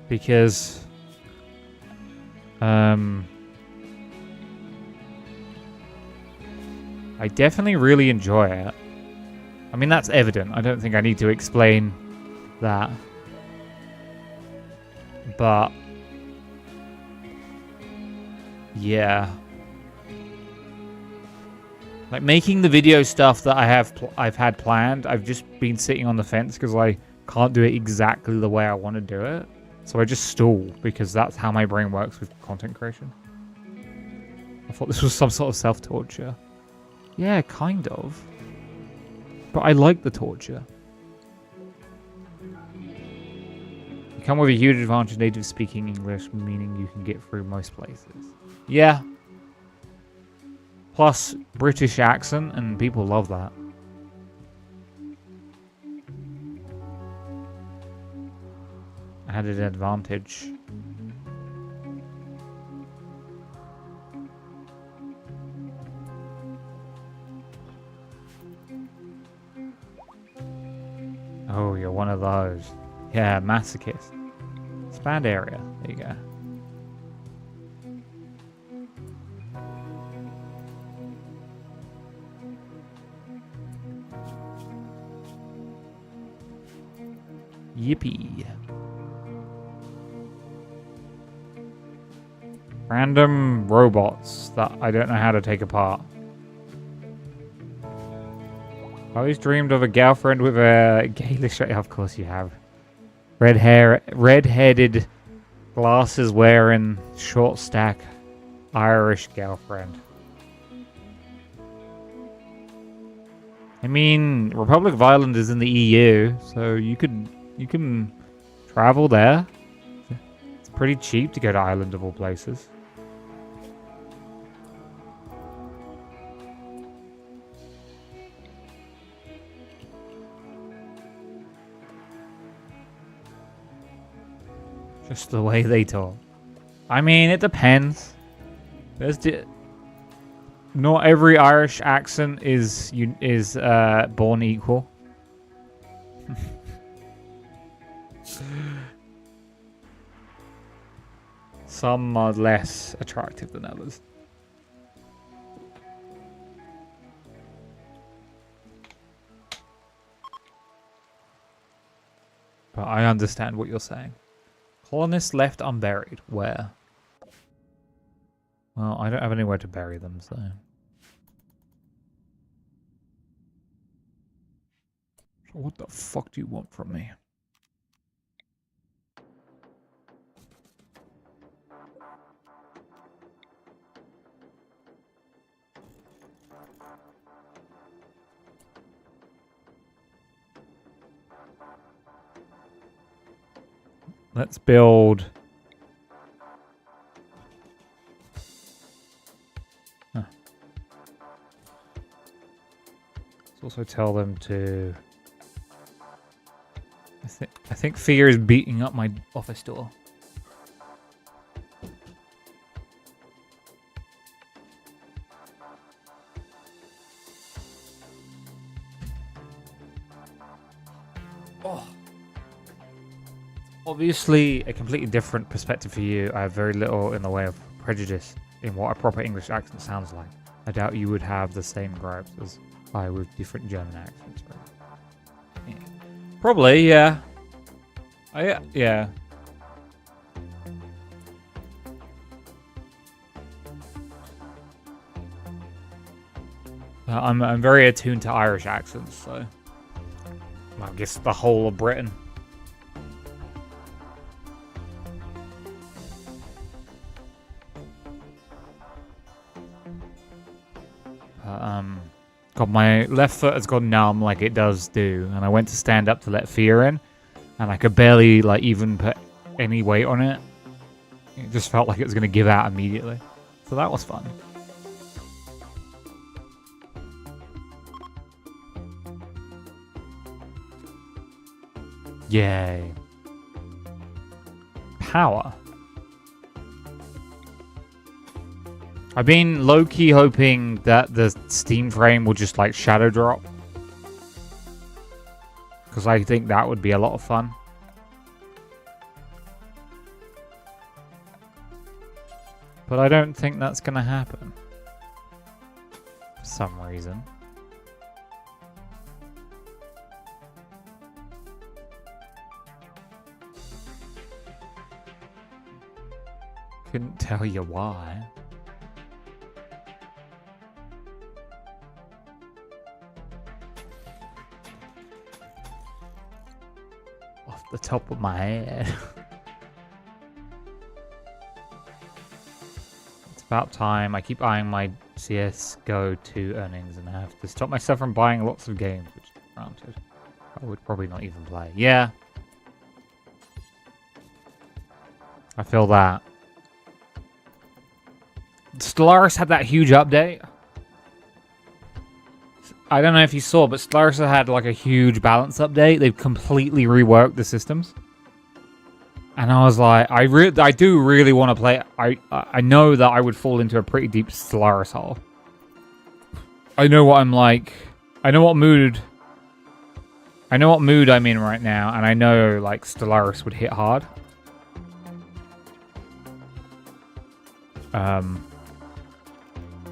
[SPEAKER 1] Because I definitely really enjoy it. I mean, that's evident. I don't think I need to explain that. But yeah. Like making the video stuff that I've had planned, I've just been sitting on the fence because I can't do it exactly the way I want to do it. So I just stall, because that's how my brain works with content creation. I thought this was some sort of self-torture. Yeah, kind of. But I like the torture. You come with a huge advantage native speaking English, meaning you can get through most places. Yeah. Plus, British accent, and people love that. Added advantage. Oh, you're one of those. Yeah, masochist. Expand area. There you go. Yippee. Random robots that I don't know how to take apart. I always dreamed of a girlfriend with a Gaelic... Of course you have. Red hair, red-headed, glasses-wearing, short-stack Irish girlfriend. I mean, Republic of Ireland is in the EU, so you can travel there. It's pretty cheap to go to Ireland of all places. Just the way they talk. I mean, it depends. Not every Irish accent is born equal. Some are less attractive than others. But I understand what you're saying. Colonists left unburied. Where? Well, I don't have anywhere to bury them, so... So what the fuck do you want from me? Let's build... Huh. Let's also tell them to... I think fear is beating up my office door. Oh. Obviously, a completely different perspective for you. I have very little in the way of prejudice in what a proper English accent sounds like. I doubt you would have the same gripes as I with different German accents. Right? Yeah. Probably, yeah. Yeah. I'm very attuned to Irish accents, so I guess the whole of Britain. God, my left foot has gone numb like it does do, and I went to stand up to let fear in, and I could barely like even put any weight on it. It just felt like it was going to give out immediately. So that was fun. Yay. Power. I've been low-key hoping that the Steam frame will just like shadow drop. Because I think that would be a lot of fun. But I don't think that's going to happen. For some reason. Couldn't tell you why. Off the top of my head. It's about time. I keep eyeing my CSGO 2 earnings and I have to stop myself from buying lots of games, which granted, I would probably not even play. Yeah. I feel that. Stellaris had that huge update. I don't know if you saw, but Stellaris had like a huge balance update. They've completely reworked the systems. And I was like, I do really want to play. I know that I would fall into a pretty deep Stellaris hole. I know what I'm like. I know what mood I'm in right now, and I know like Stellaris would hit hard.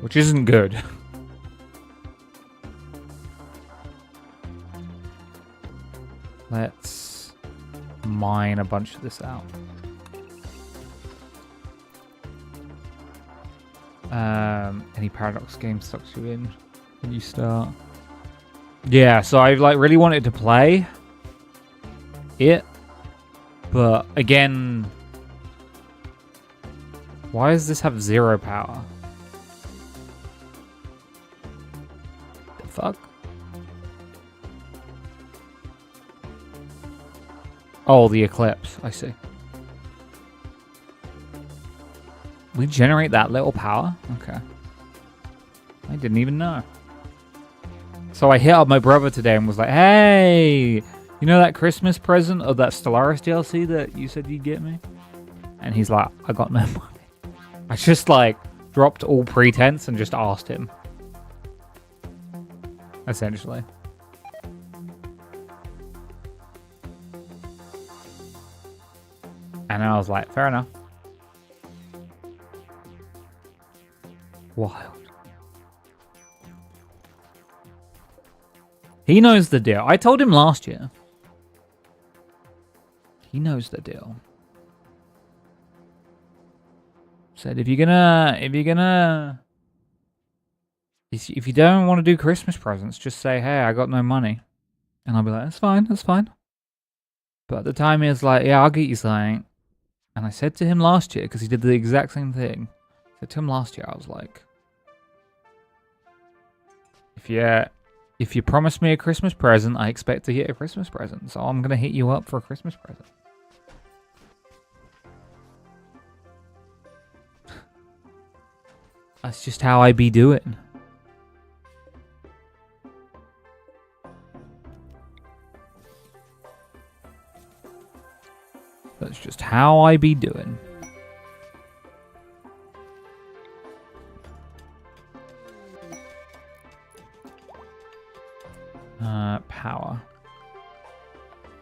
[SPEAKER 1] Which isn't good. Let's mine a bunch of this out. Any Paradox game sucks you in when you start. Yeah, so I like really wanted to play it, but again, why does this have 0 power? The fuck? Oh, the eclipse. I see. We generate that little power? Okay. I didn't even know. So I hit up my brother today and was like, hey, you know that Christmas present of that Stellaris DLC that you said you'd get me? And he's like, I got no money. I just like dropped all pretense and just asked him. Essentially. And I was like, fair enough. Wild. He knows the deal. I told him last year. He knows the deal. Said if you don't want to do Christmas presents, just say, hey, I got no money. And I'll be like, that's fine, that's fine. But at the time he was like, yeah, I'll get you something. And I said to him last year, because he did the exact same thing. I said to him last year, I was like, if you promise me a Christmas present, I expect to get a Christmas present. So I'm going to hit you up for a Christmas present. That's just how I be doing. That's just how I be doing. Power.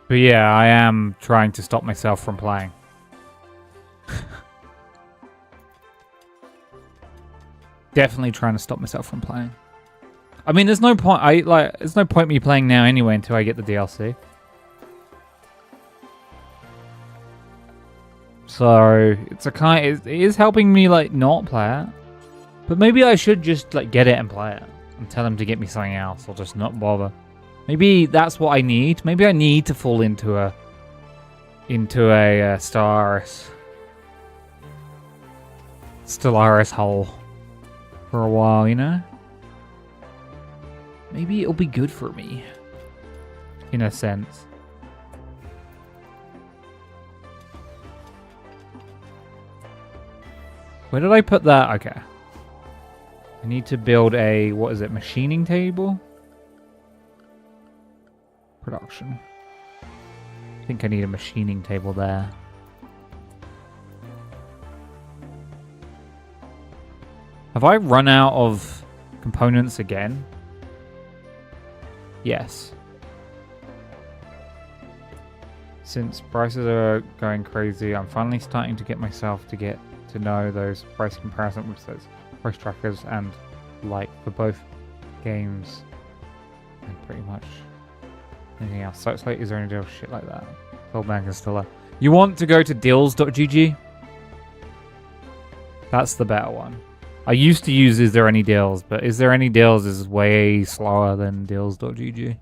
[SPEAKER 1] But yeah, I am trying to stop myself from playing. Definitely trying to stop myself from playing. I mean, there's no point. There's no point me playing now anyway until I get the DLC. So it's it is helping me like not play it. But maybe I should just like get it and play it and tell him to get me something else or just not bother. Maybe that's what I need. Maybe I need to fall into a Stellaris hole for a while, you know? Maybe it'll be good for me. In a sense. Where did I put that? Okay. I need to build a, what is it, machining table? Production. I think I need a machining table there. Have I run out of components again? Yes. Since prices are going crazy, I'm finally starting to get myself to get to know those price comparison websites, price trackers, and like for both games and pretty much anything else. So it's like, is there any deal shit like that? Goldbank is still up. You want to go to deals.gg? That's the better one. I used to use Is There Any Deals, but Is There Any Deals is way slower than deals.gg.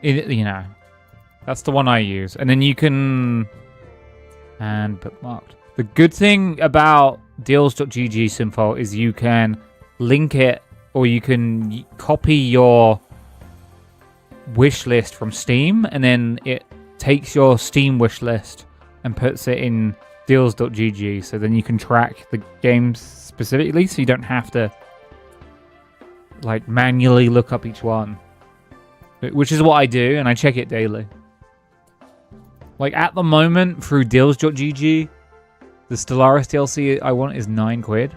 [SPEAKER 1] You know, that's the one I use. And then you can... And bookmarked. The good thing about deals.gg Simfo is you can link it, or you can copy your wish list from Steam, and then it takes your Steam wish list and puts it in deals.gg, so then you can track the games specifically, so you don't have to like manually look up each one. Which is what I do, and I check it daily. Like, at the moment, through deals.gg, the Stellaris DLC I want is £9.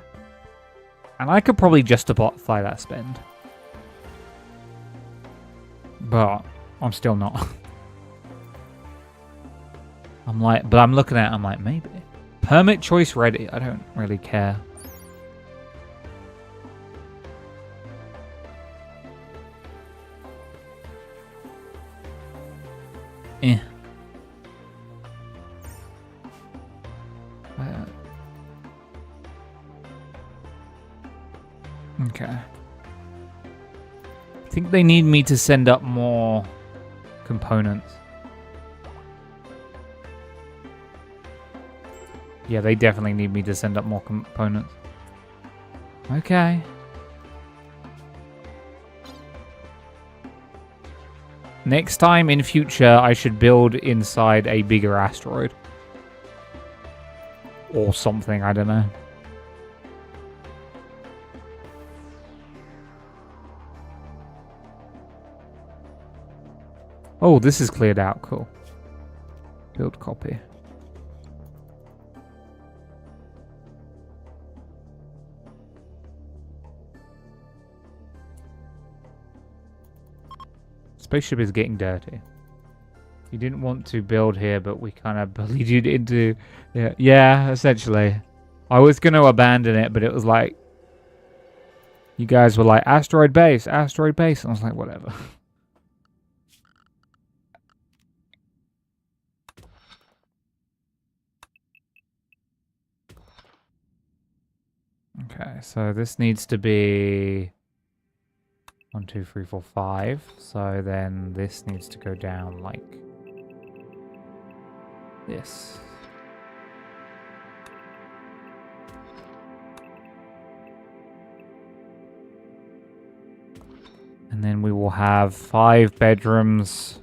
[SPEAKER 1] And I could probably justify that spend. But I'm still not. But I'm looking at it, I'm like, maybe. Permit choice ready. I don't really care. Eh. Okay. I think they need me to send up more components. Yeah, they definitely need me to send up more components. Okay. Next time in future, I should build inside a bigger asteroid. Or something, I don't know. Oh, this is cleared out. Cool. Build copy. Spaceship is getting dirty. You didn't want to build here, but we kind of bullied you into... Yeah, essentially. I was going to abandon it, but it was like... You guys were like, asteroid base, asteroid base. And I was like, whatever. Okay, so this needs to be 1, 2, 3, 4, 5. So then this needs to go down like this. And then we will have 5 bedrooms.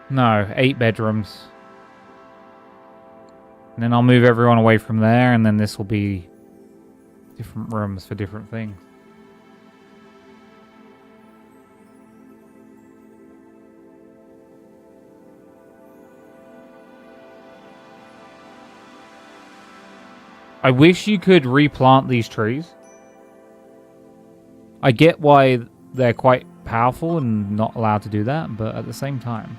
[SPEAKER 1] No, 8 bedrooms. And then I'll move everyone away from there, and then this will be different rooms for different things. I wish you could replant these trees. I get why they're quite powerful and not allowed to do that, but at the same time.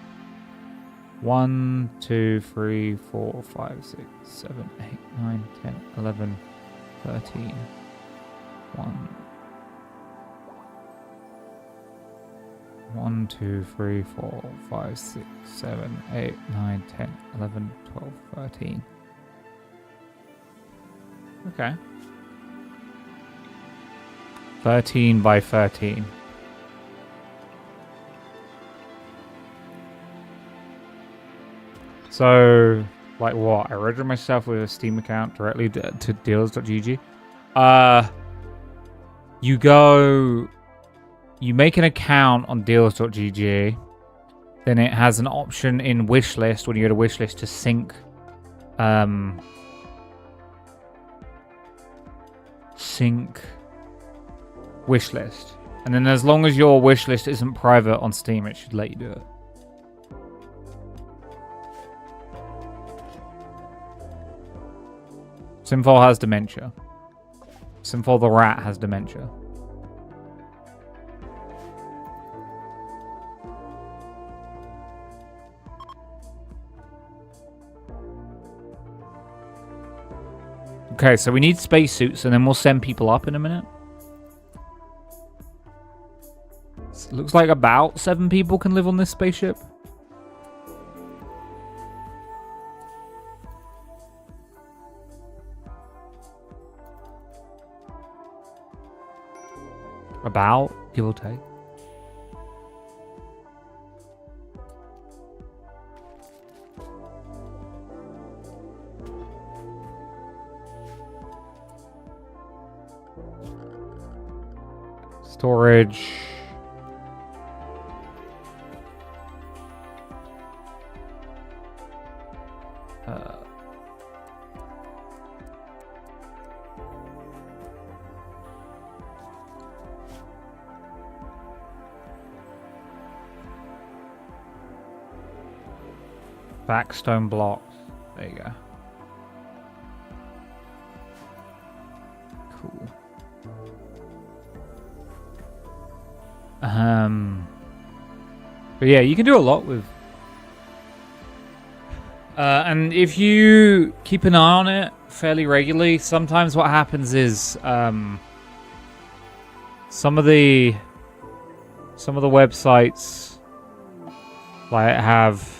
[SPEAKER 1] 1, 2, 3, 4, 5, 6, 7, 8, 9, 10, 11, 13. 1, 2, 3, 4, 5, 6, 7, 8, 9, 10, 11, 12, 13. Okay. 13 by 13. So, like what? I register myself with a Steam account directly to dealers.gg. You make an account on dealers.gg. Then it has an option in wishlist when you go to wishlist to sync wishlist. And then as long as your wishlist isn't private on Steam, it should let you do it. Simfol has dementia. Simfol the rat has dementia. Okay, so we need spacesuits, and then we'll send people up in a minute. It looks like about 7 people can live on this spaceship. About, give or take. Storage. Backstone blocks. There you go. Cool. But yeah, you can do a lot with. And if you keep an eye on it fairly regularly, sometimes what happens is some of the websites like have.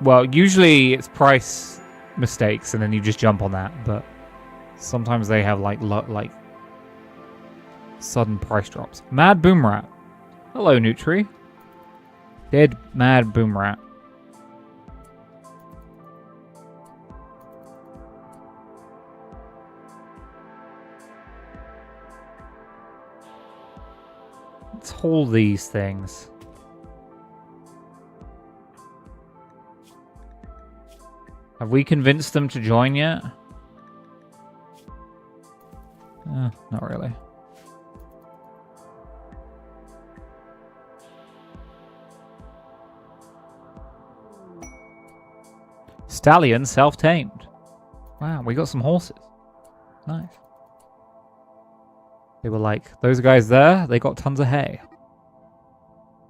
[SPEAKER 1] Well, usually it's price mistakes, and then you just jump on that. But sometimes they have like sudden price drops. Mad Boom Rat. Hello, Nutri. Dead Mad Boom Rat. Let's hold these things. Have we convinced them to join yet? Not really. Stallion self-tamed. Wow, we got some horses. Nice. They were like, those guys there, they got tons of hay.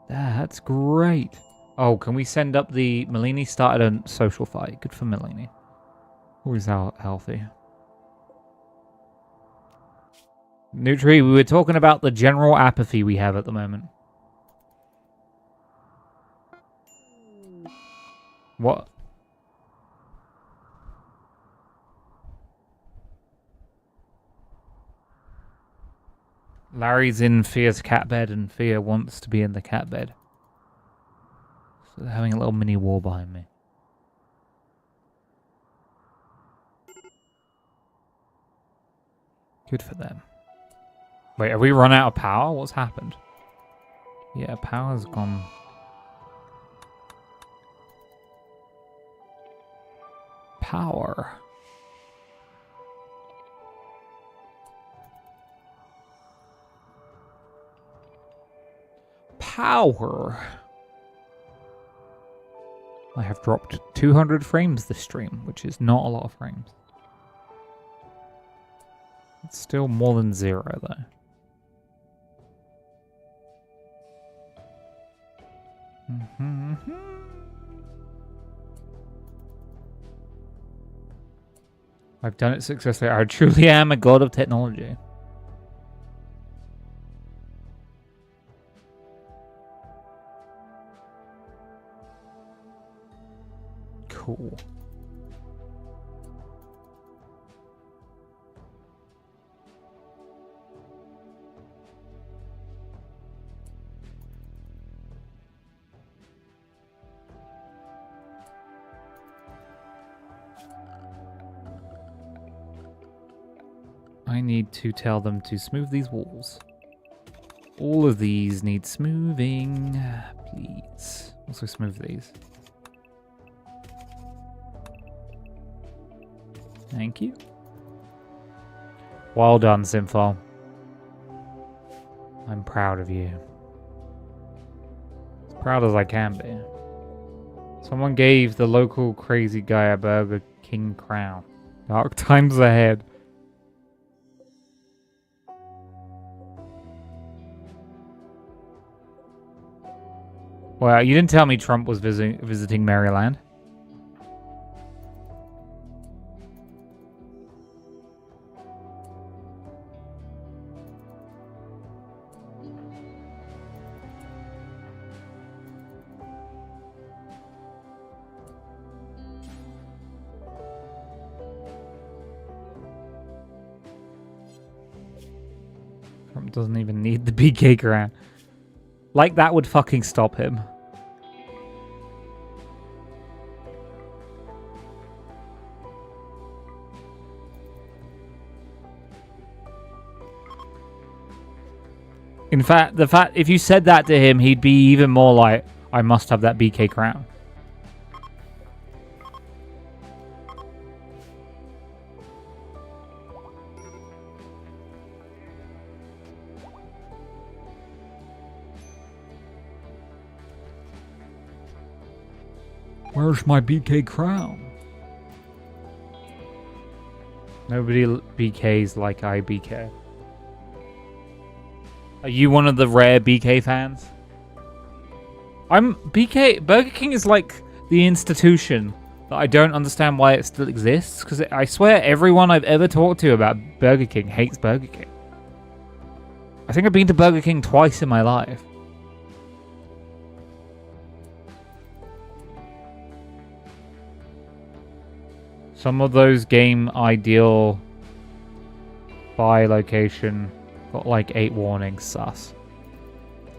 [SPEAKER 1] That's great. Oh, can we send up the... Melini started a social fight. Good for Melini. Always healthy. Nutri, we were talking about the general apathy we have at the moment. What? Larry's in Fia's cat bed, and Fia wants to be in the cat bed. So they're having a little mini war behind me. Good for them. Wait, have we run out of power? What's happened? Yeah, power's gone. Power. Power. I have dropped 200 frames this stream, which is not a lot of frames. It's still more than 0 though. I've done it successfully. I truly am a god of technology. Cool. I need to tell them to smooth these walls. All of these need smoothing, please. Also smooth these. Thank you. Well done, Simfo. I'm proud of you. As proud as I can be. Someone gave the local crazy guy a Burger King crown. Dark times ahead. Well, you didn't tell me Trump was visiting Maryland. Trump doesn't even need the BK crown. Like that would fucking stop him. In fact, if you said that to him, he'd be even more like, I must have that BK crown. Where's my BK crown? Nobody BKs like I BK. Are you one of the rare BK fans? Burger King is like the institution that I don't understand why it still exists. Because I swear everyone I've ever talked to about Burger King hates Burger King. I think I've been to Burger King twice in my life. Some of those game ideal buy location got like 8 warnings, sus.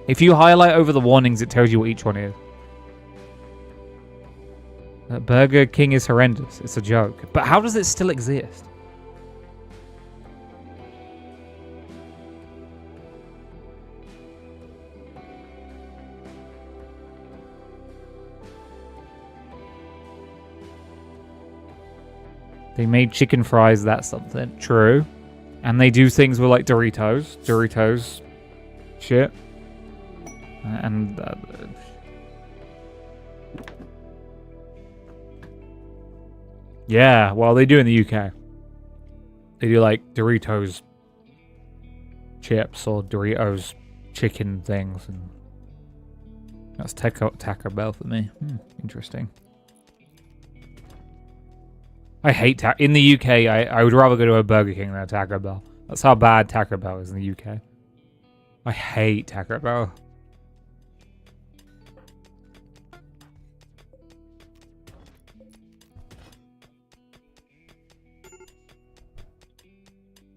[SPEAKER 1] If you highlight over the warnings, it tells you what each one is. Burger King is horrendous. It's a joke. But how does it still exist? They made chicken fries, that's something. True. And they do things with like Doritos shit. And yeah, well, they do in the UK. They do like Doritos chips or Doritos chicken things, and that's Taco Bell for me. Interesting. I hate in the UK. I would rather go to a Burger King than a Taco Bell. That's how bad Taco Bell is in the UK. I hate Taco Bell.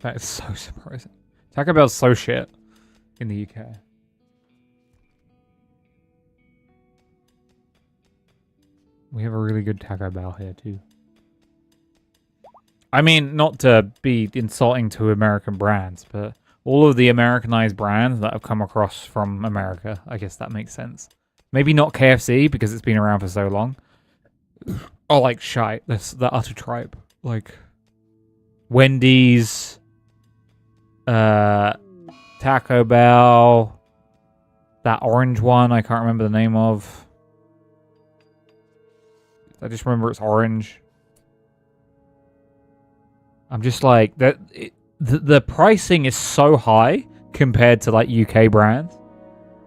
[SPEAKER 1] That is so surprising. Taco Bell's so shit in the UK. We have a really good Taco Bell here too. I mean, not to be insulting to American brands, but all of the Americanized brands that have come across from America, I guess that makes sense. Maybe not KFC because it's been around for so long. Or like shite, that's the utter tripe. Like Wendy's, Taco Bell, that orange one I can't remember the name of. I just remember it's orange. I'm just like that. The pricing is so high compared to like UK brands,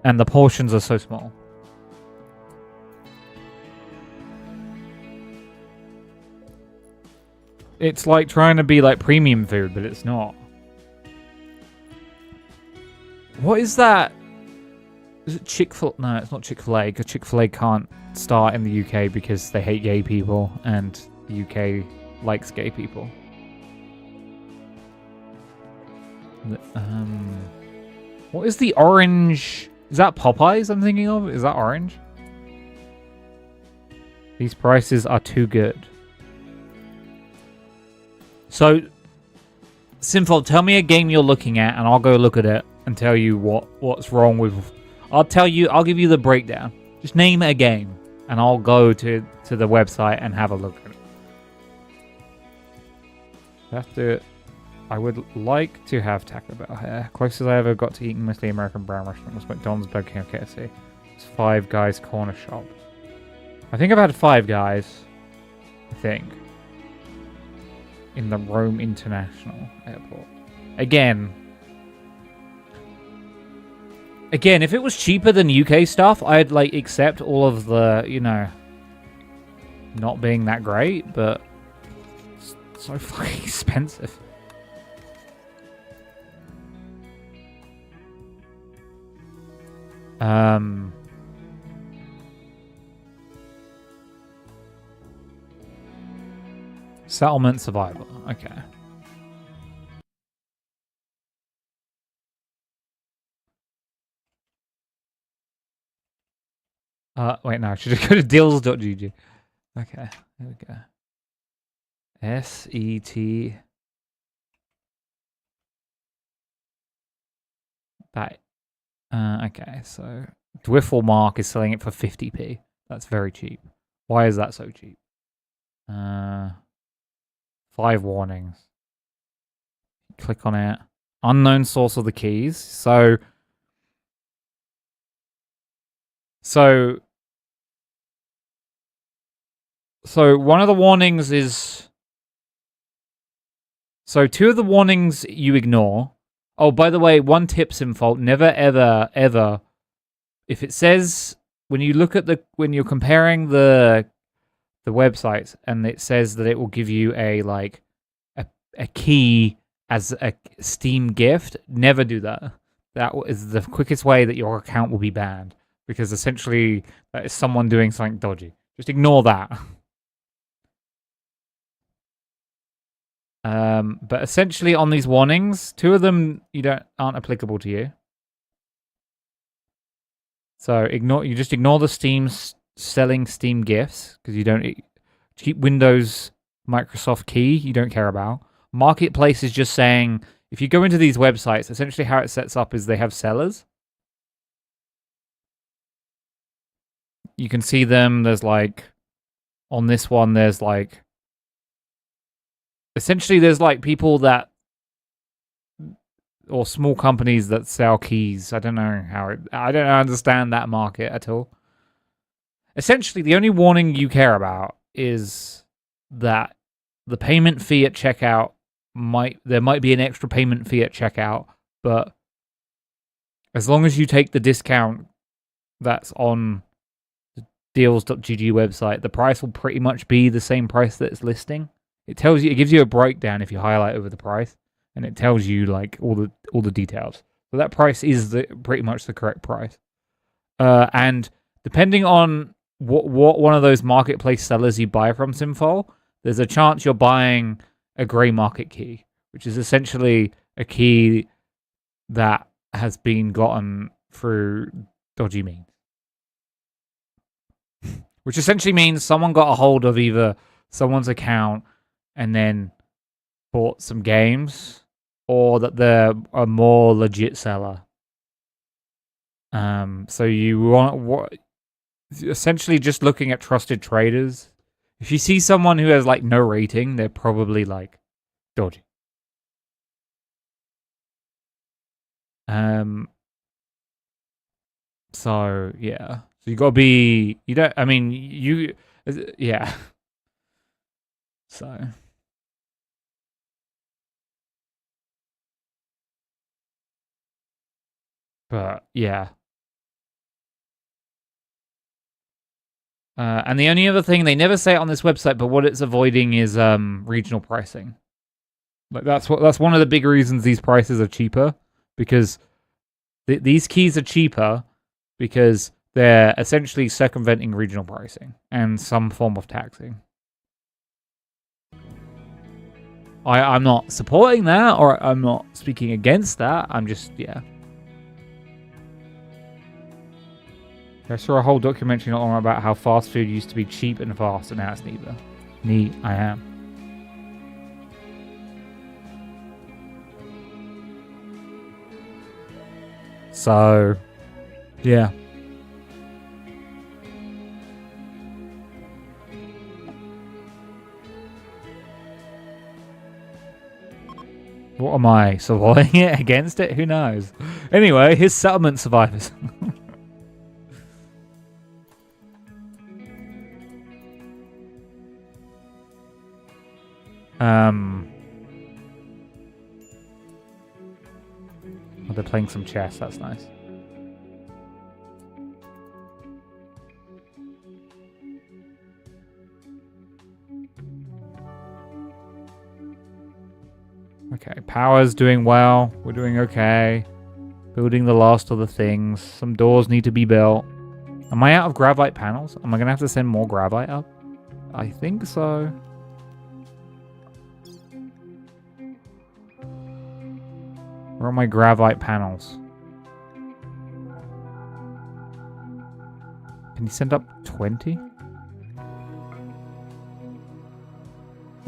[SPEAKER 1] and the portions are so small. It's like trying to be like premium food, but it's not. What is that? Is it Chick-fil-A? No, it's not Chick-fil-A, because Chick-fil-A can't start in the UK because they hate gay people, and the UK likes gay people. What is the orange? Is that Popeyes I'm thinking of? Is that orange? These prices are too good. So, Simfold, tell me a game you're looking at, and I'll go look at it and tell you what's wrong with. I'll give you the breakdown. Just name a game, and I'll go to the website and have a look at it. I would like to have Taco Bell here. Closest I ever got to eating mostly American brown restaurant was McDonald's, Burger King, or KFC. It's Five Guys Corner Shop. I think I've had Five Guys. I think. In the Rome International Airport. Again, if it was cheaper than UK stuff, I'd like accept all of the, not being that great, but it's so fucking expensive. Settlement survival. Okay. Wait, no, I should have go to deals.gg. Okay, there we go. SET. That. Okay, so Dwiffle Mark is selling it for 50p. That's very cheap. Why is that so cheap? 5 warnings. Click on it. Unknown source of the keys. So one of the warnings is... So 2 of the warnings you ignore. Oh, by the way, one tip, Simfault. Never, ever, ever... If it says... When you look at when you're comparing the websites, and it says that it will give you a key as a Steam gift, never do that. That is the quickest way that your account will be banned, because essentially that is someone doing something dodgy. Just ignore that. But essentially on these warnings, 2 of them aren't applicable to you. So you just ignore the Steam's selling Steam gifts, because you don't keep Windows Microsoft key you don't care about. Marketplace is just saying, if you go into these websites, essentially how it sets up is they have sellers. You can see them. There's on this one, there's essentially there's people that, or small companies that sell keys. I don't understand that market at all. Essentially, the only warning you care about is that the payment fee at checkout there might be an extra payment fee at checkout, but as long as you take the discount that's on the deals.gg website, the price will pretty much be the same price that it's listing. It gives you a breakdown if you highlight over the price, and it tells you all the details. So that price is pretty much the correct price. And depending on what one of those marketplace sellers you buy from, Simfol, there's a chance you're buying a grey market key, which is essentially a key that has been gotten through dodgy means. Which essentially means someone got a hold of either someone's account and then bought some games, or that they're a more legit seller. So you want what? Essentially, just looking at trusted traders. If you see someone who has like no rating, they're probably like dodgy. So yeah. So you gotta be. You don't. I mean, you. Yeah. So. But yeah. And the only other thing, they never say it on this website, but what it's avoiding is regional pricing. Like that's one of the big reasons these prices are cheaper, because these keys are cheaper because they're essentially circumventing regional pricing and some form of taxing. I'm not supporting that, or I'm not speaking against that. I'm just, yeah. I saw a whole documentary not long about how fast food used to be cheap and fast, and now it's neither. Neat, I am. So, yeah. What am I, supporting it, against it? Who knows? Anyway, here's settlement survivors. Oh, they're playing some chess, that's nice. Okay, power's doing well. We're doing okay. Building the last of the things. Some doors need to be built. Am I out of gravite panels? Am I going to have to send more gravite up? I think so. Where are my gravite panels? Can you send up 20?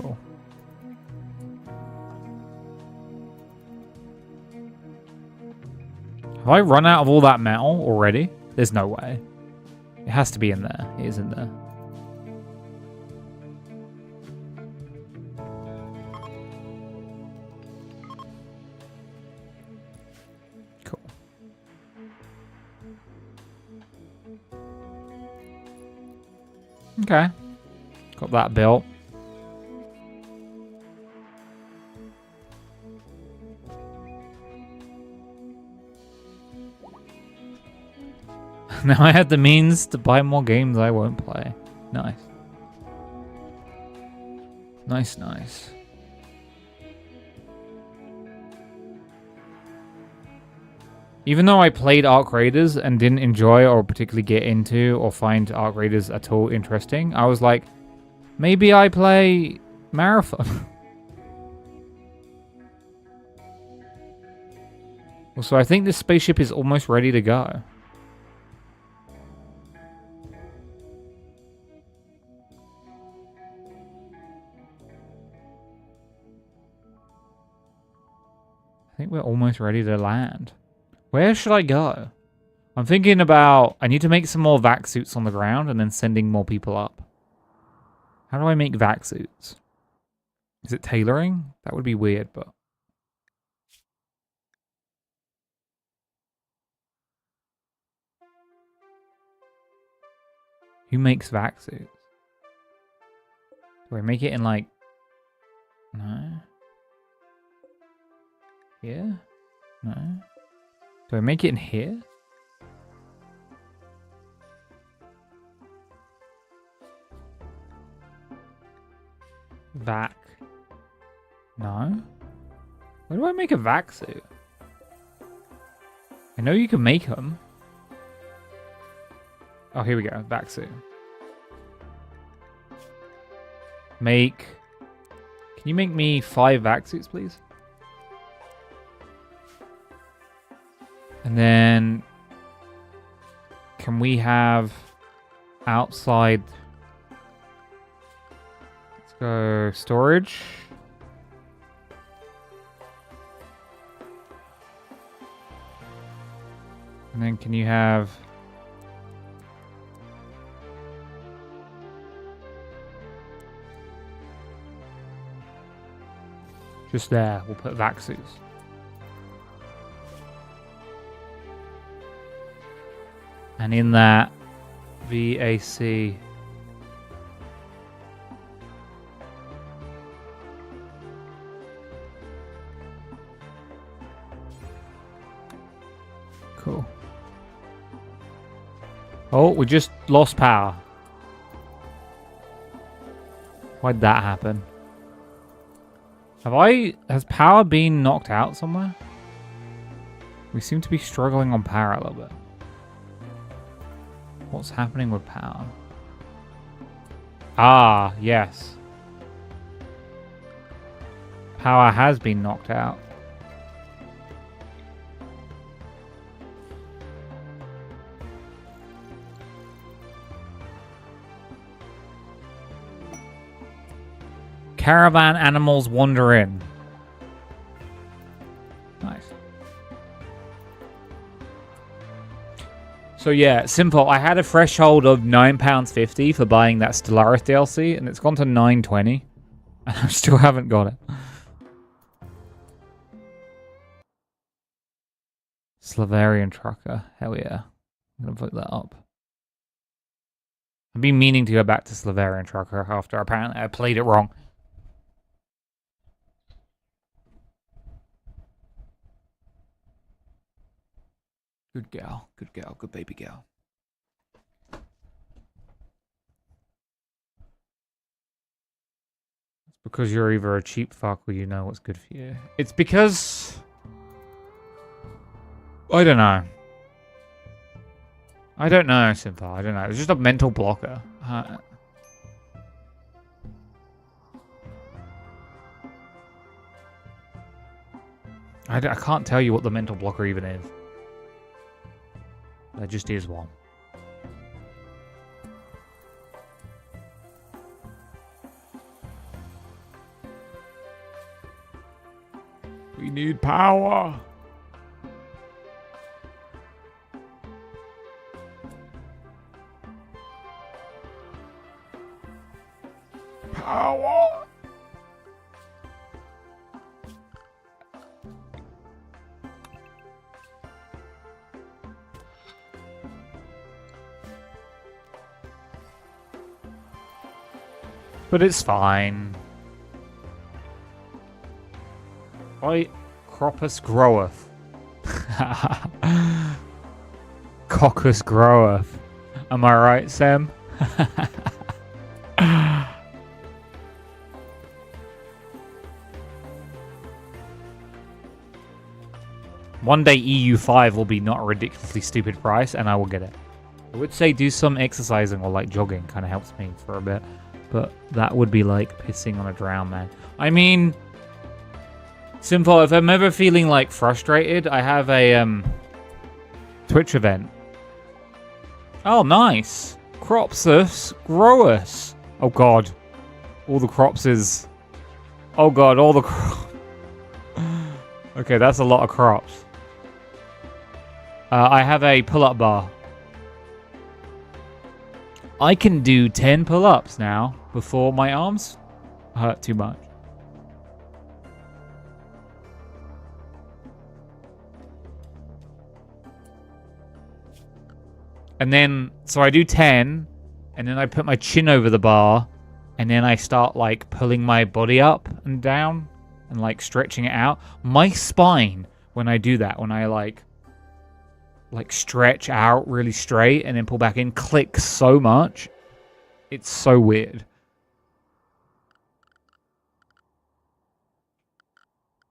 [SPEAKER 1] Cool. Have I run out of all that metal already? There's no way. It has to be in there. It is in there. Cool. Okay. Got that built. Now I have the means to buy more games I won't play. Nice. Nice, nice. Even though I played Arc Raiders and didn't enjoy or particularly get into or find Arc Raiders at all interesting, I was like, maybe I play Marathon. Also, I think this spaceship is almost ready to go. I think we're almost ready to land. Where should I go? I'm thinking about... I need to make some more vac suits on the ground and then sending more people up. How do I make vac suits? Is it tailoring? That would be weird, but... Who makes vac suits? Do I make it in like... No? Here? No? Do I make it in here? Vac. No? Where do I make a vac suit? I know you can make them. Oh, here we go. Vac suit. Make... Can you make me 5 vac suits, please? And then... Can we have... outside... Let's go... Storage. And then can you have... Just there, we'll put Vaxus. And in that, VAC. Cool. Oh, we just lost power. Why'd that happen? Has power been knocked out somewhere? We seem to be struggling on power a little bit. What's happening with power? Ah, yes. Power has been knocked out. Caravan animals wander in. Nice. So yeah, simple. I had a threshold of £9.50 for buying that Stellaris DLC, and it's gone to $9.20, and I still haven't got it. Slavarian trucker. Hell yeah. I'm gonna put that up. I've been meaning to go back to Slavarian trucker after apparently I played it wrong. Good gal, good baby gal. It's because you're either a cheap fuck or you know what's good for you. It's because... I don't know. I don't know, Simple. I don't know. It's just a mental blocker. I can't tell you what the mental blocker even is. There just is one. We need power. Power. But it's fine. Why Cropus groweth? Coccus groweth. Am I right, Sam? One day EU5 will be not a ridiculously stupid price, and I will get it. I would say do some exercising or like jogging, kind of helps me for a bit. But that would be like pissing on a drown man. I mean, simple, if I'm ever feeling like frustrated, I have a Twitch event. Oh, nice. Cropsus growus. Oh god. All the cropses. Oh god, all the Okay, that's a lot of crops. I have a pull-up bar. I can do 10 pull-ups now before my arms hurt too much. And then, so I do 10, and then I put my chin over the bar, and then I start like pulling my body up and down and like stretching it out. My spine, when I do that, when I like stretch out really straight and then pull back in, clicks so much. It's so weird.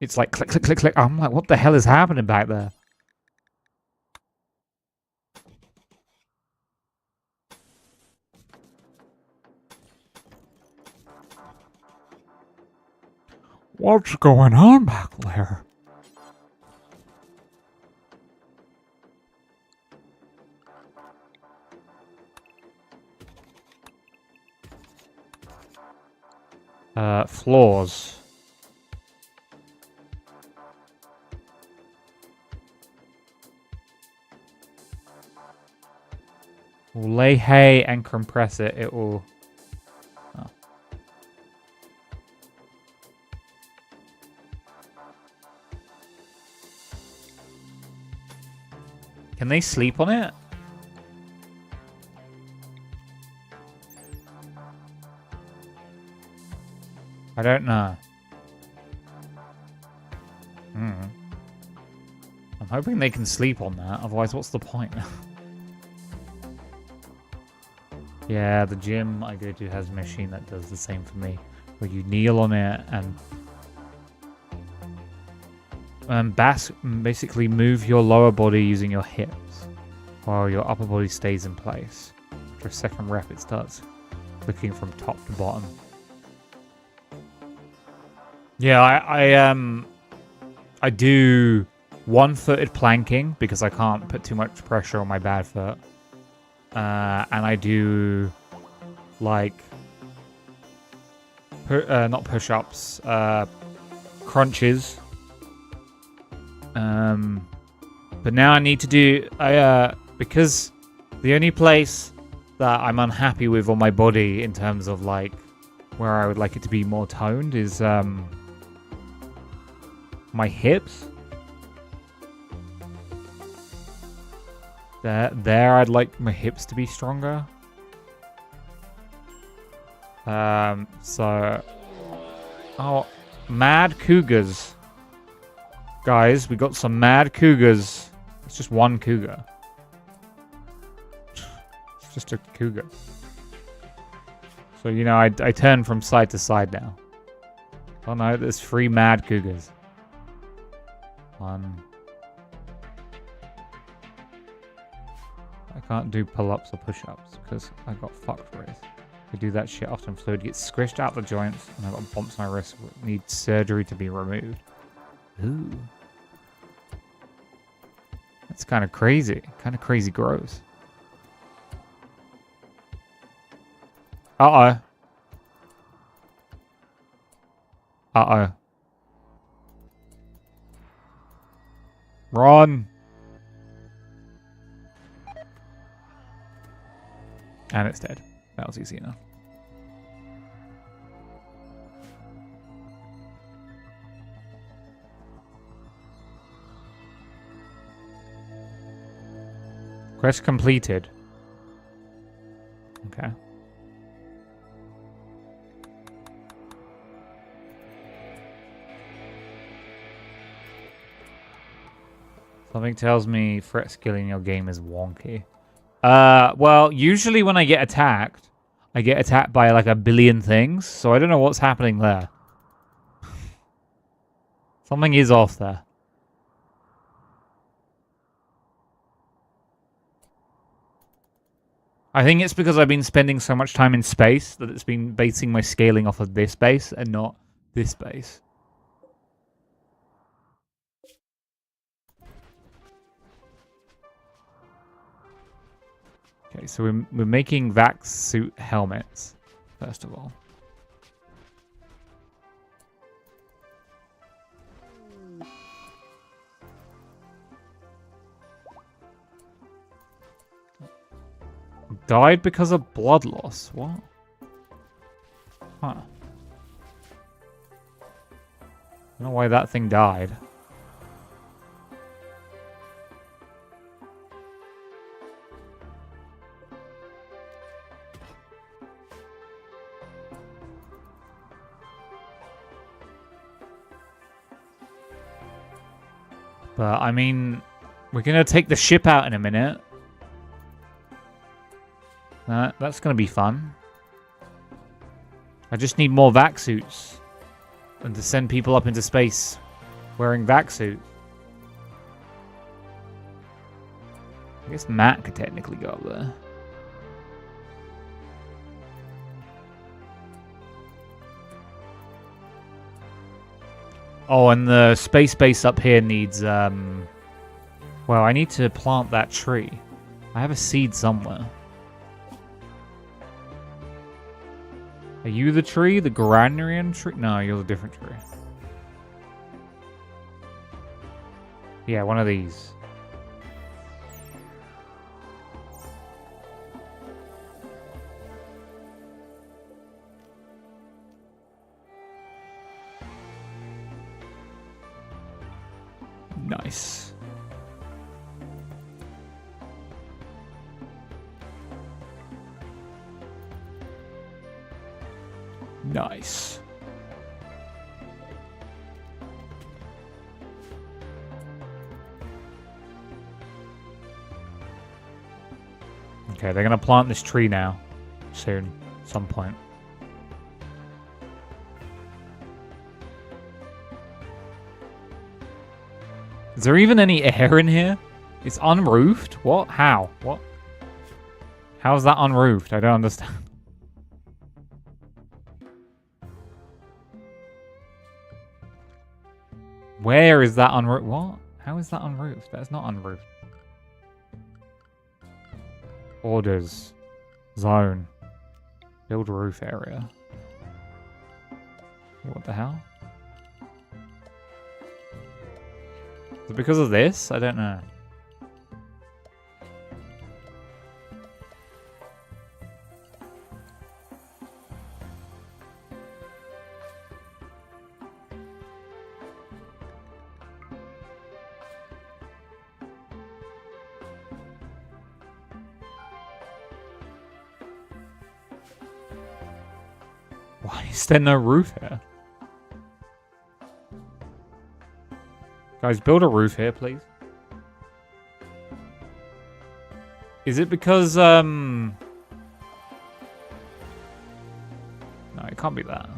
[SPEAKER 1] It's like click, click, click, click. I'm like, what the hell is happening back there? What's going on back there? Floors. We'll lay hay and compress it. It will... Oh. Can they sleep on it? I don't know. I'm hoping they can sleep on that. Otherwise, what's the point? Yeah, the gym I go to has a machine that does the same for me. Where you kneel on it and basically move your lower body using your hips while your upper body stays in place. For a second rep, it starts clicking from top to bottom. Yeah, I do one-footed planking because I can't put too much pressure on my bad foot. And I do like not push-ups, crunches. But now I need to do because the only place that I'm unhappy with on my body in terms of like where I would like it to be more toned is my hips. There I'd like my hips to be stronger. So oh, mad cougars. Guys, we got some mad cougars. It's just one cougar. It's just a cougar. So, you know, I turn from side to side now. Oh no, there's 3 mad cougars. 1. I can't do pull-ups or push-ups because I got fucked with. I do that shit often. Fluid gets squished out the joints and I've got bumps on my wrist. Need surgery to be removed. Ooh. That's kind of crazy. Kind of crazy gross. Uh-oh. Uh-oh. Run. And it's dead. That was easy enough. Quest completed. Okay. Something tells me threat scaling your game is wonky. Well, usually when I get attacked by like a billion things, so I don't know what's happening there. Something is off there. I think it's because I've been spending so much time in space that it's been basing my scaling off of this base and not this base. Okay, so we're making vac suit helmets, first of all. Died because of blood loss. What? Huh. I don't know why that thing died. But, I mean, we're going to take the ship out in a minute. That's going to be fun. I just need more vac suits. And to send people up into space wearing vac suits. I guess Matt could technically go up there. Oh, and the space base up here needs, well, I need to plant that tree. I have a seed somewhere. Are you the tree? The Granarian tree? No, you're the different tree. Yeah, one of these. Nice. Okay, they're gonna plant this tree now. Soon. At some point. Is there even any air in here? It's unroofed? What? How? What? How is that unroofed? I don't understand. Where is that unroofed? What? How is that unroofed? That's not unroofed. Orders. Zone. Build roof area. What the hell? Is it because of this? I don't know. Why is there no roof here? Guys, build a roof here, please. Is it because, no, it can't be that.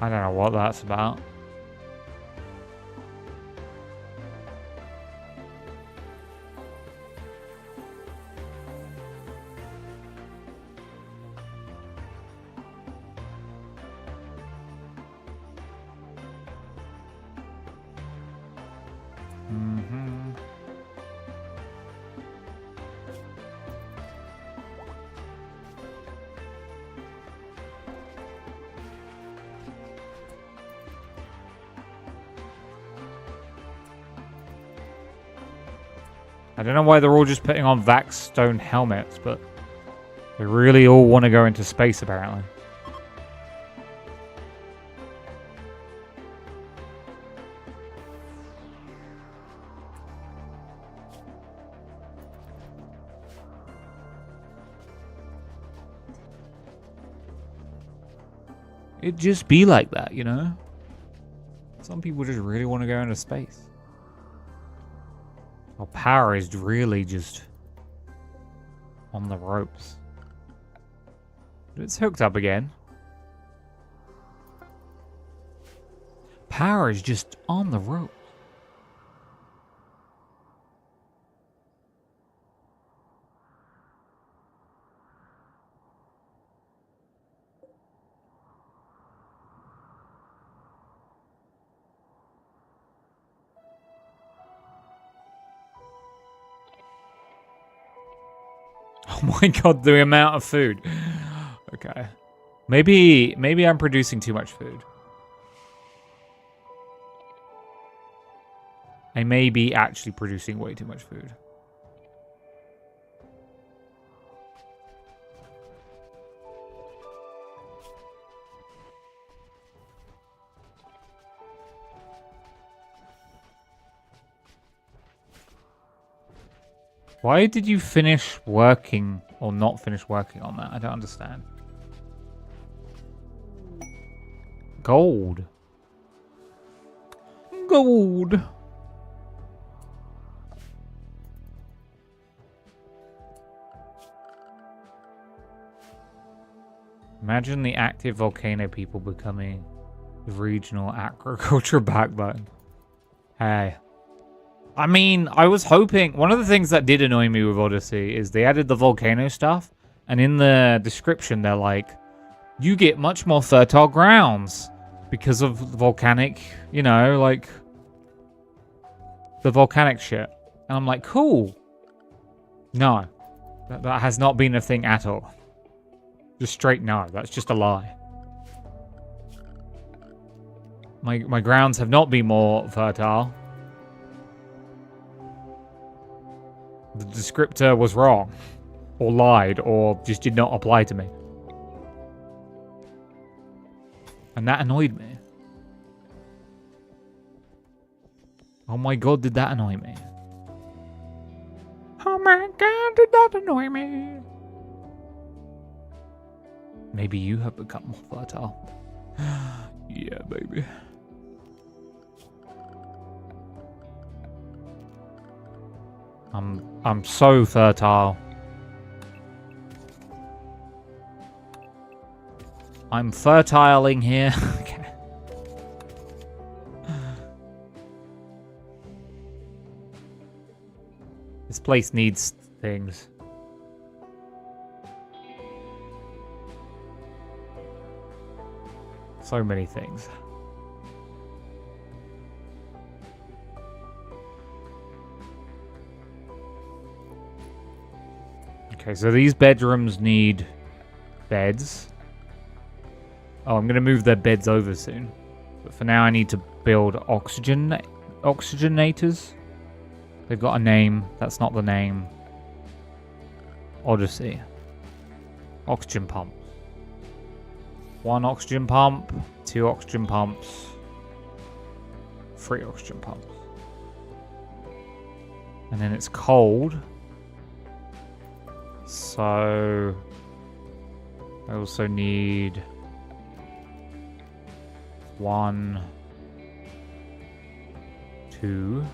[SPEAKER 1] I don't know what that's about. I don't know why they're all just putting on Vax stone helmets, but they really all want to go into space, apparently. It'd just be like that, you know? Some people just really want to go into space. Our power is really just on the ropes. It's hooked up again. Power is just on the ropes. Oh my god, the amount of food. Okay. Maybe I'm producing too much food. I may be actually producing way too much food. Why did you finish working or not finish working on that? I don't understand. Gold. Gold. Imagine the active volcano people becoming the regional agriculture backbone. Hey. I mean, I was hoping... One of the things that did annoy me with Odyssey is they added the volcano stuff. And in the description, they're like, you get much more fertile grounds because of volcanic, you know, like... the volcanic shit. And I'm like, cool. No. That has not been a thing at all. Just straight no. That's just a lie. My grounds have not been more fertile. The descriptor was wrong. Or lied. Or just did not apply to me. And that annoyed me. Oh my god, did that annoy me? Oh my did that annoy me? Maybe you have become more fertile. Yeah, baby. I'm so fertile. I'm fertiling here. Okay. This place needs things. So many things. Okay, so these bedrooms need beds. Oh, I'm going to move their beds over soon. But for now, I need to build oxygenators. They've got a name. That's not the name. Odyssey. Oxygen pumps. 1 oxygen pump. 2 oxygen pumps. 3 oxygen pumps. And then it's cold. So I also need 1, 2.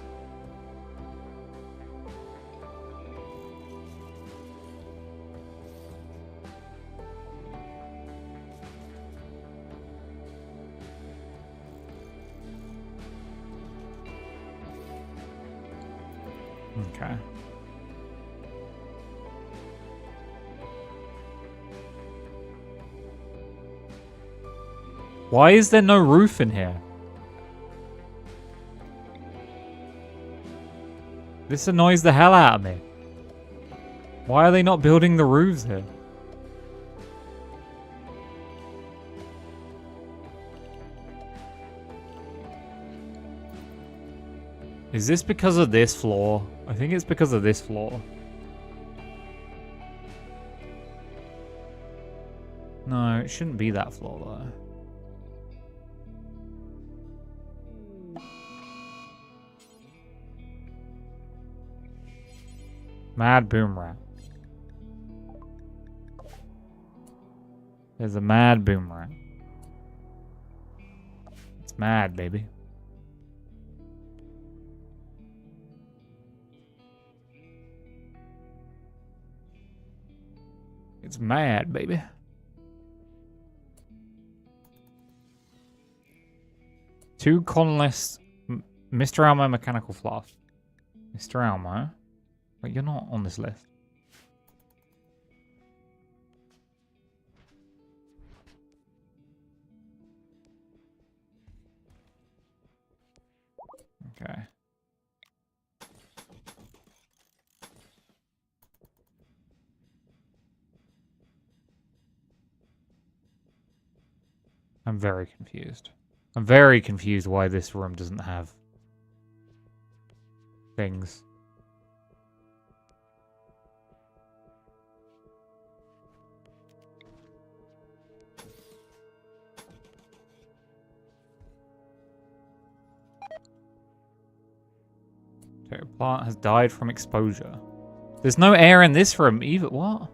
[SPEAKER 1] Okay. Why is there no roof in here? This annoys the hell out of me. Why are they not building the roofs here? Is this because of this floor? I think it's because of this floor. No, it shouldn't be that floor though. Mad boom rat. There's a mad boom rat. It's mad, baby. It's mad, baby. Two colonists. Mr. Elmo mechanical flask. Mr. Elmo. Wait, you're not on this list. Okay. I'm very confused. I'm very confused why this room doesn't have things. The plant has died from exposure. There's no air in this room either. What?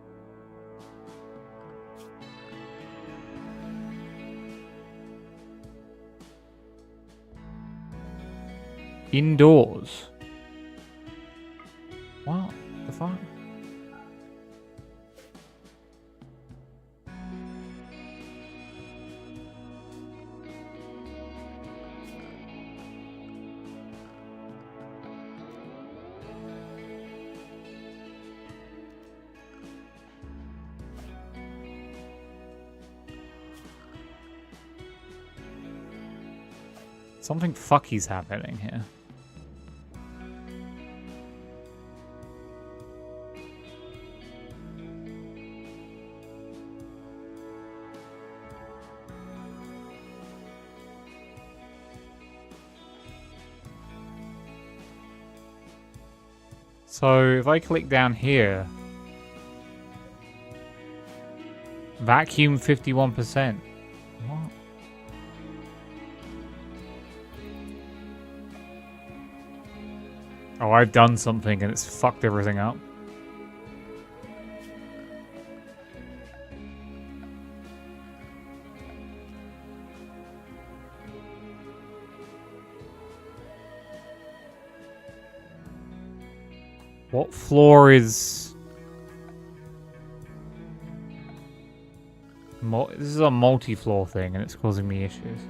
[SPEAKER 1] Indoors. What the fuck? Something fucky's happening here. So if I click down here, vacuum 51%. What? Oh, I've done something and it's fucked everything up. What floor is... This is a multi-floor thing and it's causing me issues.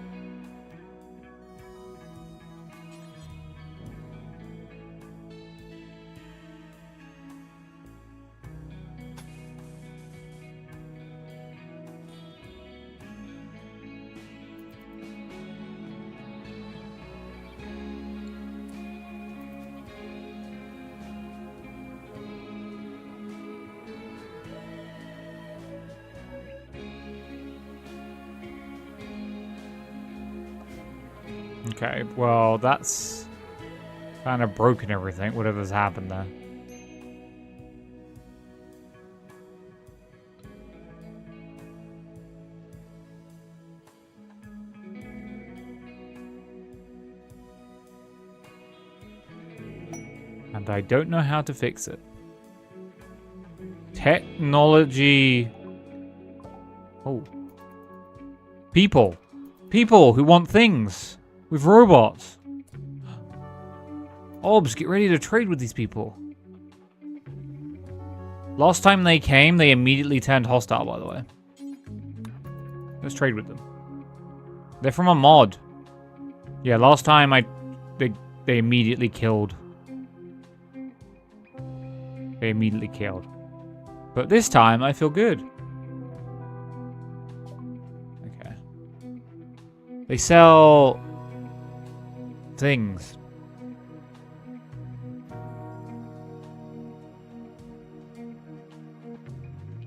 [SPEAKER 1] Okay, well, that's kind of broken everything, whatever's happened there. And I don't know how to fix it. Technology... Oh. People. People who want things. With robots. Obs, get ready to trade with these people. Last time they came, they immediately turned hostile, by the way. Let's trade with them. They're from a mod. Yeah, last time they immediately killed. They immediately killed. But this time, I feel good. Okay. They sell... things.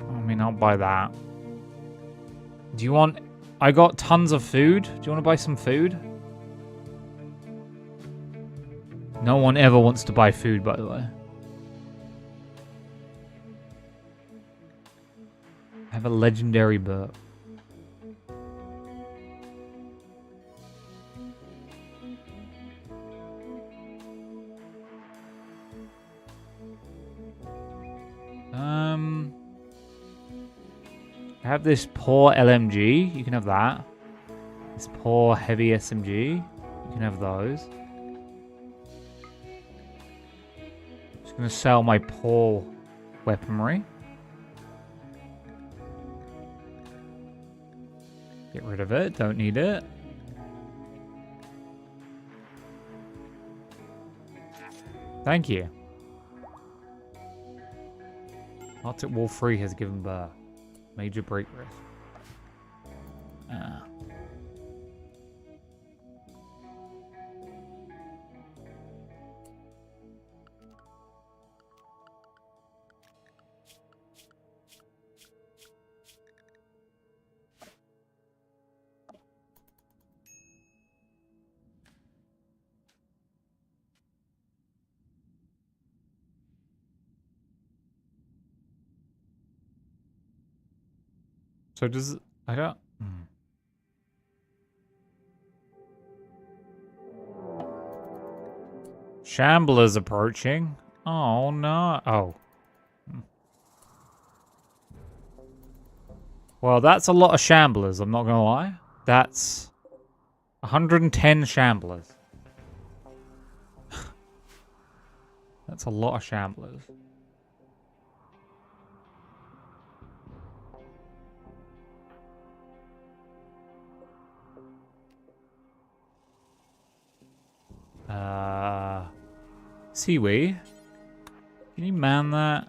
[SPEAKER 1] I mean, I'll buy that. Do you want... I got tons of food. Do you want to buy some food? No one ever wants to buy food, by the way. I have a legendary burp. I have this poor LMG. You can have that. This poor heavy SMG. You can have those. Just gonna sell my poor weaponry. Get rid of it. Don't need it. Thank you. Arctic Wall 3 has given birth. Major break risk. Ah. So does... I don't... Shambler's approaching. Oh, no. Oh. Well, that's a lot of Shamblers, I'm not gonna lie. That's 110 Shamblers. That's a lot of Shamblers. Seaweed. Can you man that?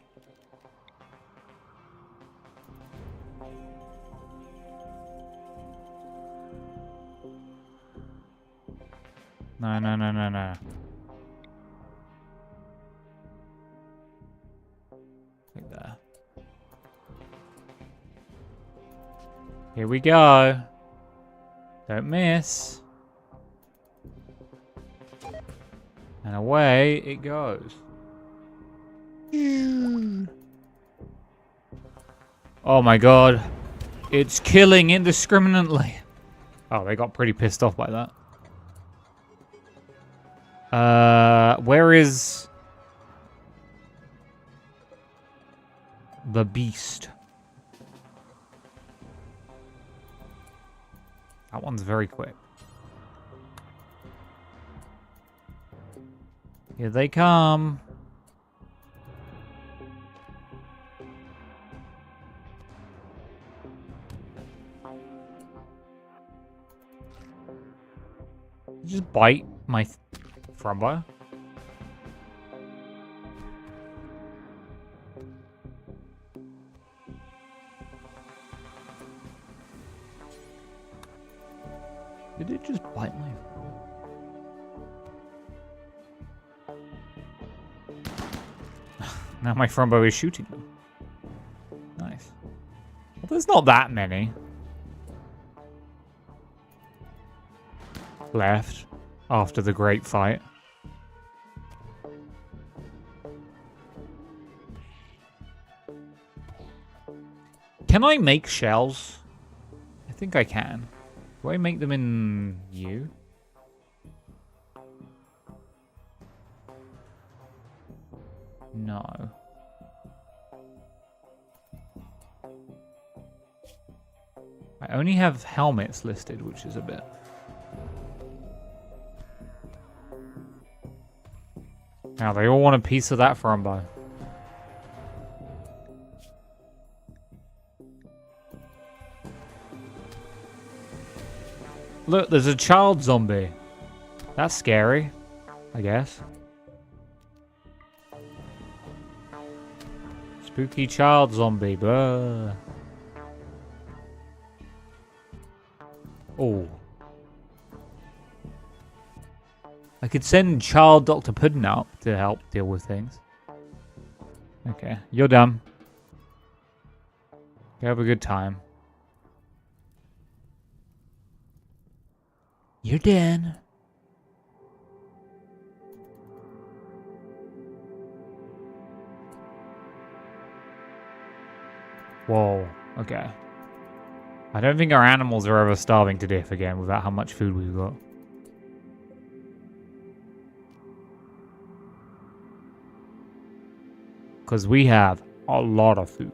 [SPEAKER 1] No, no, no, no, no. Like that. Here we go. Don't miss. And away it goes. Oh my god. It's killing indiscriminately. Oh, they got pretty pissed off by that. Where is the beast? That one's very quick. Here they come. You just bite my frombo. Did it just bite my... Now my frombo is shooting them. Nice. Well, there's not that many left after the great fight. Can I make shells? I think I can. Do I make them in you? No. I only have helmets listed, which is a bit... Now they all want a piece of that frombo. Look, there's a child zombie. That's scary, I guess. Spooky child zombie, blah. Oh. I could send child Dr. Puddin out to help deal with things. Okay, you're done. You have a good time. You're done. Whoa, okay. I don't think our animals are ever starving to death again without how much food we've got. Because we have a lot of food.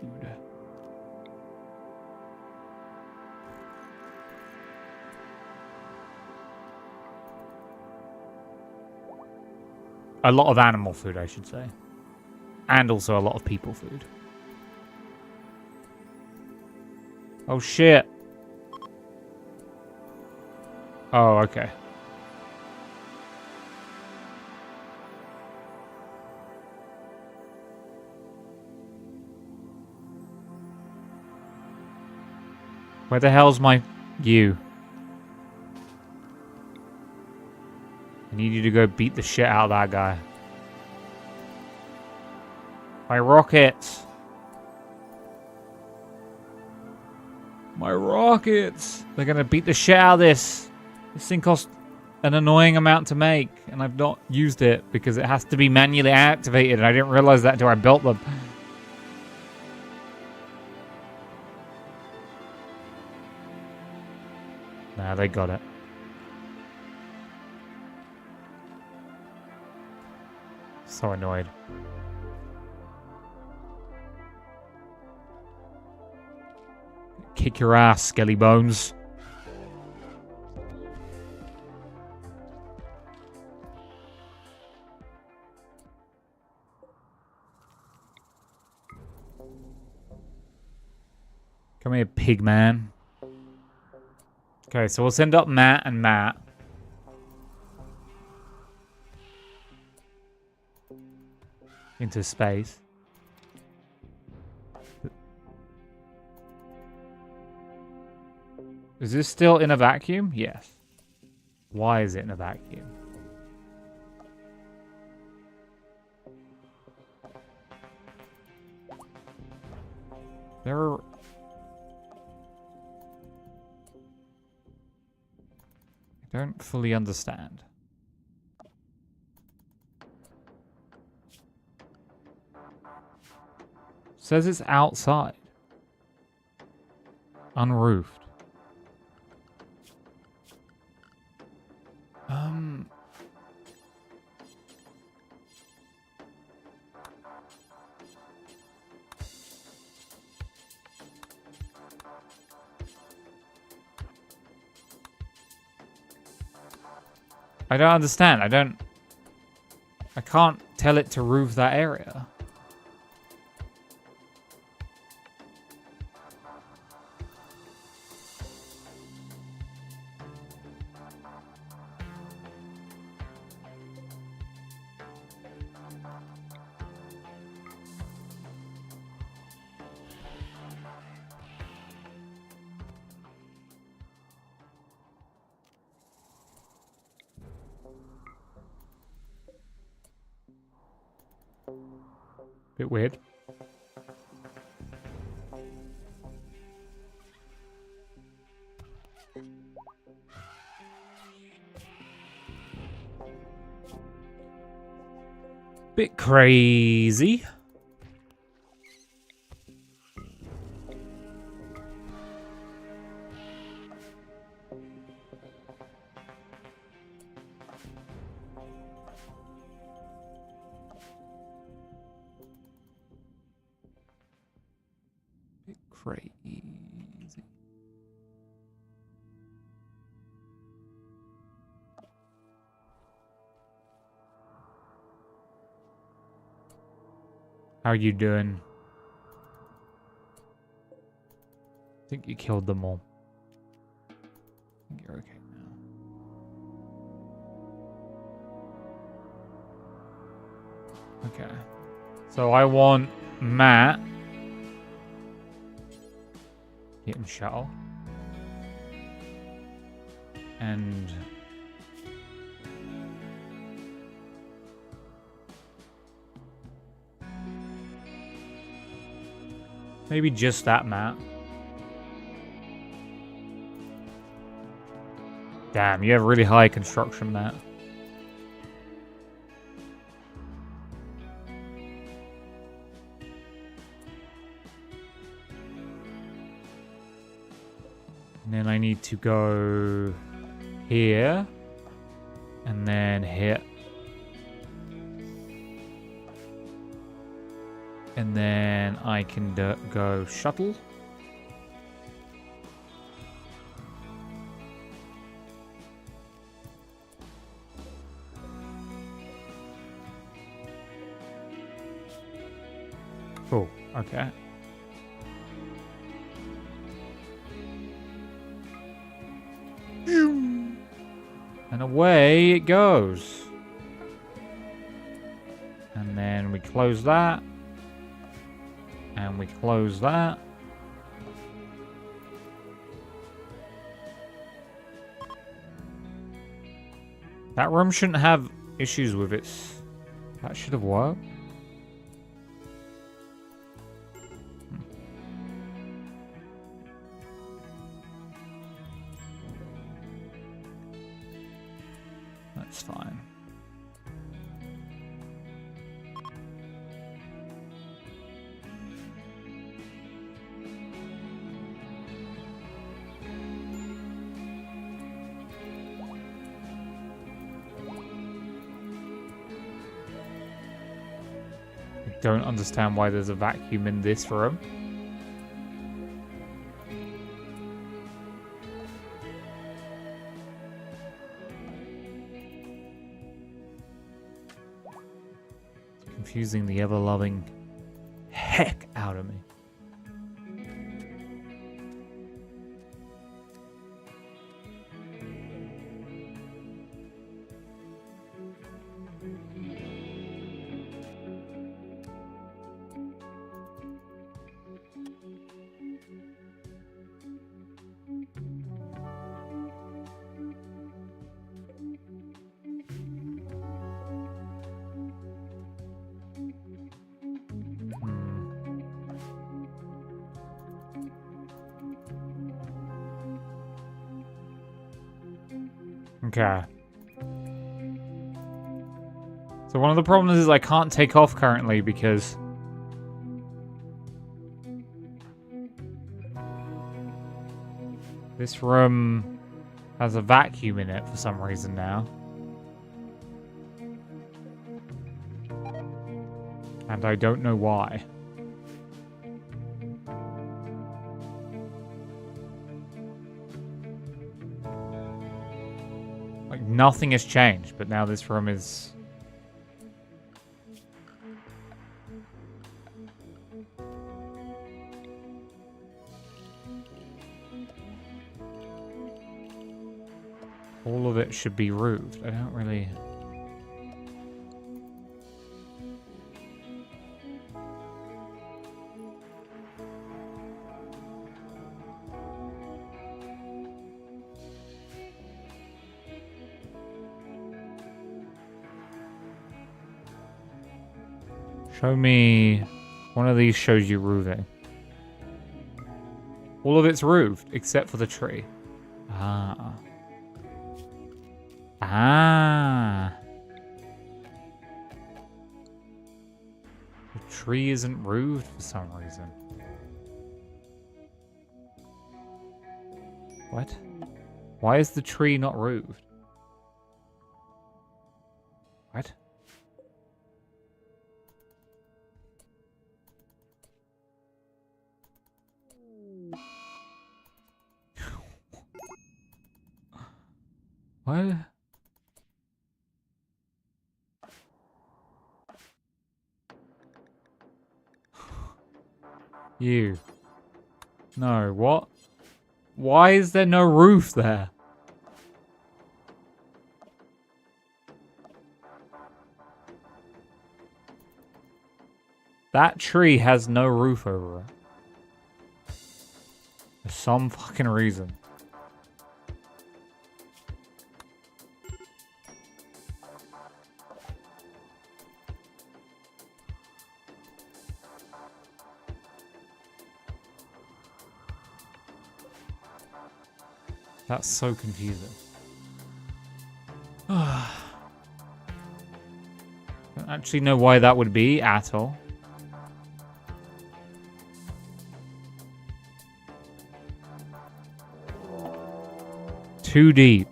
[SPEAKER 1] A lot of animal food, I should say. And also a lot of people food. Oh, shit. Oh, okay. Where the hell's my... you? I need you to go beat the shit out of that guy. My rockets! My rockets! They're gonna beat the shit out of this. This thing costs an annoying amount to make, and I've not used it because it has to be manually activated, and I didn't realize that until I built them. Nah, they got it. So annoyed. Kick your ass, skelly bones. Come here, pig man. Okay, so we'll send up Matt and Matt. Into space. Is this still in a vacuum? Yes. Why is it in a vacuum? There are... I don't fully understand. Says it's outside. Unroofed. I don't understand. I can't tell it to roof that area. Bit weird. Bit crazy. Bit crazy. How are you doing? I think you killed them all. I think you're okay now. Okay. So I want Matt getting shuttle. And maybe just that Matt. Damn, you have really high construction, Matt. And then I need to go here. And then here. And then I can go shuttle. Cool. Okay. And away it goes. And then we close that. And we close that. That room shouldn't have issues with it. That should have worked. That's fine. I don't understand why there's a vacuum in this room. Confusing the ever-loving heck out of me. Okay. So one of the problems is I can't take off currently because this room has a vacuum in it for some reason now. And I don't know why. Like, nothing has changed, but now this room is... all of it should be roofed. I don't really... Show me... One of these shows you roofing. All of it's roofed, except for the tree. Ah. Ah. The tree isn't roofed for some reason. What? Why is the tree not roofed? What? What? You. No, what? Why is there no roof there? That tree has no roof over it. For some fucking reason. That's so confusing. I don't actually know why that would be at all. Too deep.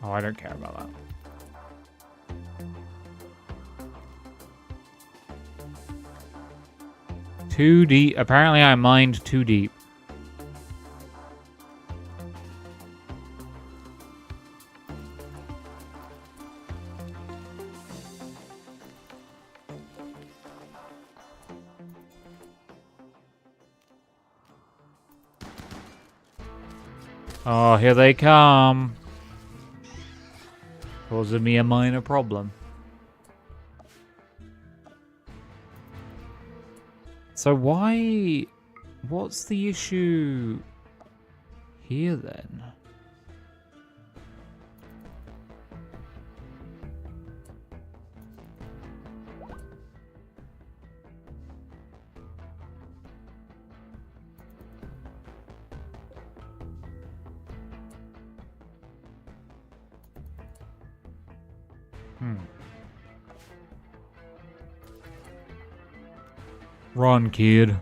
[SPEAKER 1] Oh, I don't care about that. Too deep. Apparently I mined too deep. Oh, here they come. Causing me a minor problem. So why... What's the issue here then? Run, kid.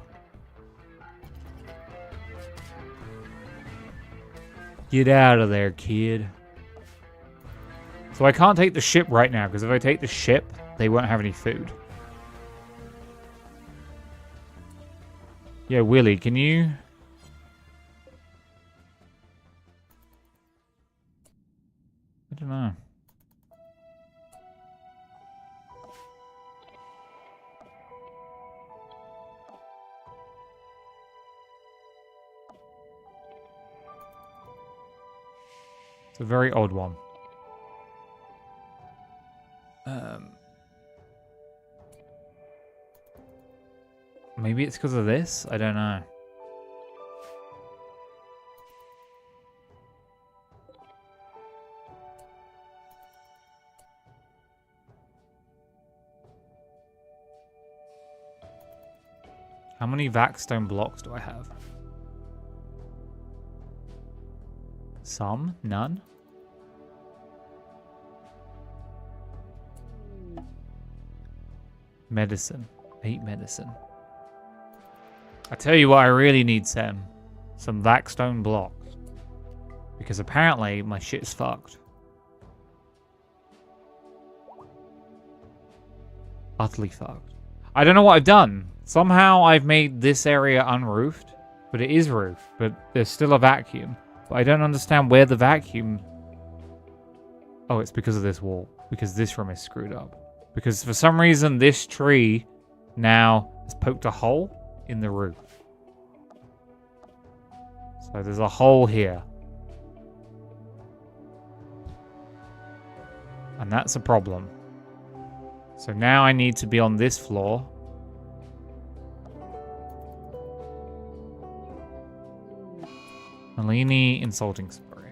[SPEAKER 1] Get out of there, kid. So I can't take the ship right now, because if I take the ship, they won't have any food. Yeah, Willy, can you... I don't know. It's a very odd one. Maybe it's because of this? I don't know. How many vaxstone blocks do I have? Some? None? Medicine. 8 medicine. I tell you what I really need, Sam. Some vaxstone blocks. Because apparently my shit's fucked. Utterly fucked. I don't know what I've done. Somehow I've made this area unroofed. But it is roofed. But there's still a vacuum. But I don't understand where the vacuum... Oh, it's because of this wall. Because this room is screwed up. Because for some reason this tree now has poked a hole in the roof. So there's a hole here. And that's a problem. So now I need to be on this floor. Nalini insulting spray.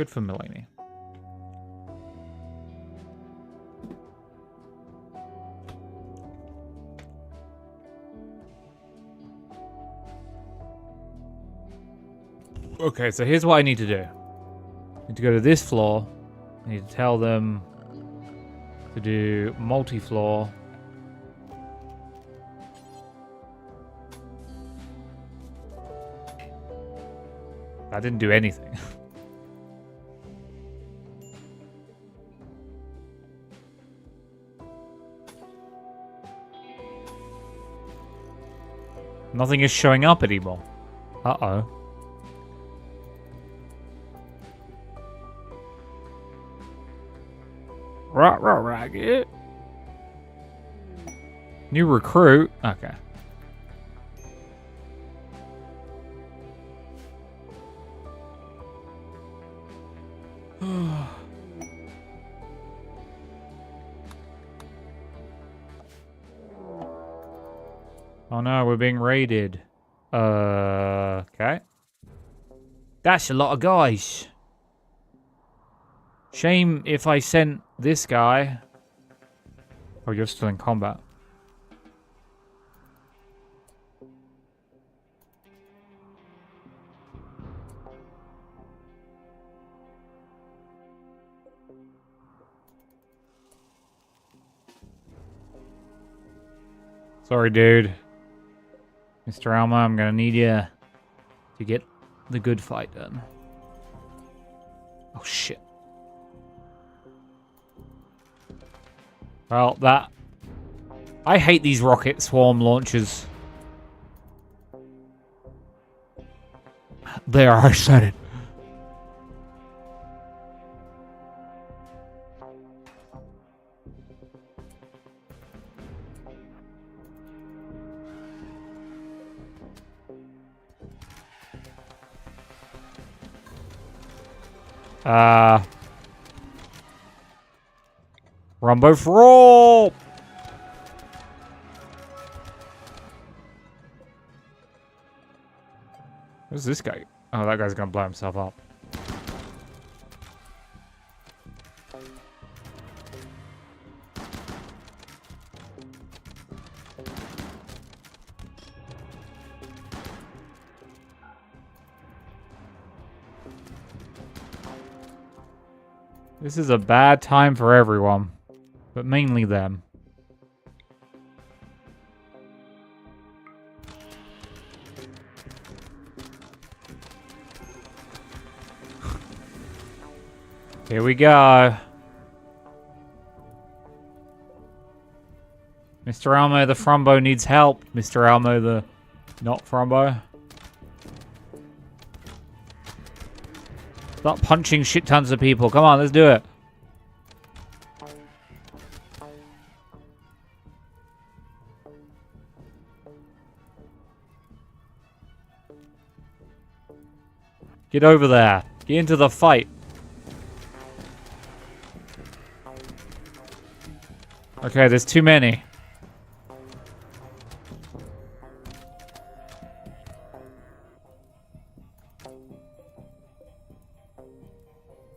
[SPEAKER 1] Good for Mulaney. Okay, so here's what I need to do. I need to go to this floor. I need to tell them to do multi-floor. I didn't do anything. Nothing is showing up anymore. Uh-oh. Right, get. New recruit? Okay. Oh no, we're being raided. Okay. That's a lot of guys. Shame if I sent this guy. Oh, you're still in combat. Sorry, dude. Mr. Alma, I'm gonna need you to get the good fight done. Oh, shit. Well, that... I hate these rocket swarm launchers. There, I said it. Rumbo for all! Who's this guy? Oh, that guy's gonna blow himself up. This is a bad time for everyone, but mainly them. Here we go. Mr. Elmo the Frumbo needs help. Mr. Elmo the not Frumbo. Stop punching shit tons of people. Come on, let's do it. Get over there. Get into the fight. Okay, there's too many.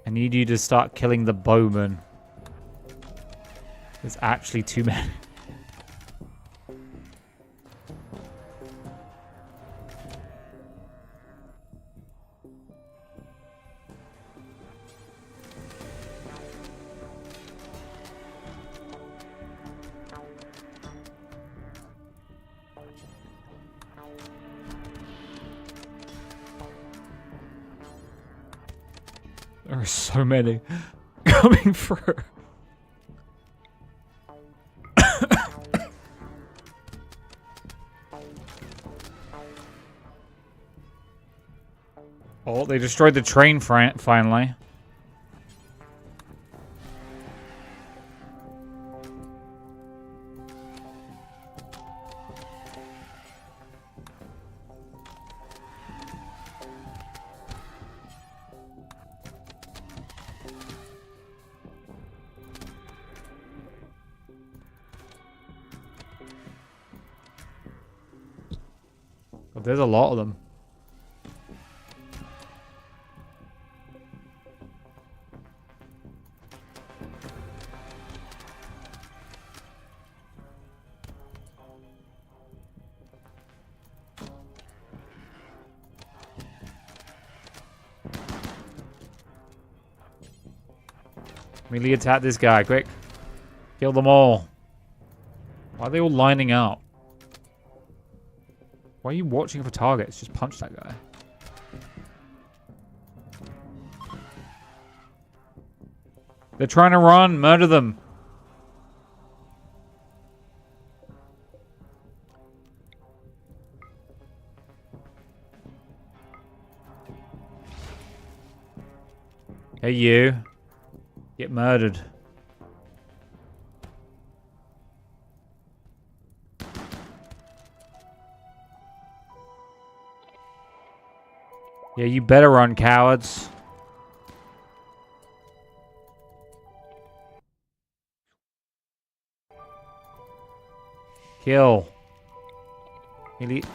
[SPEAKER 1] I need you to start killing the bowman. There's actually too many. There are so many coming through. Oh, they destroyed the train finally. But there's a lot of them. Melee attack this guy, quick. Kill them all. Why are they all lining up? Why are you watching for targets? Just punch that guy. They're trying to run. Murder them. Hey, you. Get murdered. Yeah, you better run, cowards. Kill. Elite.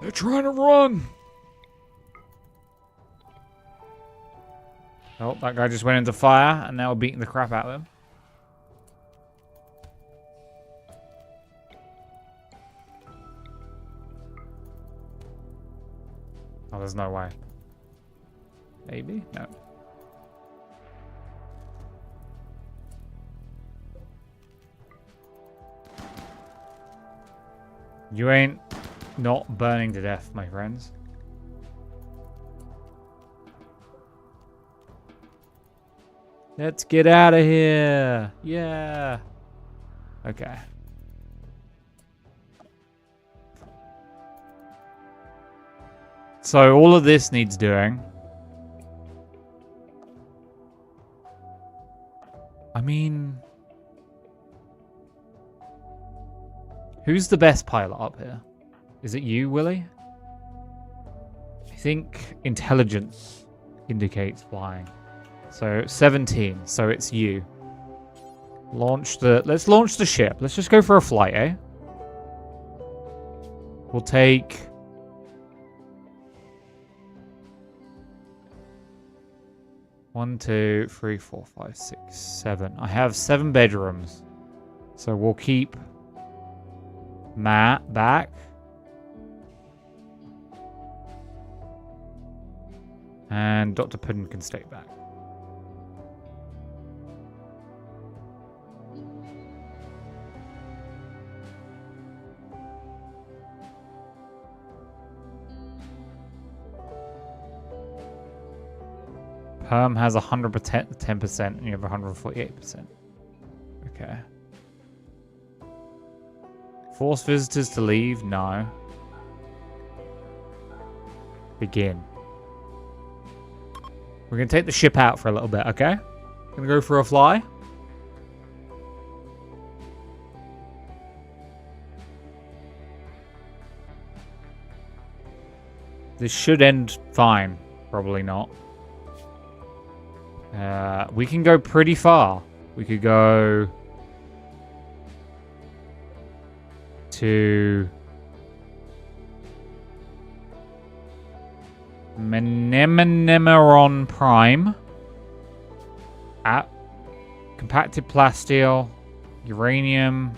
[SPEAKER 1] They're trying to run. Oh, that guy just went into fire, and now we're beating the crap out of him. Oh, there's no way. Maybe? No. You ain't not burning to death, my friends. Let's get out of here. Yeah. Okay. So all of this needs doing. I mean, who's the best pilot up here? Is it you, Willie? I think intelligence indicates flying. So 17. So it's you. Let's launch the ship. Let's just go for a flight, eh? We'll take 1, 2, 3, 4, 5, 6, 7. I have 7 bedrooms. So we'll keep Matt back. And Dr. Puddin can stay back. Perm has 100%, 10%, and you have 148%. Okay. Force visitors to leave? No. Begin. We're going to take the ship out for a little bit, okay? Gonna go for a fly. This should end fine. Probably not. We can go pretty far. We could go to Menemeron Prime. At compacted plasteel, uranium,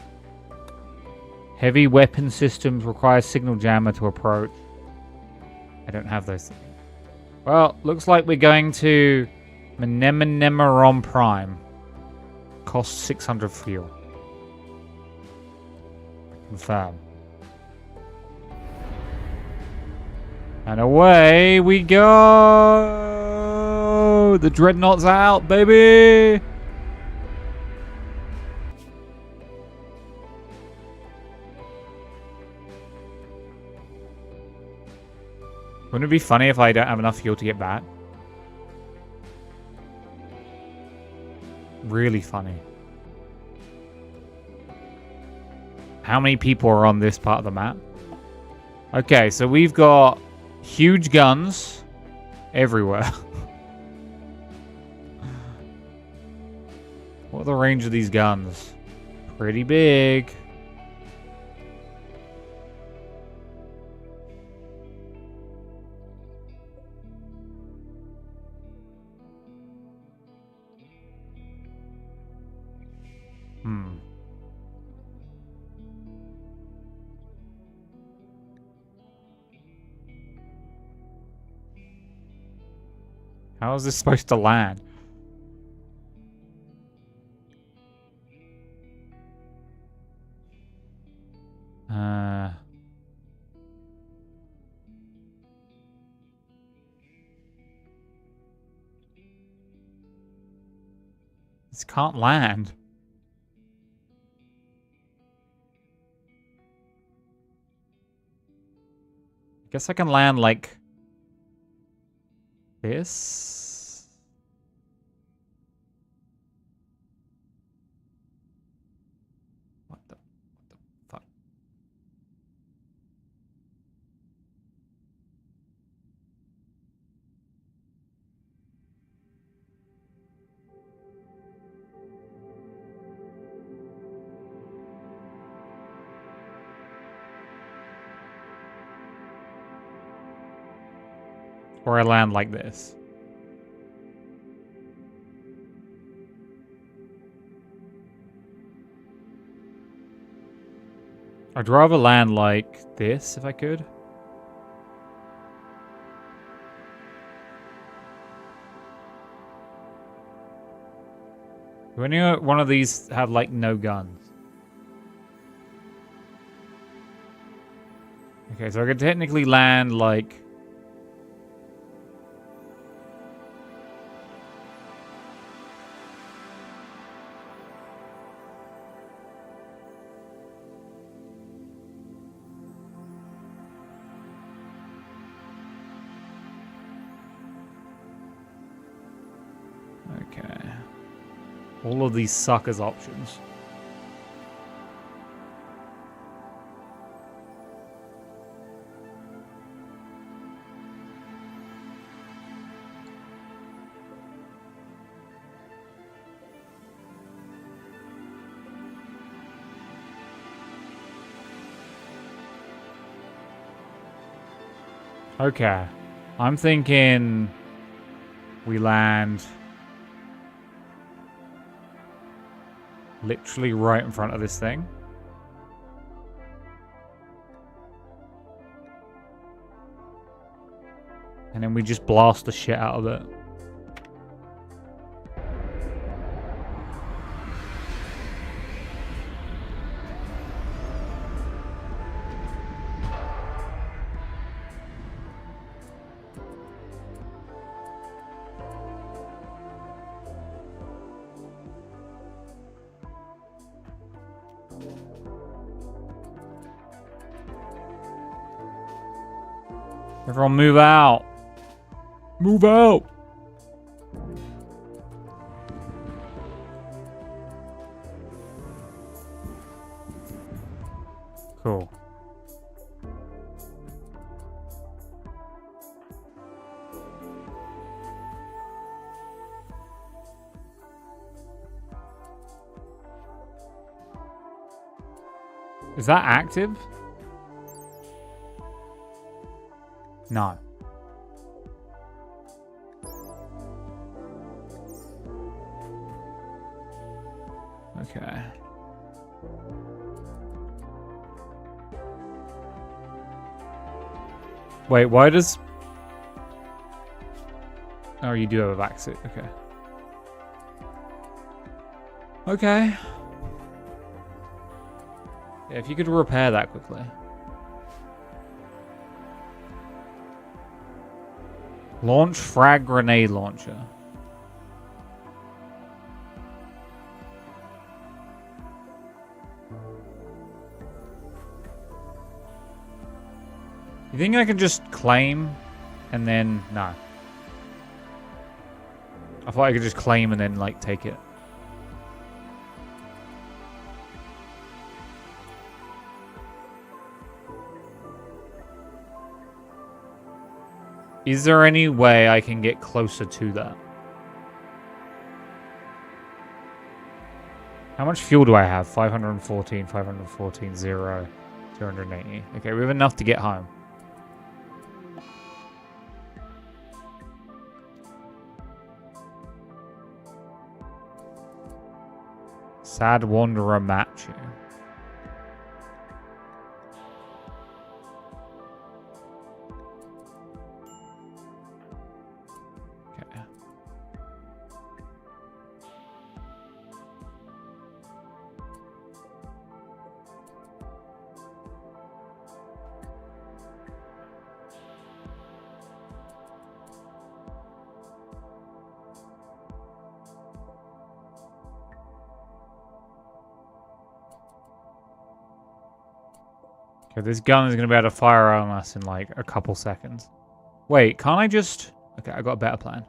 [SPEAKER 1] heavy weapon systems require signal jammer to approach. I don't have those things. Well, looks like we're going to Menemeron Prime. Costs 600 fuel. Confirm. And away we go! The dreadnought's out, baby! Wouldn't it be funny if I don't have enough fuel to get back? Really funny. How many people are on this part of the map? Okay, so we've got huge guns everywhere. What are the range of these guns? Pretty big. How is this supposed to land? This can't land. I guess I can land like this. What the fuck? Or I land like this. I'd rather land like this if I could. Do any one of these have like no guns? Okay, so I could technically land like... Okay. All of these suck as options. Okay. I'm thinking we land literally right in front of this thing. And then we just blast the shit out of it. Everyone move out. Move out. Cool. Is that active? No. Okay. Wait, why does... Oh, you do have a vac suit. Okay. Okay. Yeah, if you could repair that quickly. Launch frag grenade launcher. You think I could just claim and then... No. I thought I could just claim and then, like, take it. Is there any way I can get closer to that? How much fuel do I have? 514, 514, 0, 280. Okay, we have enough to get home. Sad Wanderer match you. Okay. Okay, this gun is going to be able to fire on us in like a couple seconds. Wait, can't I just... Okay, I got a better plan.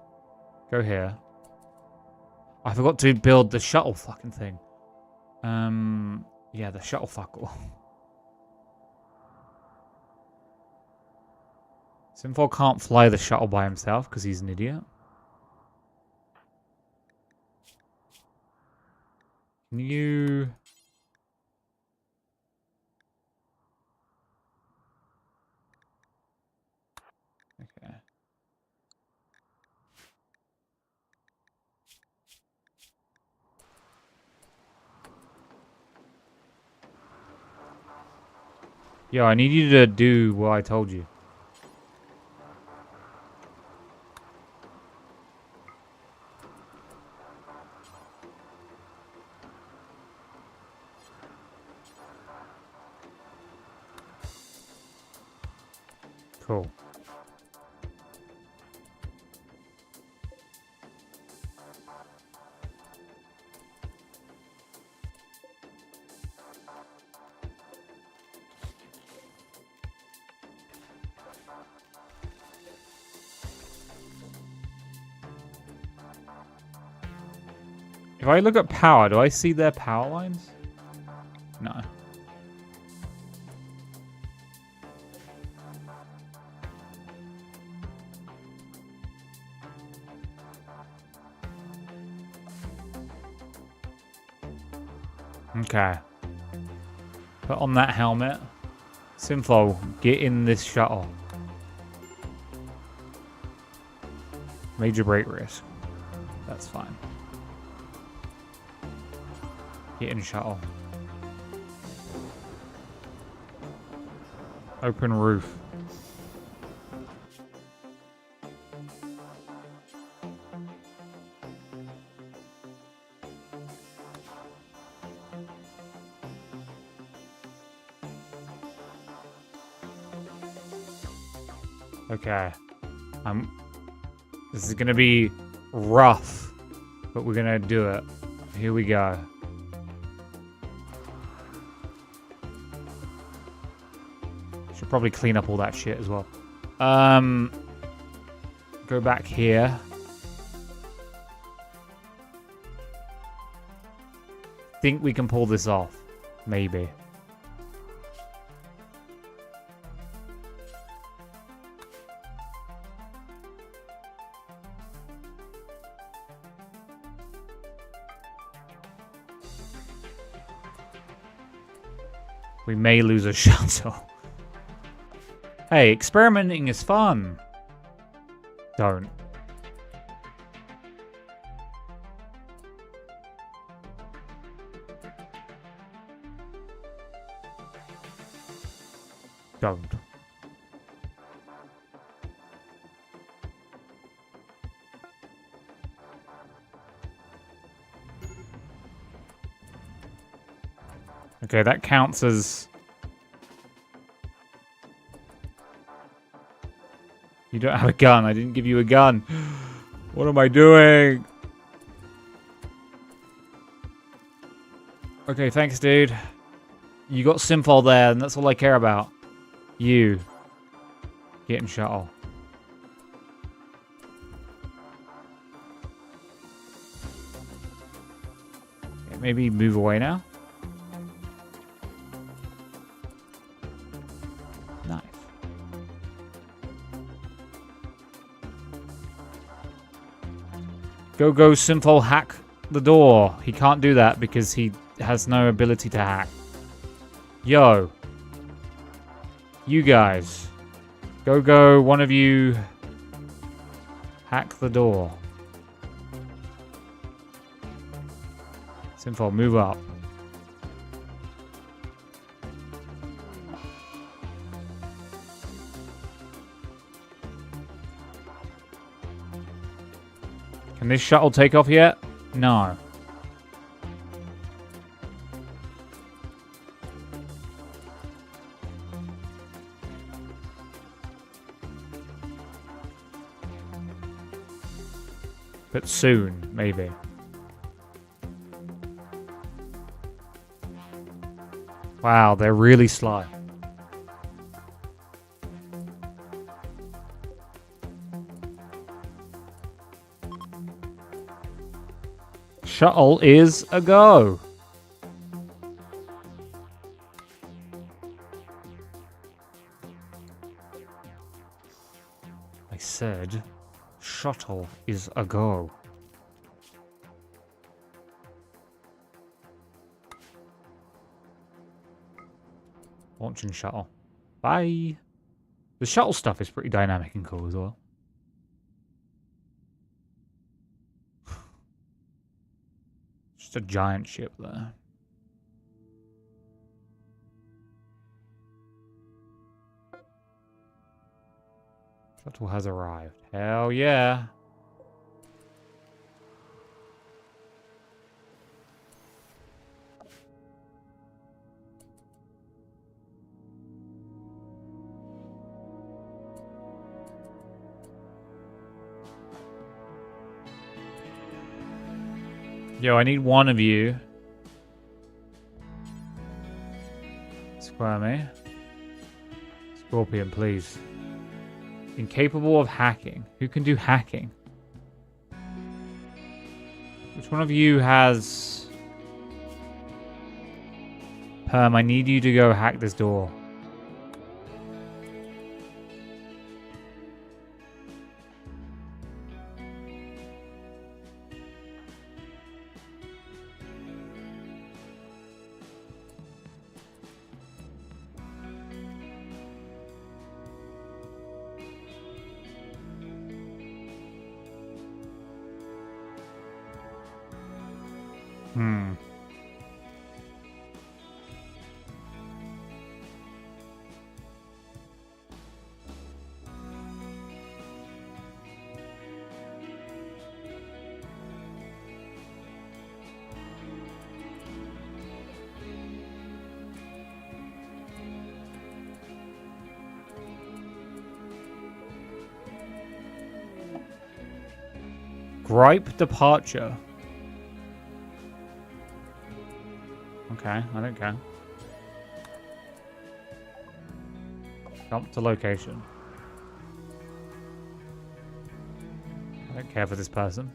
[SPEAKER 1] Go here. I forgot to build the shuttle fucking thing. Yeah, the shuttle fuckle. Simfol can't fly the shuttle by himself because he's an idiot. Can you... Okay. Yo, I need you to do what I told you. Cool. If I look at power, do I see their power lines? No. Okay. Put on that helmet. Simfol, get in this shuttle. Major brake risk. That's fine. Get in shuttle. Open roof. Okay. This is gonna be rough, but we're gonna do it. Here we go. Should probably clean up all that shit as well. Go back here. Think we can pull this off. Maybe. We may lose a shuttle. Hey, experimenting is fun. Don't. Don't. Okay, that counts as... You don't have a gun. I didn't give you a gun. What am I doing? Okay, thanks, dude. You got Simfol there, and that's all I care about. You. Get in shuttle. Okay, maybe move away now. Nice. Go, Simfol, hack the door. He can't do that because he has no ability to hack. Yo. You guys. Go, one of you. Hack the door. Simfol, move up. Can this shuttle take off yet? No. But soon, maybe. Wow, they're really slow. Shuttle is a go. I said, shuttle is a go. Launching shuttle. Bye. The shuttle stuff is pretty dynamic and cool as well. Just a giant ship there. Shuttle has arrived. Hell yeah. Yo, I need one of you. Square me. Scorpion, please. Incapable of hacking. Who can do hacking? Which one of you has... Perm, I need you to go hack this door. Gripe departure. Okay, I don't care. Jump to location. I don't care for this person.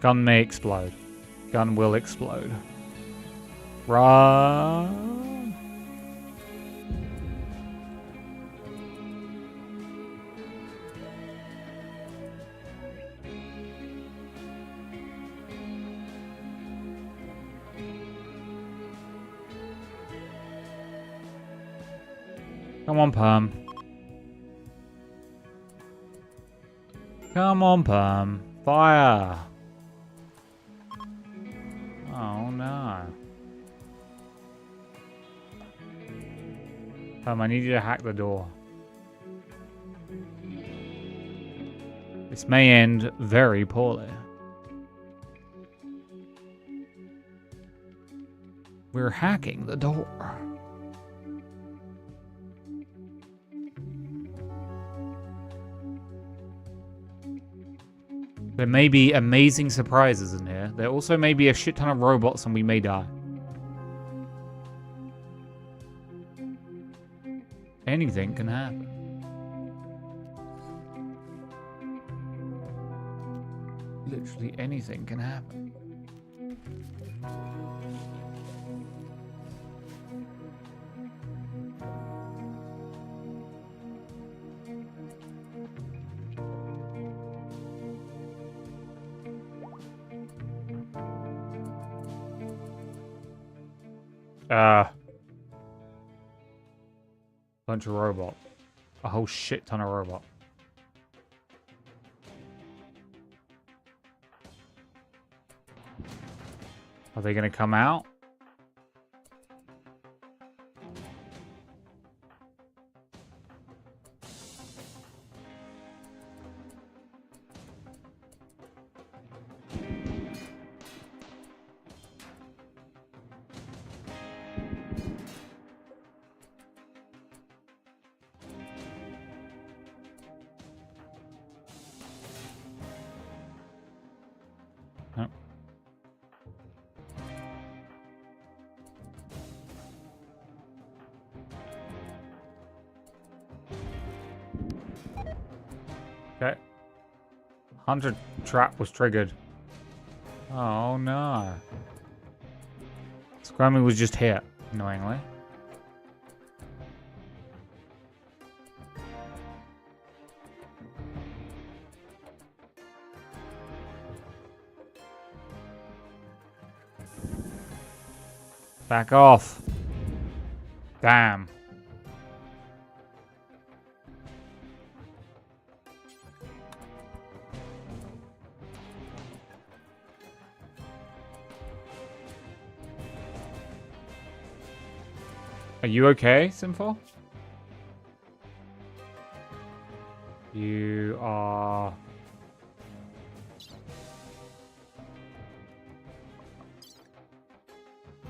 [SPEAKER 1] Gun may explode. Gun will explode. Run! Come on, Perm. Come on, Perm. Fire! Oh no. I need you to hack the door. This may end very poorly. We're hacking the door. There may be amazing surprises in here. There also may be a shit ton of robots and we may die. Anything can happen. Literally anything can happen. Bunch of robot. A whole shit ton of robot. Are they gonna come out? No. Hunter trap was triggered. Oh no. Squirmy was just hit, annoyingly. Back off. Damn. Are you okay, Simful? You are...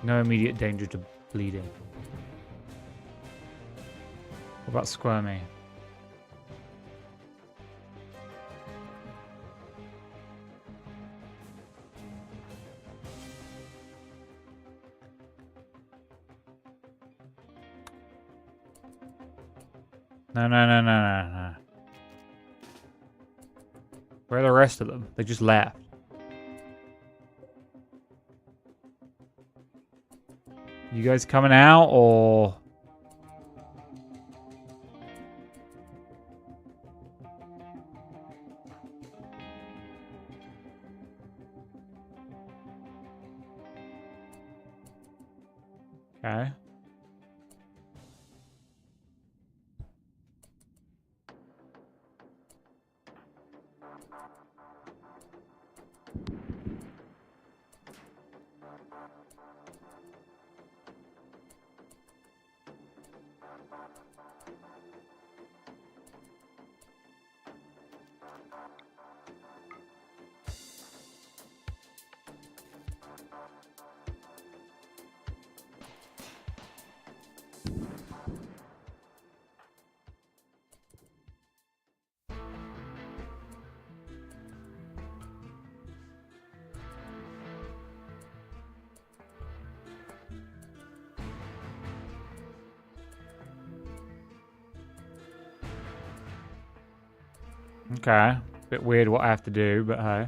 [SPEAKER 1] No immediate danger to bleeding. What about Squirmy? No. Where are the rest of them? They just left. You guys coming out, or... Okay. Okay. Bit weird what I have to do, but hey.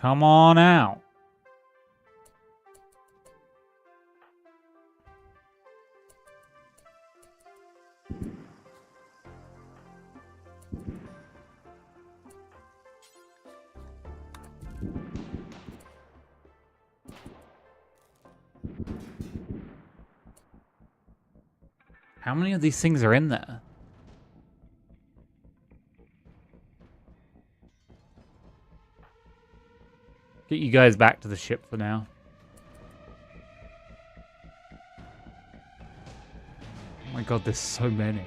[SPEAKER 1] Come on out. How many of these things are in there? Get you guys back to the ship for now. Oh my god, there's so many.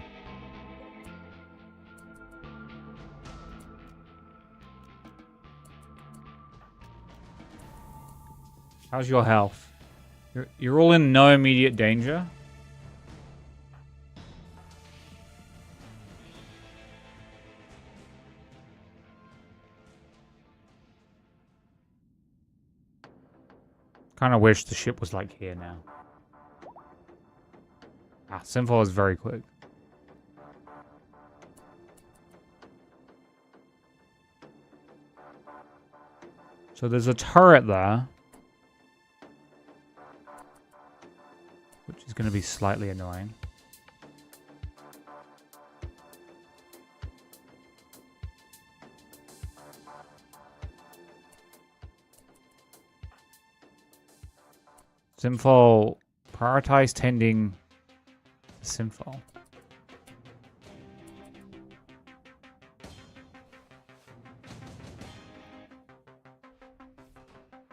[SPEAKER 1] How's your health? You're all in no immediate danger? Kind of wish the ship was like here now. Ah, Simfall is very quick. So there's a turret there, which is going to be slightly annoying. Simfall, prioritize tending Simfall.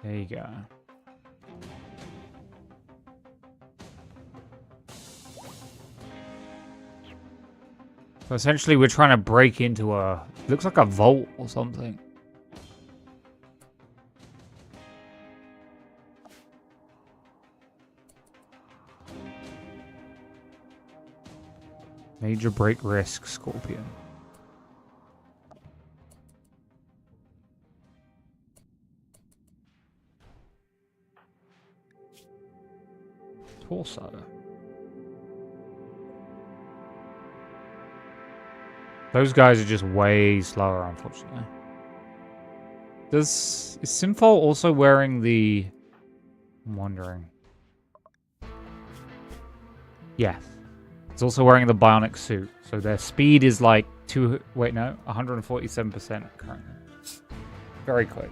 [SPEAKER 1] There you go. So essentially we're trying to break into a... looks like a vault or something. Major break risk, Scorpion. Torso. Those guys are just way slower, unfortunately. Is Simfol also wearing the... I'm wondering. Yes. It's also wearing the bionic suit. So their speed is like 147% currently. Very quick.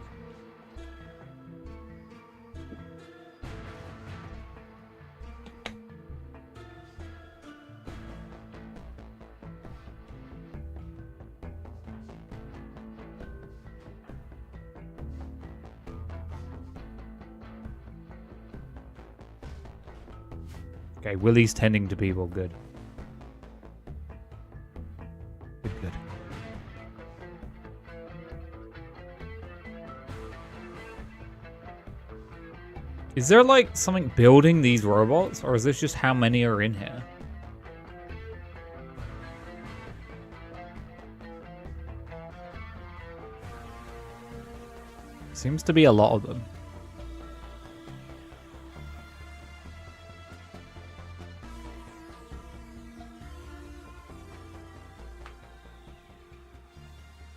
[SPEAKER 1] Okay, Willie's tending to people. Good. Good. Is there like something building these robots, or is this just how many are in here? Seems to be a lot of them.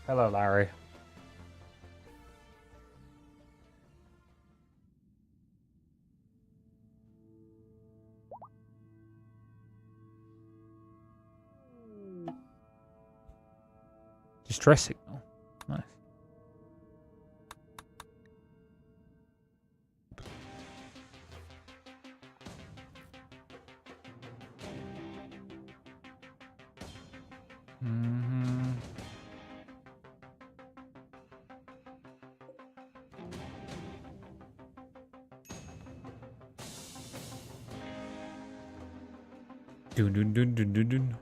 [SPEAKER 1] Hello, Larry. Distress signal. Nice. Dun dun dun dun dun dun.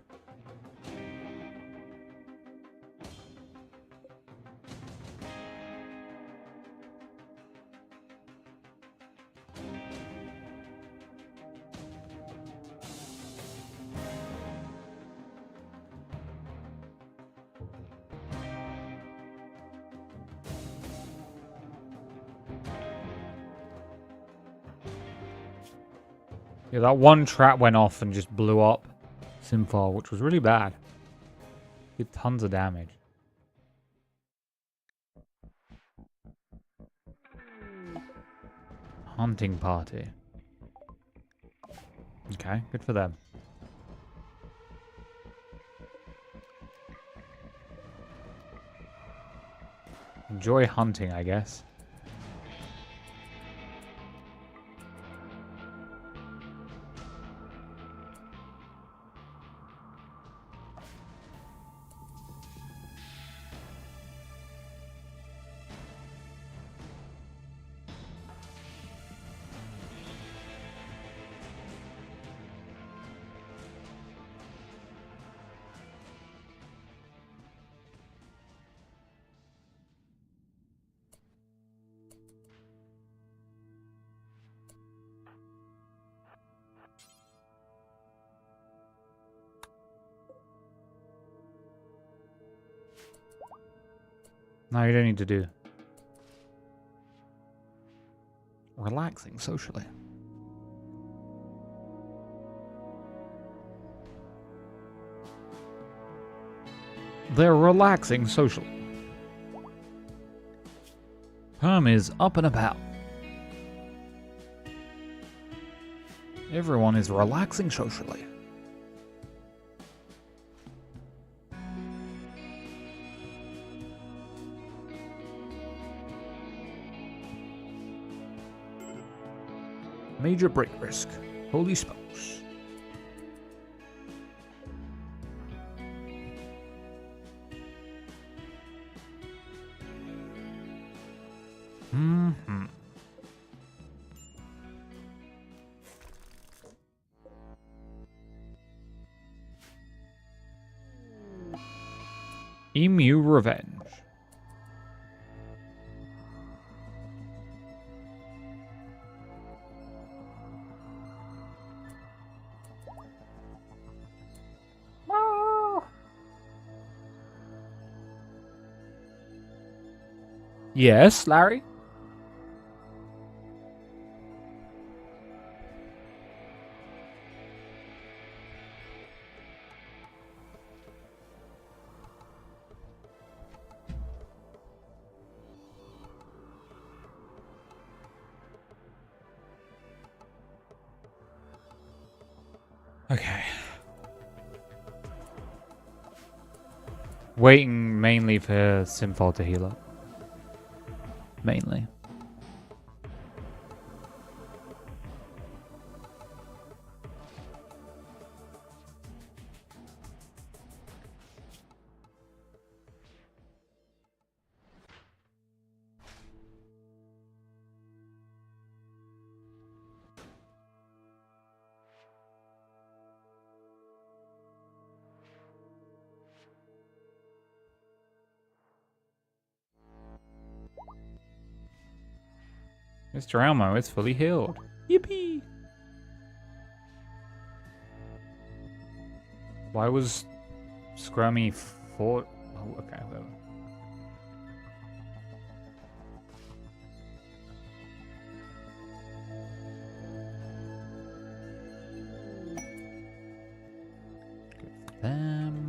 [SPEAKER 1] Yeah, that one trap went off and just blew up Simfal, which was really bad. Did tons of damage. Hunting party. Okay, good for them. Enjoy hunting, I guess. No, you don't need to do. Relaxing socially. They're relaxing socially. Herm is up and about. Everyone is relaxing socially. Major break risk. Holy smokes. Emu Revenge. Yes, Larry? Okay. Waiting mainly for Simfol to heal up. Mainly. Mr. Elmo is fully healed. Yippee! Why was Scrummy fought? Oh, okay, whatever. Good for them.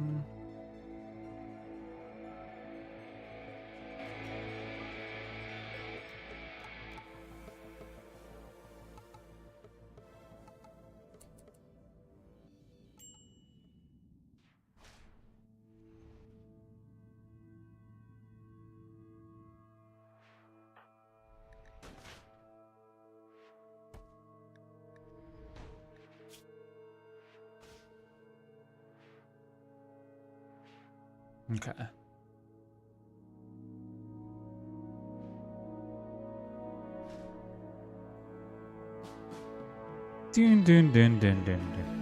[SPEAKER 1] Okay. Dun dun dun dun dun dun.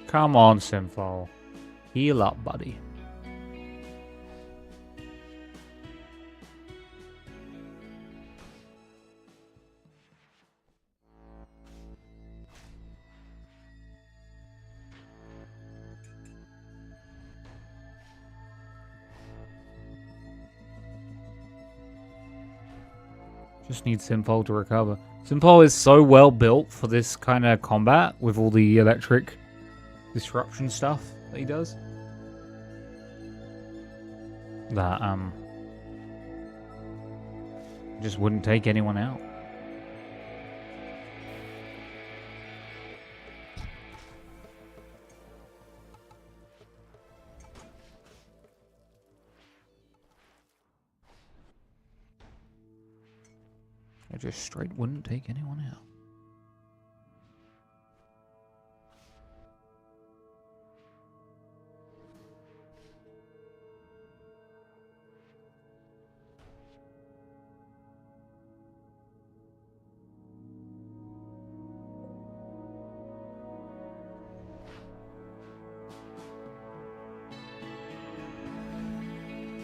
[SPEAKER 1] Come on, Simfol. Heal up, buddy. Just need Simfol to recover. Simfol is so well built for this kind of combat with all the electric disruption stuff that he does. That just wouldn't take anyone out. It just straight wouldn't take anyone out.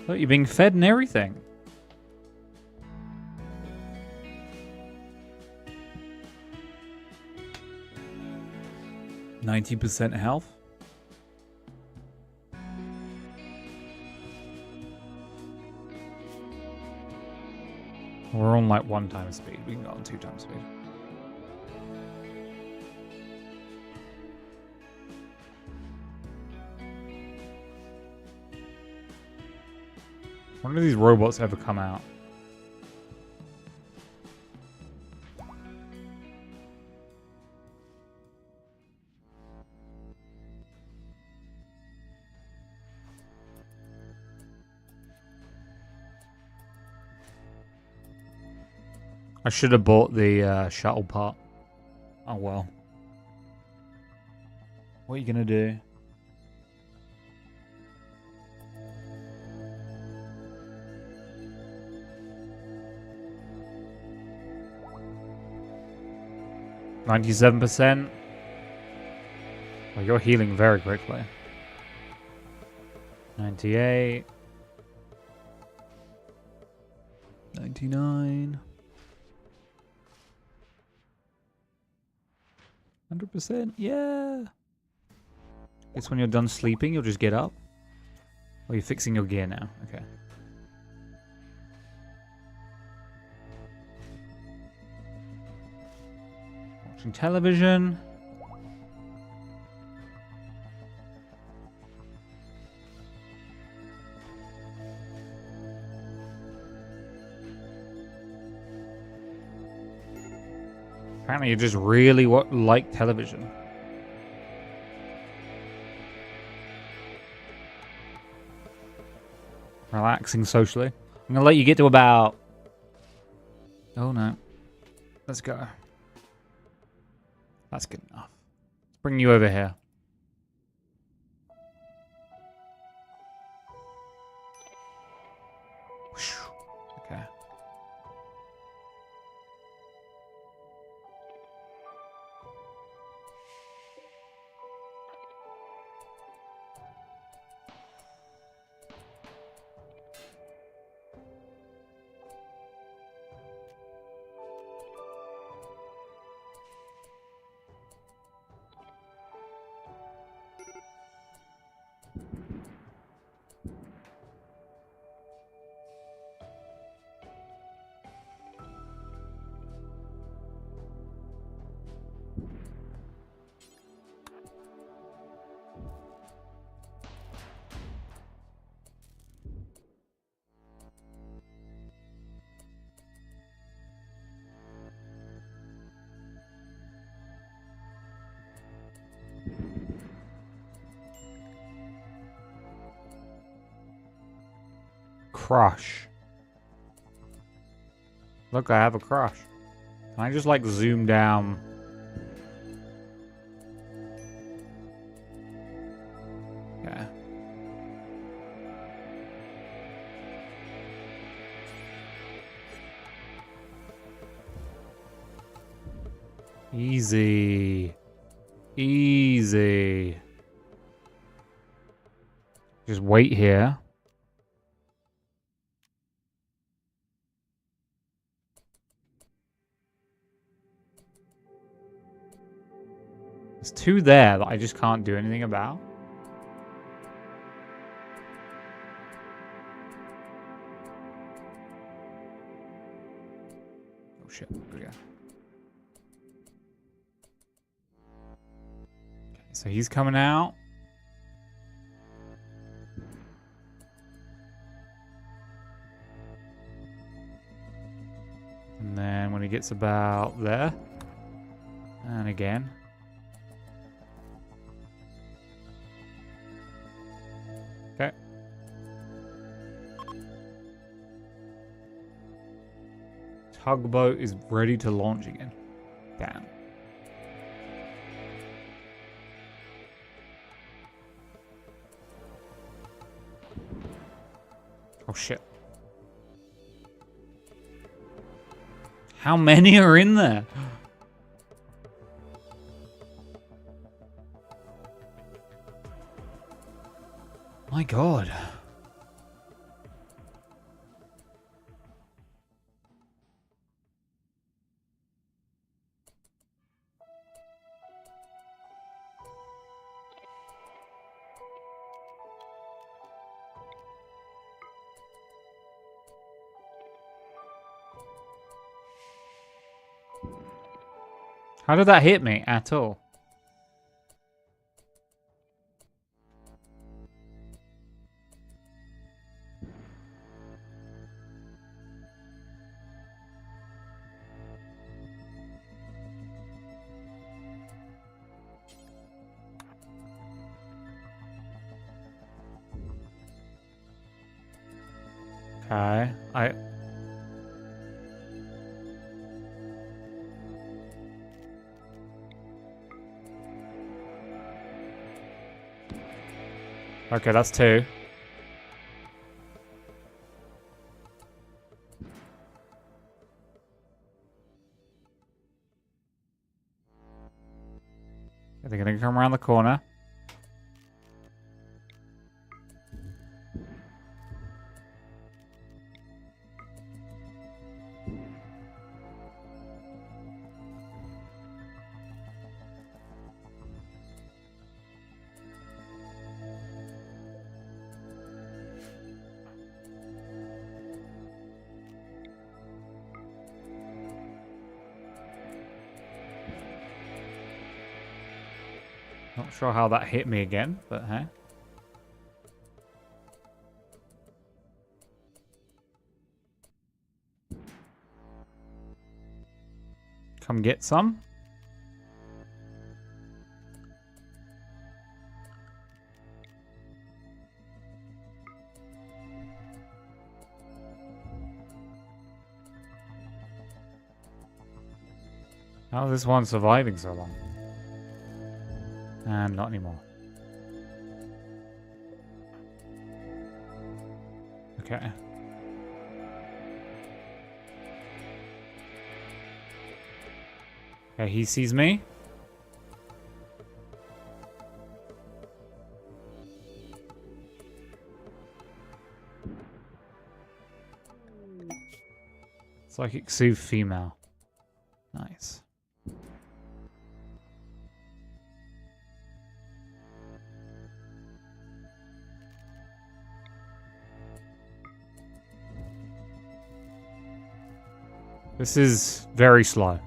[SPEAKER 1] Look, you're being fed and everything. %90 health. We're on like 1 time speed. We can go on 2 times speed. When do these robots ever come out? I should have bought the shuttle part. Oh well. What are you gonna do? %97. Oh, you're healing very quickly. 98. 99. 100%. Yeah. Guess when you're done sleeping, you'll just get up. Or you're fixing your gear now. Okay. Watching television. Apparently you just really like television. Relaxing socially. I'm gonna let you get to about... Oh no. Let's go. That's good enough. Let's bring you over here. Okay. Crush. Look, I have a crush. Can I just like zoom down? Yeah. Easy. Easy. Just wait here. There's two there that I just can't do anything about. Oh shit. Here we go. Okay, so he's coming out. And then when he gets about there. And again. Okay. Tugboat is ready to launch again. Damn. Oh shit. How many are in there? My god. How did that hit me at all? Okay, okay, that's two. They're gonna come around the corner. Not sure how that hit me again, but hey. Come get some. How is this one surviving so long? And not anymore. Okay. Okay, he sees me. Psychic Soothe female. Nice. This is very slow.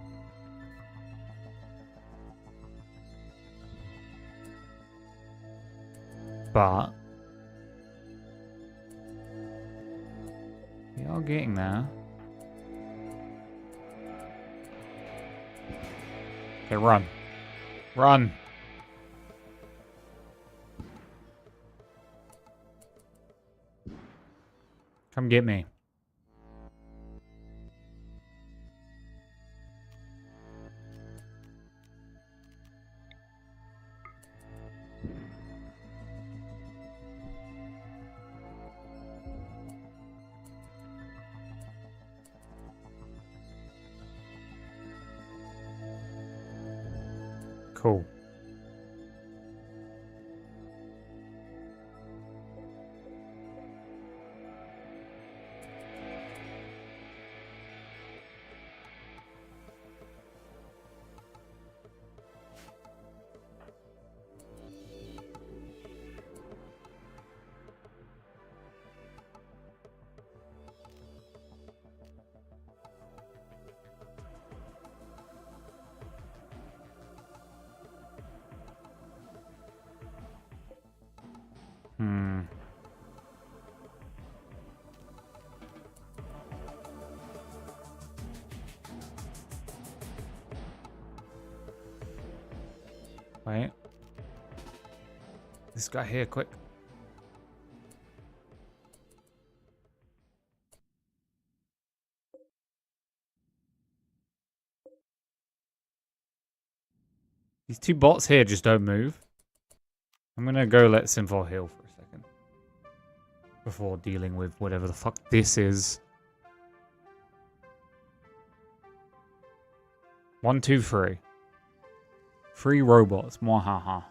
[SPEAKER 1] But we are getting there. Okay, run. Run. Come get me. Cool. Wait. This guy here, quick. These two bots here just don't move. I'm gonna go let Simfol heal for a second. Before dealing with whatever the fuck this is. 1, 2, 3. 3 robots. Mwahaha.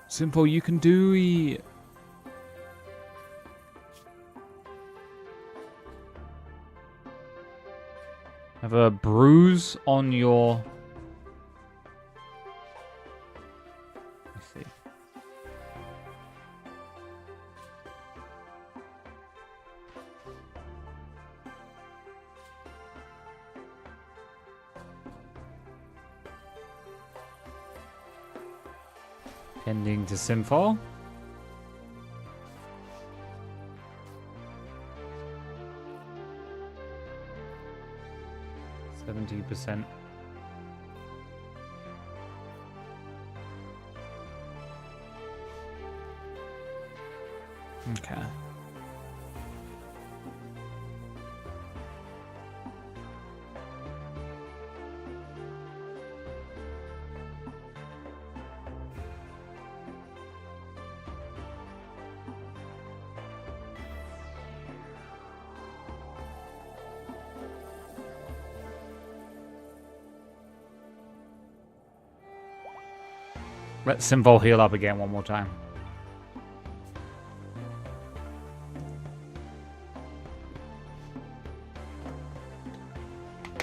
[SPEAKER 1] Simple, you can do it. Have a bruise on your... Let's see. Pending to Simfol. %. Okay. Let Simfol heal up again one more time.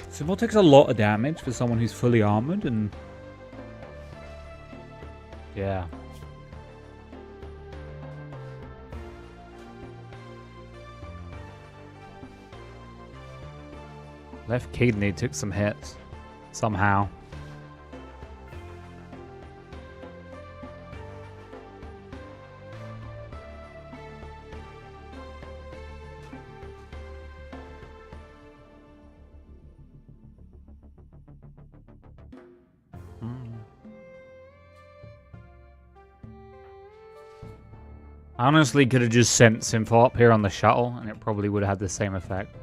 [SPEAKER 1] Simfol takes a lot of damage for someone who's fully armored, and yeah. Left kidney took some hits. Somehow. I honestly could have just sent Sympho up here on the shuttle and it probably would have had the same effect.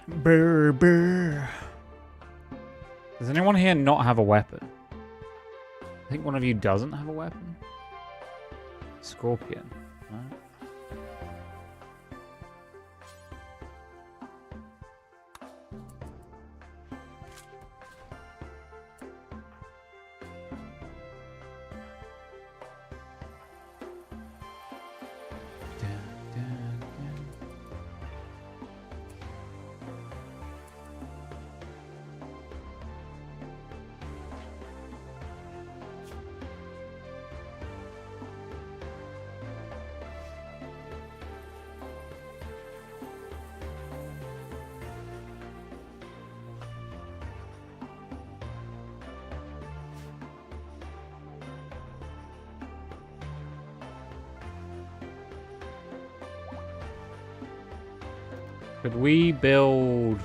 [SPEAKER 1] Brr, brr. Does anyone here not have a weapon? I think one of you doesn't have a weapon. Scorpion. No? Could we build...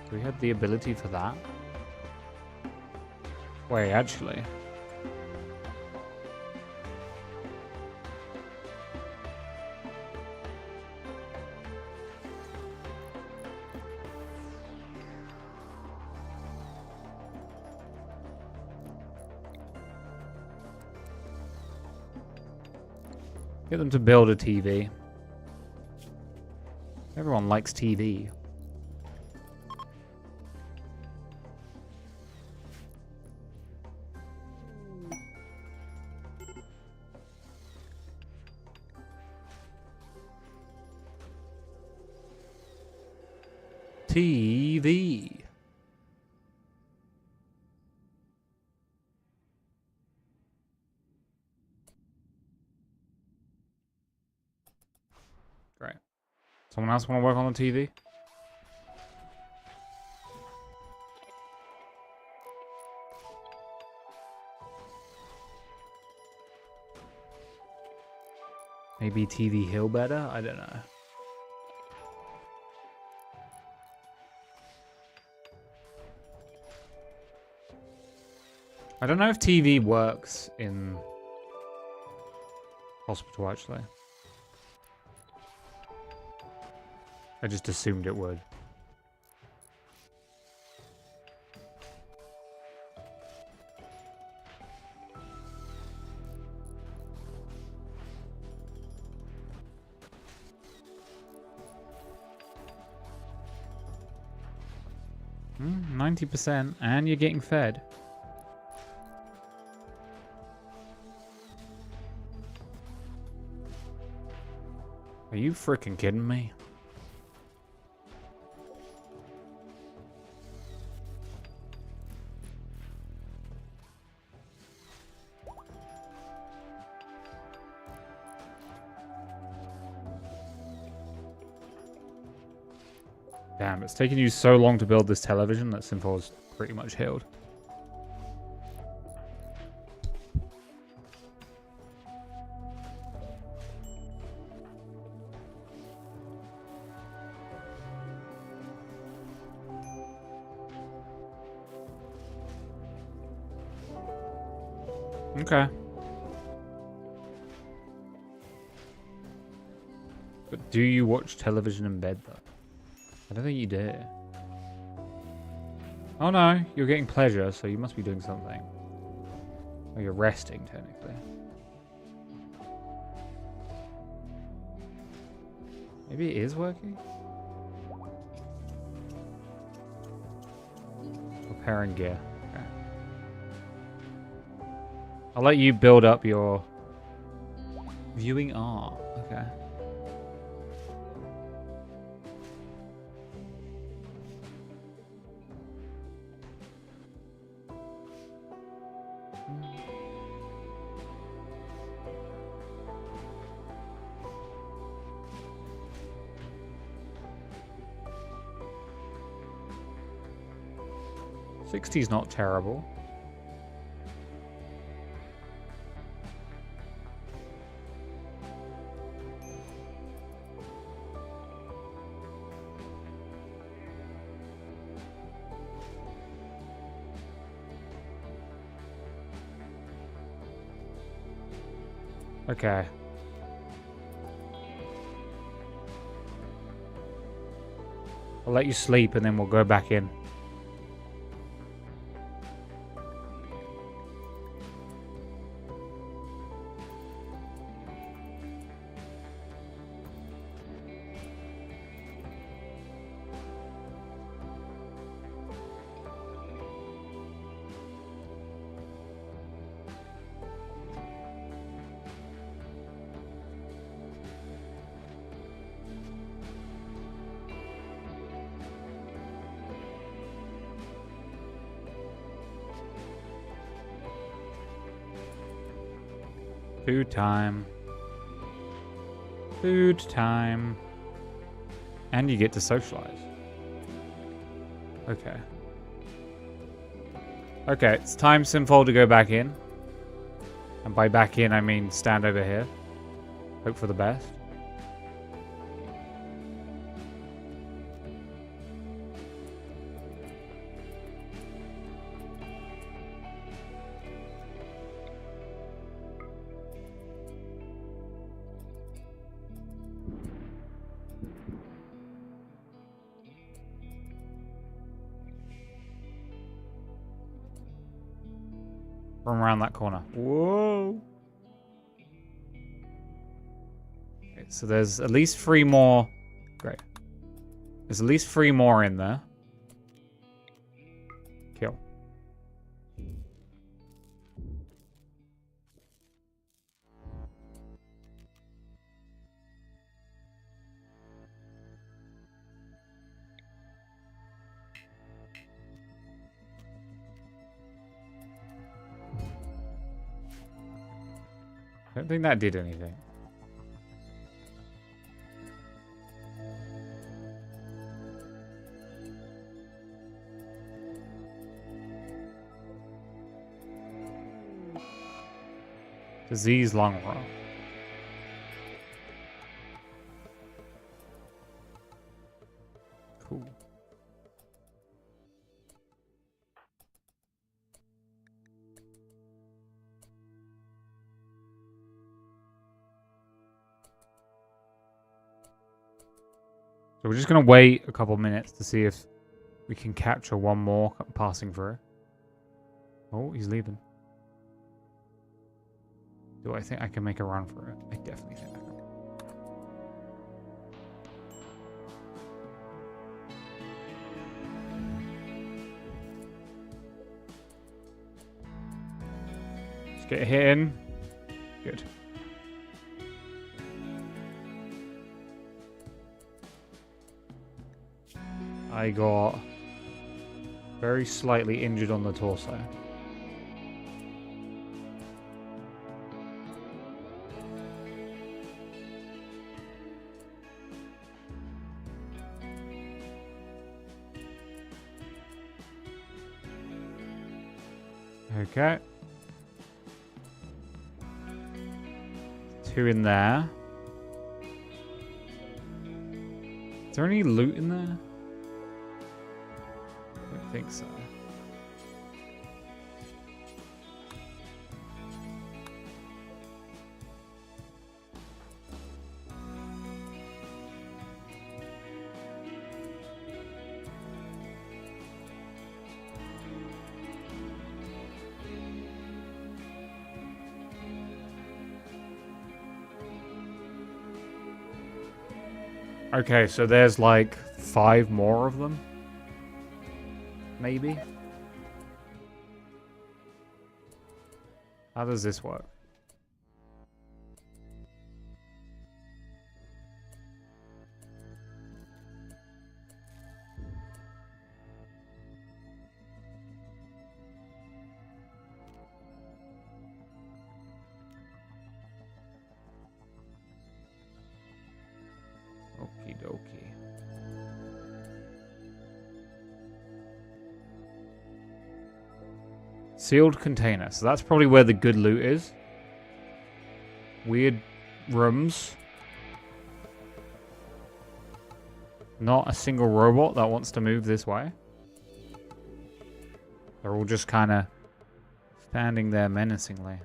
[SPEAKER 1] Do we have the ability for that? Wait, actually. Get them to build a TV. Everyone likes TV. TV. Great. Someone else want to work on the TV? Maybe TV Hill better? I don't know. I don't know if TV works in hospital, actually. I just assumed it would. Mm, 90%, and you're getting fed. Are you freaking kidding me? Damn, it's taken you so long to build this television that Sympho's pretty much healed. Okay. But do you watch television in bed, though? I don't think you do. Oh no, you're getting pleasure, so you must be doing something. Oh, you're resting, technically. Maybe it is working? repairing gear. Okay. I'll let you build up your viewing art. Okay. $60's not terrible. Okay. I'll let you sleep and then we'll go back in. Food time. Food time. And you get to socialize. Okay. Okay, it's time, Simfold, to go back in. And by back in, I mean stand over here. Hope for the best. From around that corner. Whoa! Okay, so there's at least 3 more. Great. There's at least 3 more in there. Kill. I don't think that did anything. Disease long run. Cool. So we're just going to wait a couple minutes to see if we can capture one more passing through. Oh, he's leaving. Do I think I can make a run for it? I definitely think I can. Let's get a hit in. Good. I got very slightly injured on the torso. Okay. 2 in there. Is there any loot in there? I don't think so. Okay, so there's like 5 more of them. Maybe. How does this work? Okie dokie. Sealed container. So that's probably where the good loot is. Weird rooms. Not a single robot that wants to move this way. They're all just kind of standing there menacingly.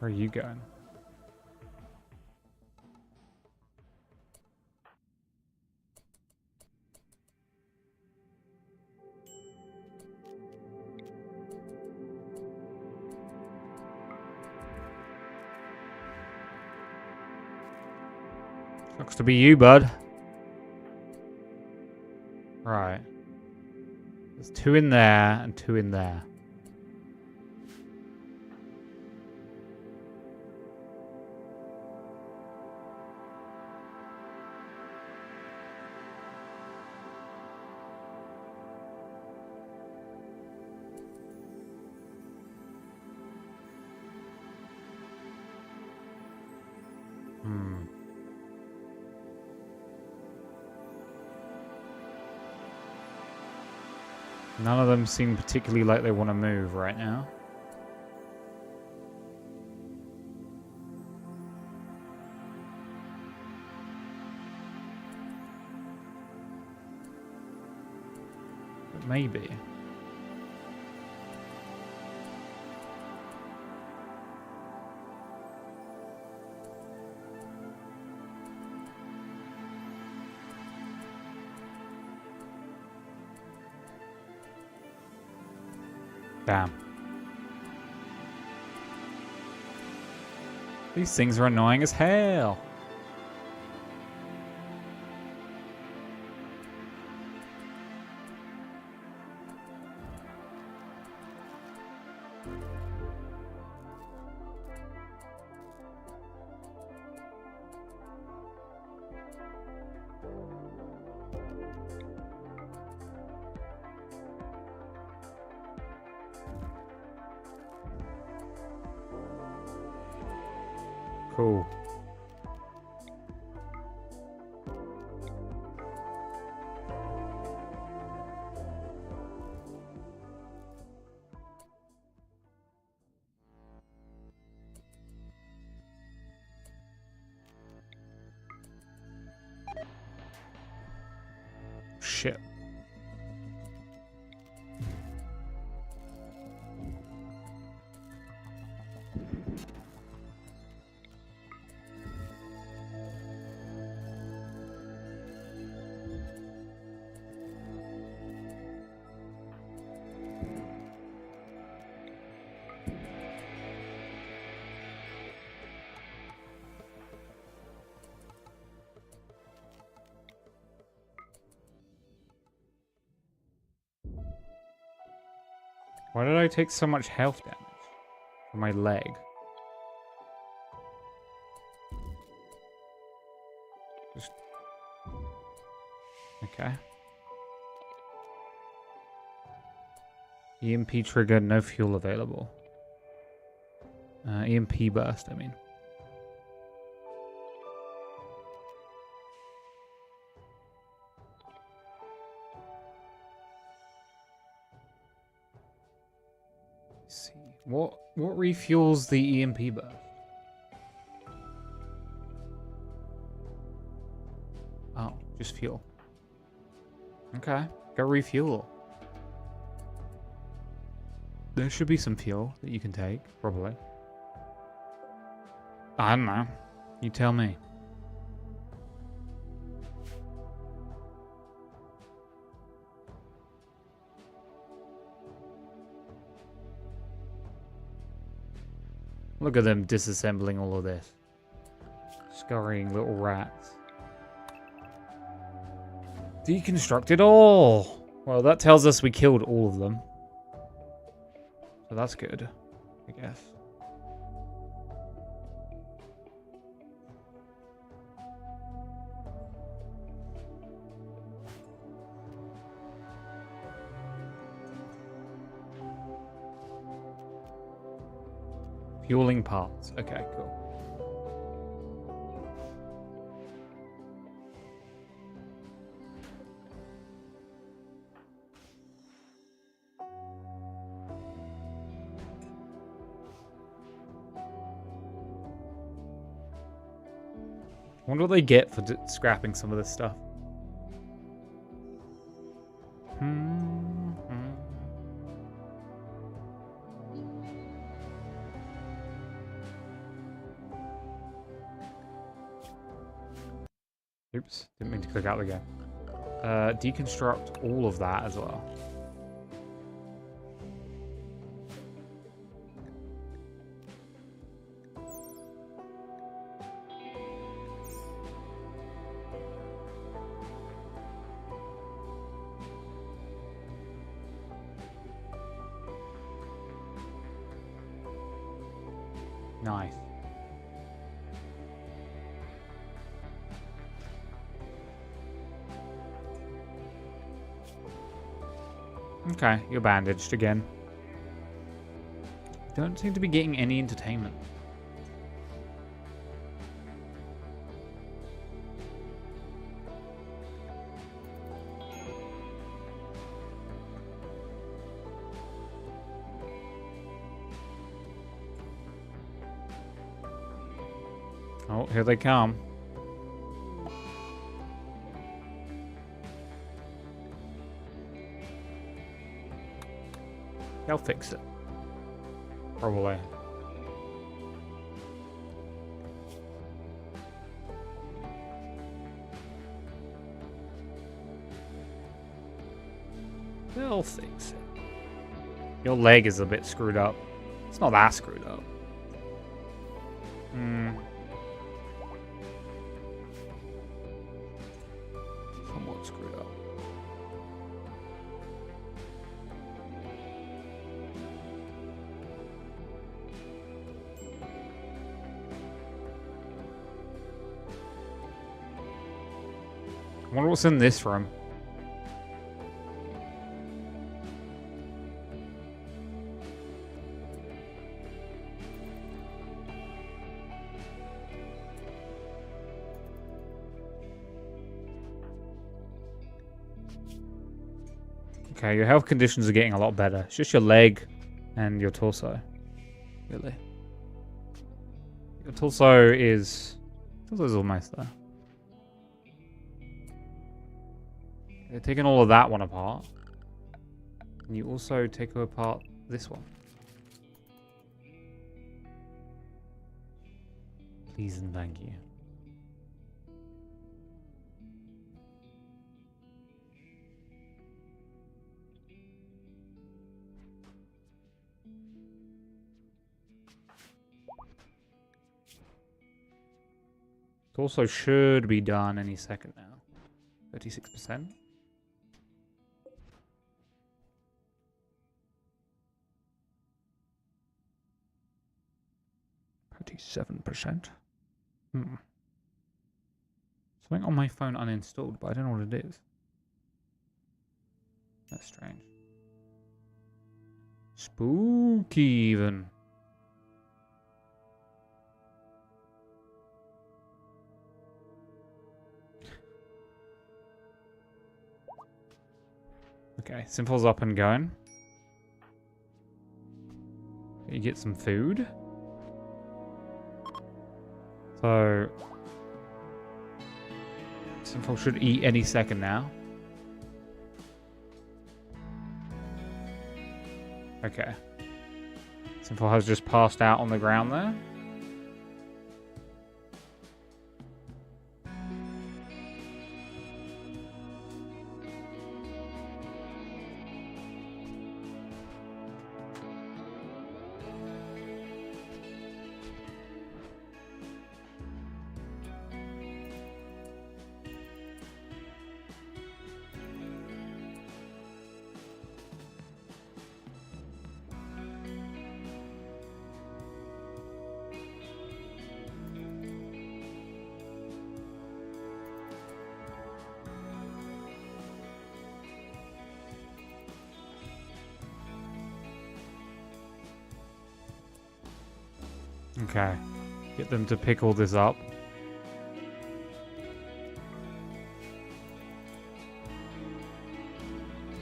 [SPEAKER 1] Where are you going? Looks to be you, bud. Right. There's 2 in there and 2 in there. None of them seem particularly like they want to move right now. But maybe. Damn. These things are annoying as hell. Cool. Shit. Why did I take so much health damage from my leg? Just... Okay. EMP trigger, no fuel available. EMP burst, I mean. Let's see. What refuels the EMP burst? Oh, just fuel. Okay, go refuel. There should be some fuel that you can take, probably. I don't know. You tell me. Look at them disassembling all of this. Scurrying little rats. Deconstruct it all. Well, that tells us we killed all of them. So that's good, I guess. Fueling parts. Okay, cool. I wonder what they get for scrapping some of this stuff. Oops, didn't mean to click out the game. Deconstruct all of that as well. Nice. Okay, you're bandaged again. Don't seem to be getting any entertainment. Oh, here they come. They'll fix it. Probably. They'll fix it. Your leg is a bit screwed up. It's not that screwed up. Somewhat screwed up. I wonder what's in this room. Okay, your health conditions are getting a lot better. It's just your leg and your torso. Really. Your torso is almost there. They're taking all of that one apart. Can you also take apart this one? Please and thank you. It also should be done any second now. 36%. %. Something on my phone uninstalled, but I don't know what it is. That's strange. Spooky even. Okay, Simple's up and going. You get some food. So Simple should eat any second now. Okay. Simple has just passed out on the ground there. Okay. Get them to pick all this up.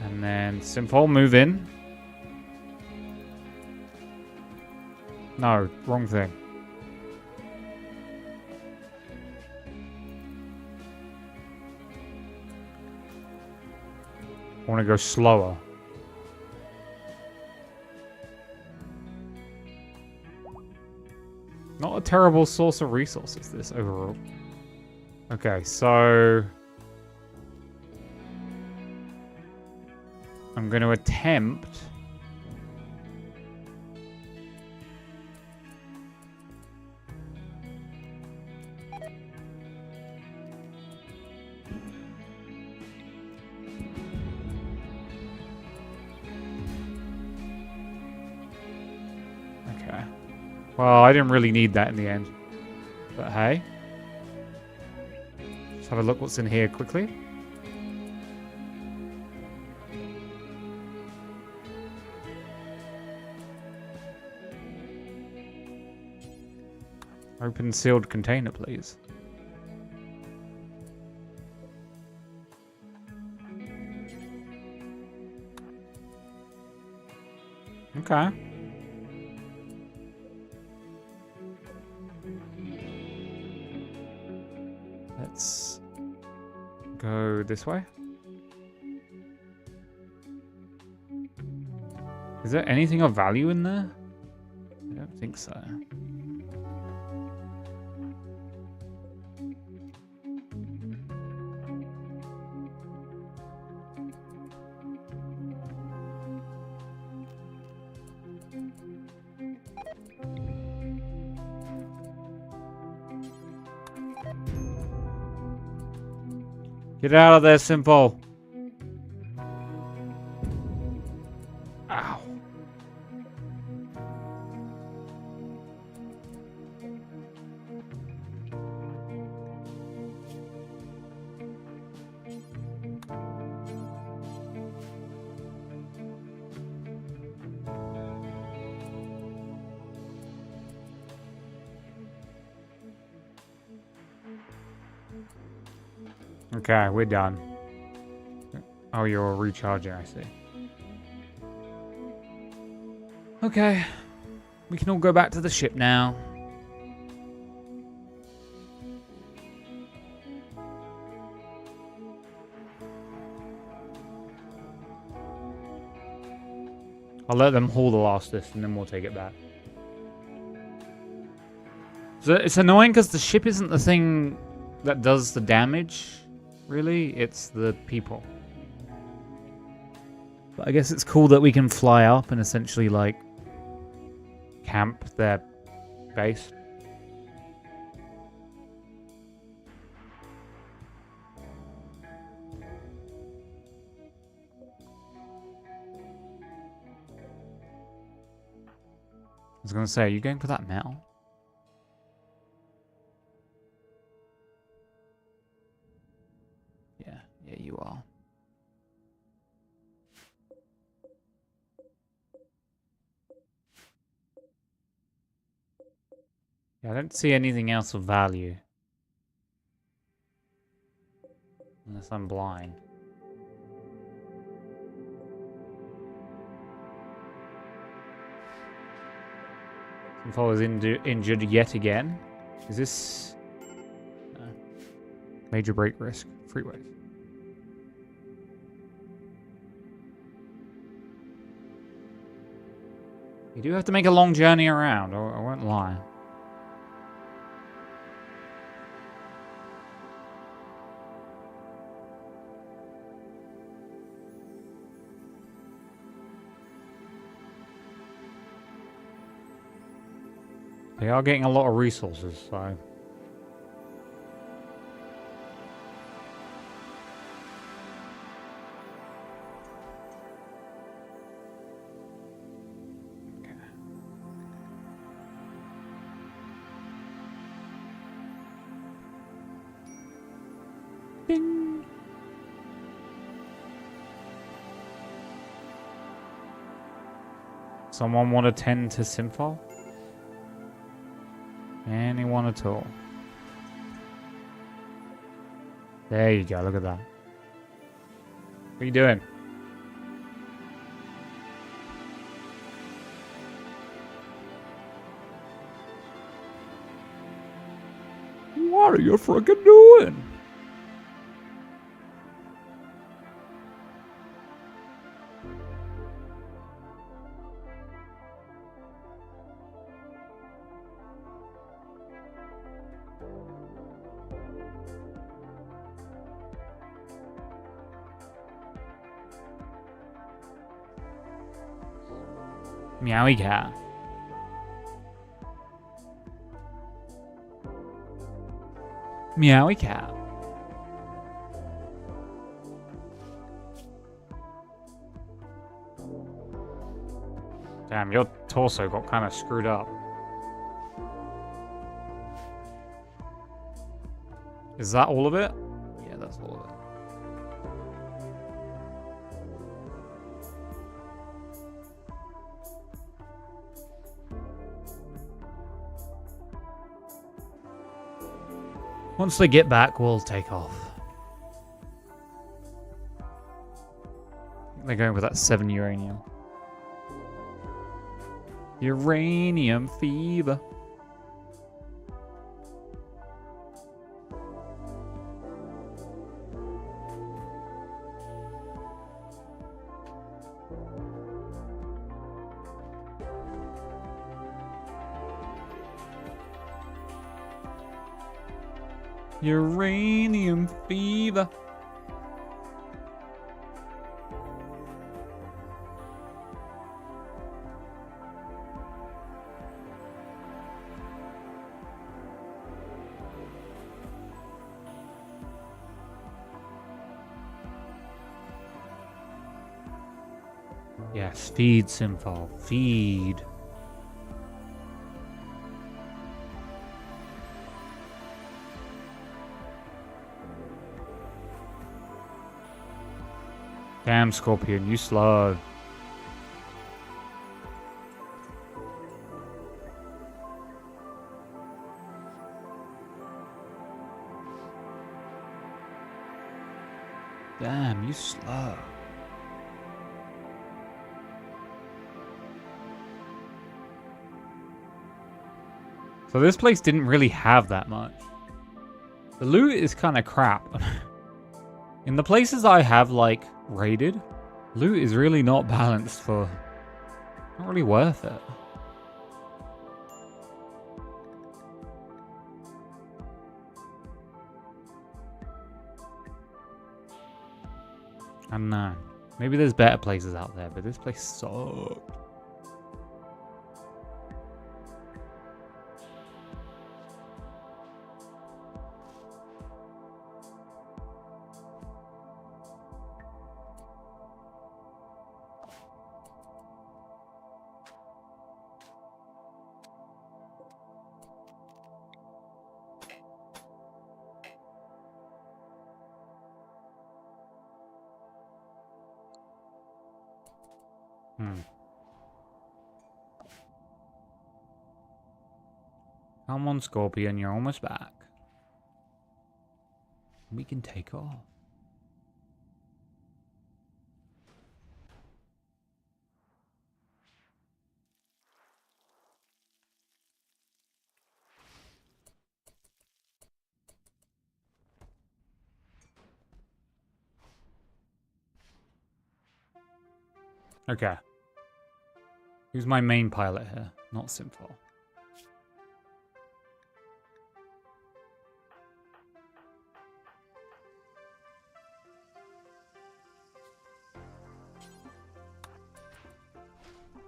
[SPEAKER 1] And then Simple, move in. No, wrong thing. I want to go slower. Not a terrible source of resources, this overall. Okay, so I'm going to attempt okay. Well, I didn't really need that in the end. But hey. Let's have a look what's in here quickly. Open sealed container, please. Okay. Let's go this way. Is there anything of value in there? I don't think so. Get out of there, Simple. Ow. Okay, we're done. Oh, you're recharging, I see. Okay. We can all go back to the ship now. I'll let them haul the last disc and then we'll take it back. So it's annoying because the ship isn't the thing that does the damage, really. It's the people. But I guess it's cool that we can fly up and essentially, like, camp their base. I was going to say, are you going for that metal? Yeah, you are. Yeah, I don't see anything else of value. Unless I'm blind. Sinful is injured yet again. Is this... No. Major break risk. Freeways. You do have to make a long journey around, I won't lie. They are getting a lot of resources, so... Ding. Someone want to tend to Simfal? Anyone at all. There you go, look at that. What are you doing? What are you freaking doing? Meowie cat. Meowie cat. Damn, your torso got kind of screwed up. Is that all of it? Yeah, that's all of it. Once they get back, we'll take off. They're going with that 7 uranium. Uranium fever. Uranium fever. Yes, feed, Simfal, feed. Damn, Scorpion, you slow. Damn, you slow. So this place didn't really have that much. The loot is kind of crap. In the places I have, like, raided, loot is really not balanced for... Not really worth it. I don't know. Maybe there's better places out there, but this place sucked. Come on, Scorpion, you're almost back. We can take off. Okay. Who's my main pilot here? Not Simfal.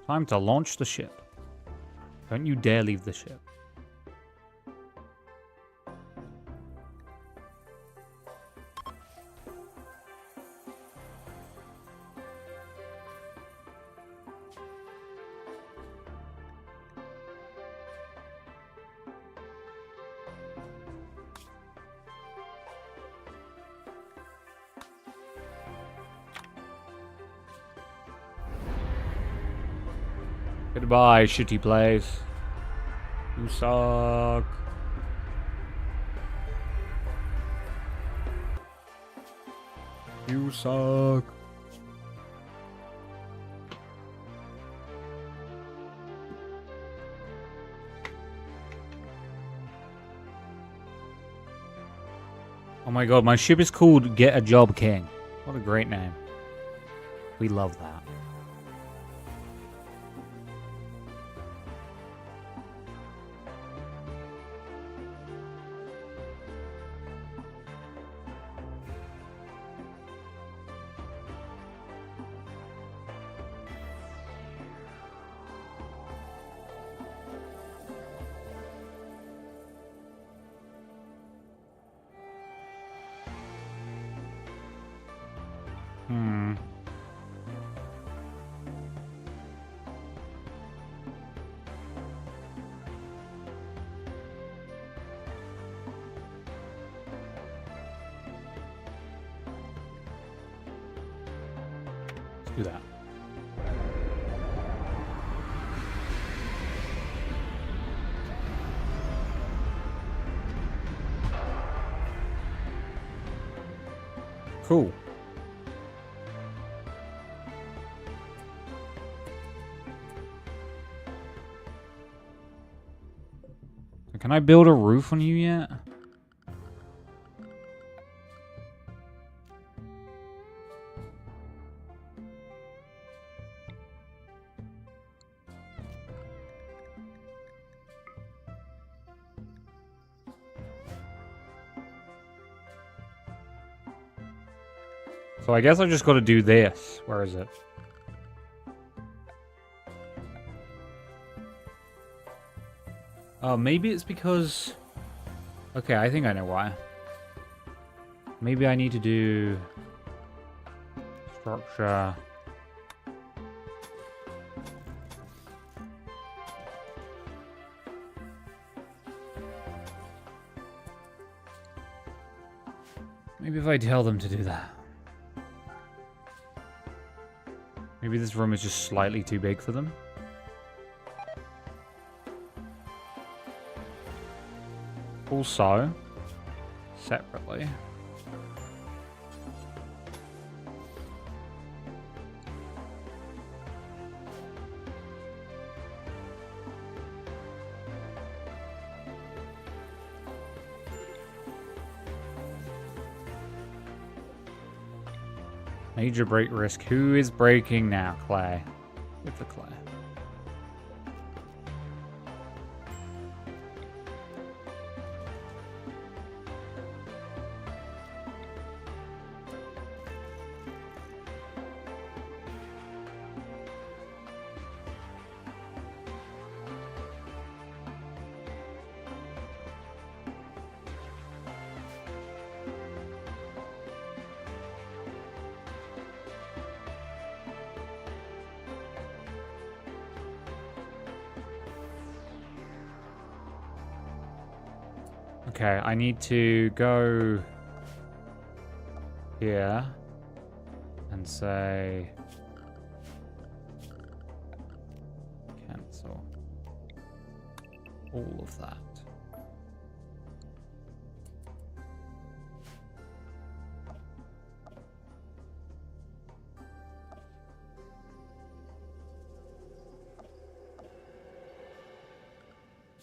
[SPEAKER 1] Time to launch the ship. Don't you dare leave the ship. Goodbye, shitty place. You suck. You suck. Oh my god, my ship is called Get a Job King. What a great name. We love that. Let's do that. Cool. Can I build a roof on you yet? So I guess I just got to do this. Where is it? Oh, maybe it's because... Okay, I think I know why. Maybe I need to do... Structure... Maybe if I tell them to do that. Maybe this room is just slightly too big for them. Also, separately. Major break risk. Who is breaking now? Clay. With the clay. Okay, I need to go here and say cancel all of that.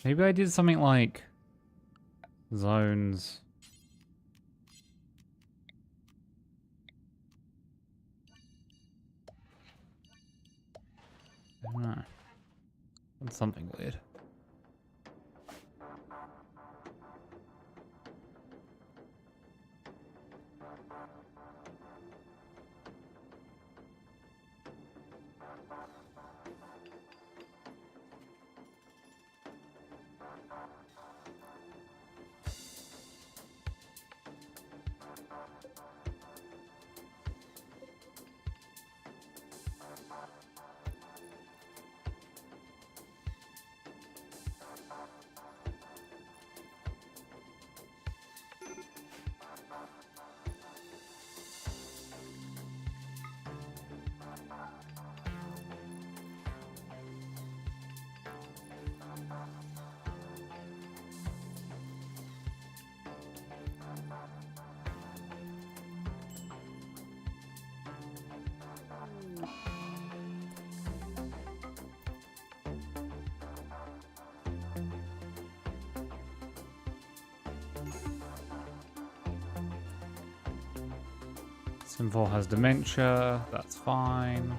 [SPEAKER 1] Maybe I did something like zones. I don't know. That's something weird. Simple has dementia. That's fine.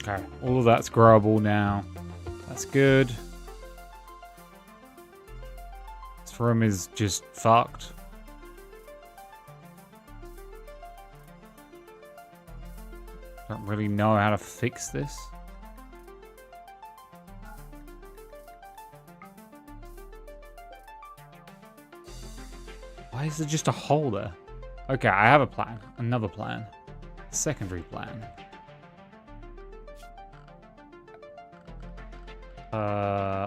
[SPEAKER 1] Okay, all of that's growable now. That's good. This room is just fucked. Don't really know how to fix this. Why is there just a hole there? Okay, I have a plan. Another plan. Secondary plan.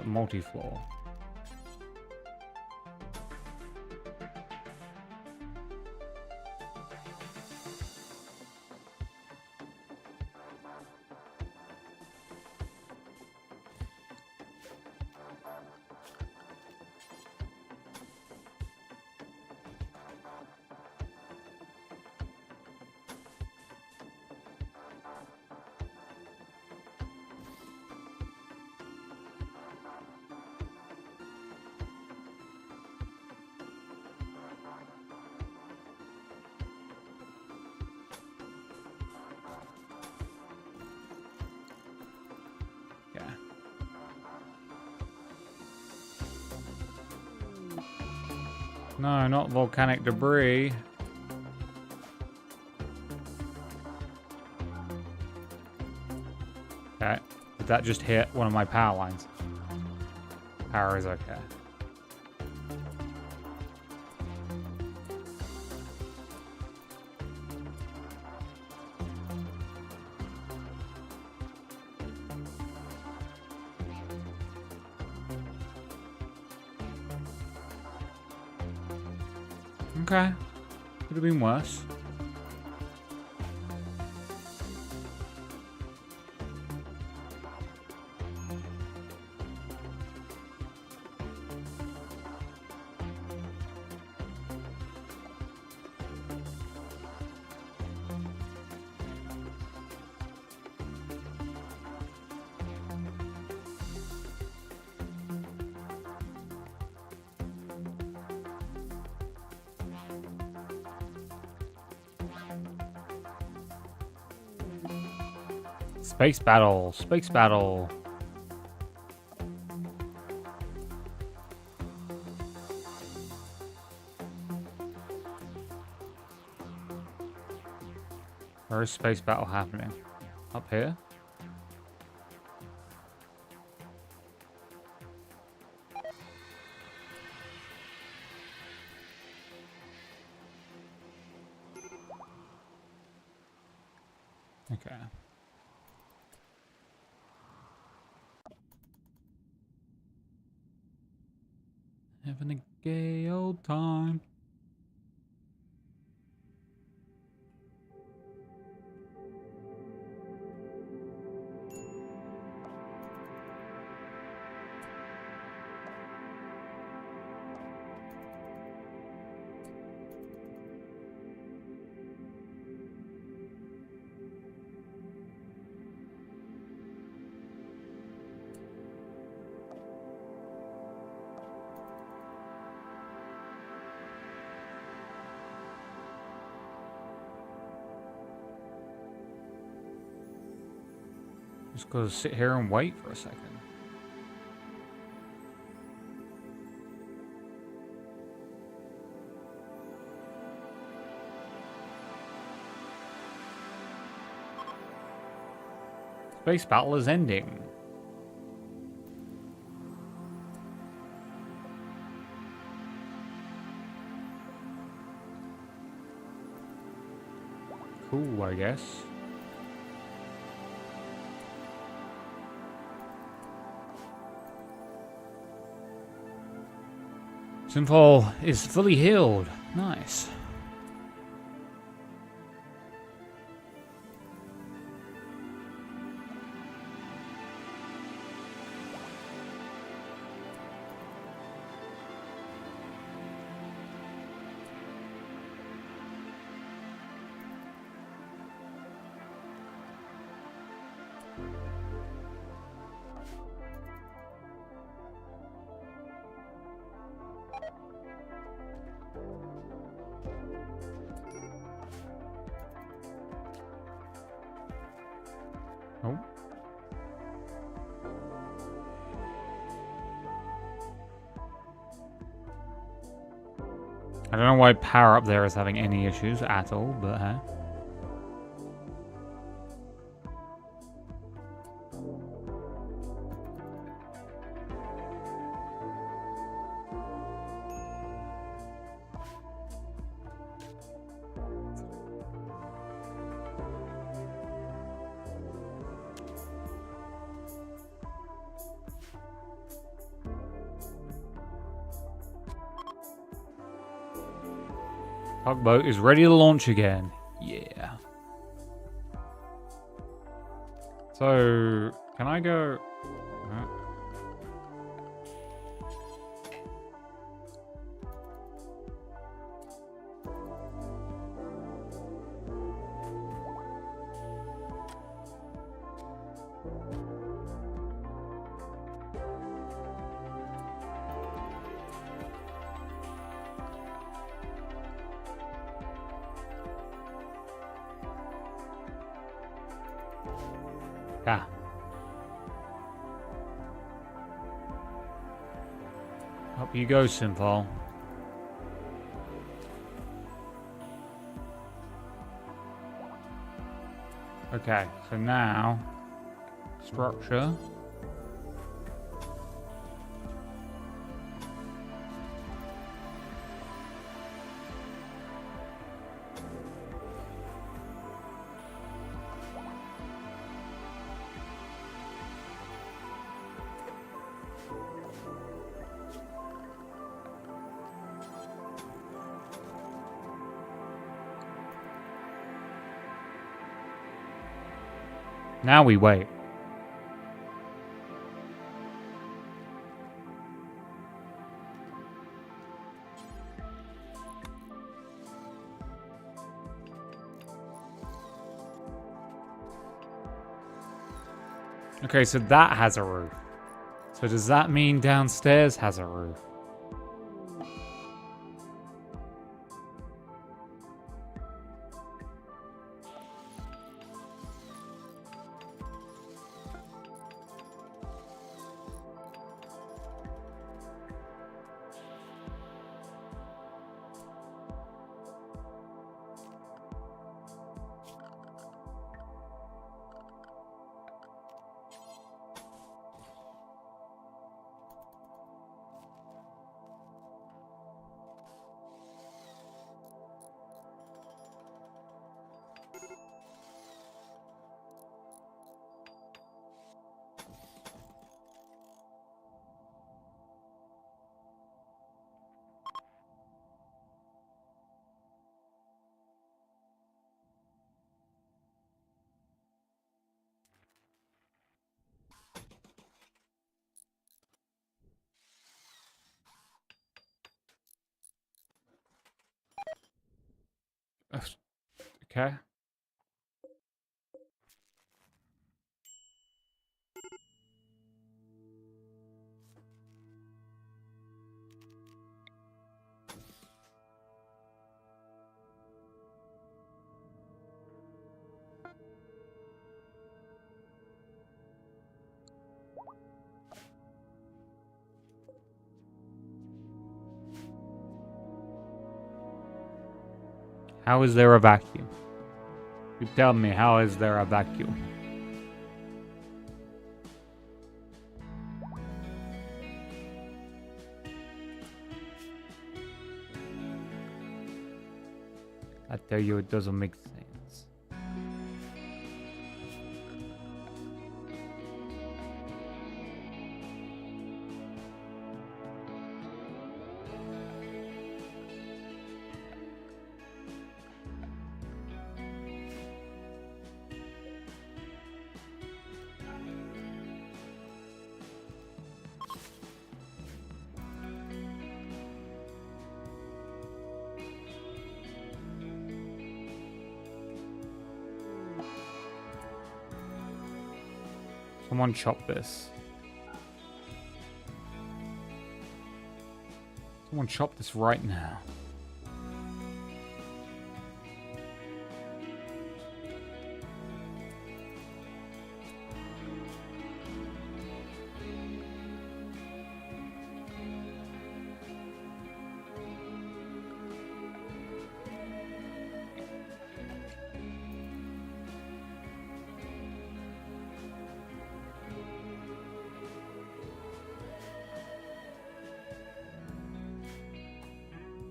[SPEAKER 1] Multi-floor. No, not volcanic debris. Okay. Did that just hit one of my power lines? Power is okay. Okay. Could have been worse. Space battle. Space battle. Where is space battle happening? Up here? Okay. Having a gay old time. Just gotta sit here and wait for a second. Space battle is ending. Cool, I guess. Sinful is fully healed. Nice. Oh. I don't know why power up there is having any issues at all, but hey. Tugboat is ready to launch again. Yeah. So, can I go... Ah. Up you go, Simple. Okay, so now... Structure. Now we wait. Okay, so that has a roof. So does that mean downstairs has a roof? Okay. How is there a vacuum? You tell me, how is there a vacuum? I tell you, it doesn't make sense. Someone chop this. Someone chop this right now.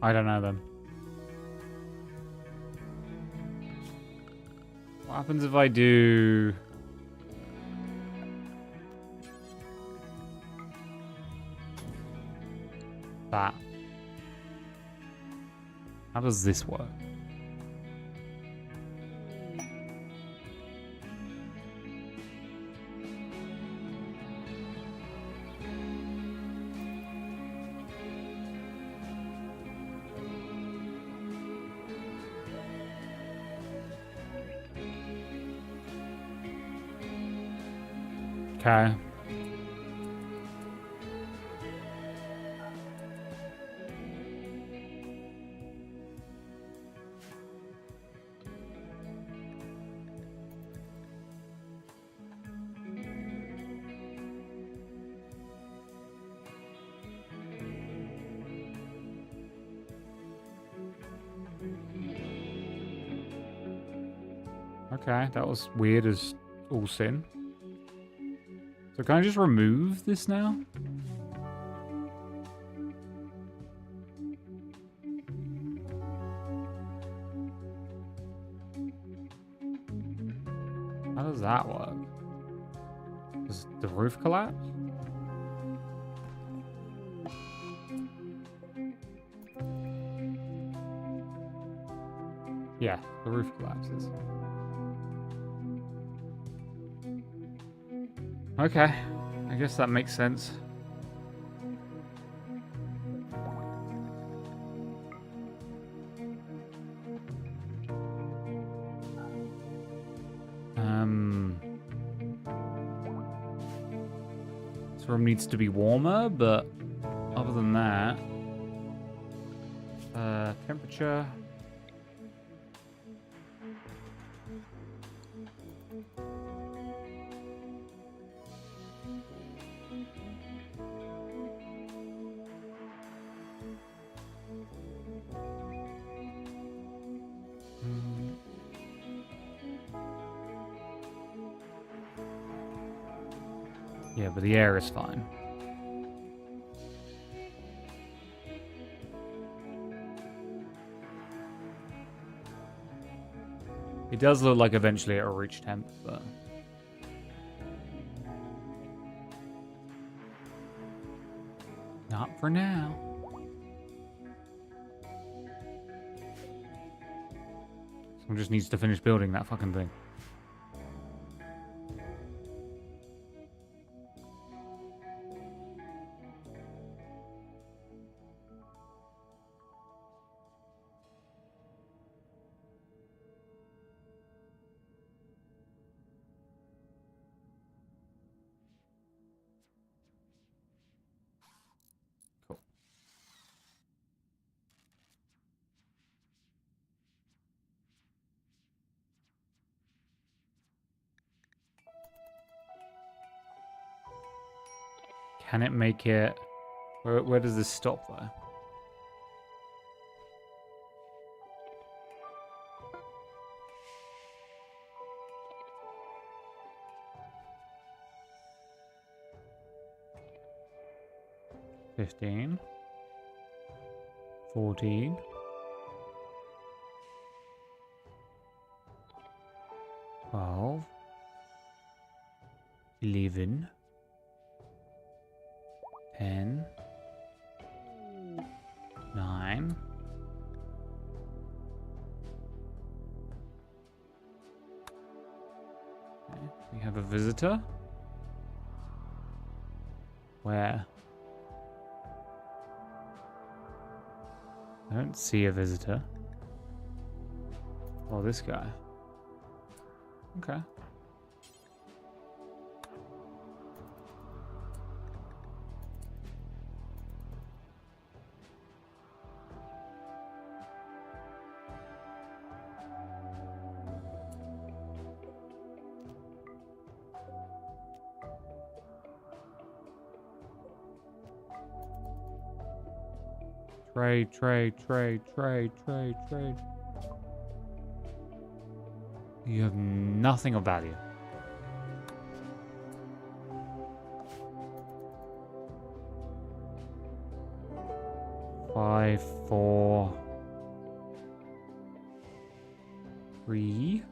[SPEAKER 1] I don't know them. What happens if I do... that? How does this work? Okay. Okay, that was weird as all sin. So can I just remove this now? How does that work? Does the roof collapse? Yeah, the roof collapses. Okay, I guess that makes sense. This room needs to be warmer, but other than that, temperature. Yeah, but the air is fine. It does look like eventually it'll reach temp, but... not for now. Someone just needs to finish building that fucking thing. Can it make it... Where does this stop, though? $15. $14. $12. $11. $10. $9. Okay. We have a visitor. Where? I don't see a visitor. Oh, this guy. Okay. Trade, trade, trade, trade, trade, trade. You have nothing of value. Five, 4, 3.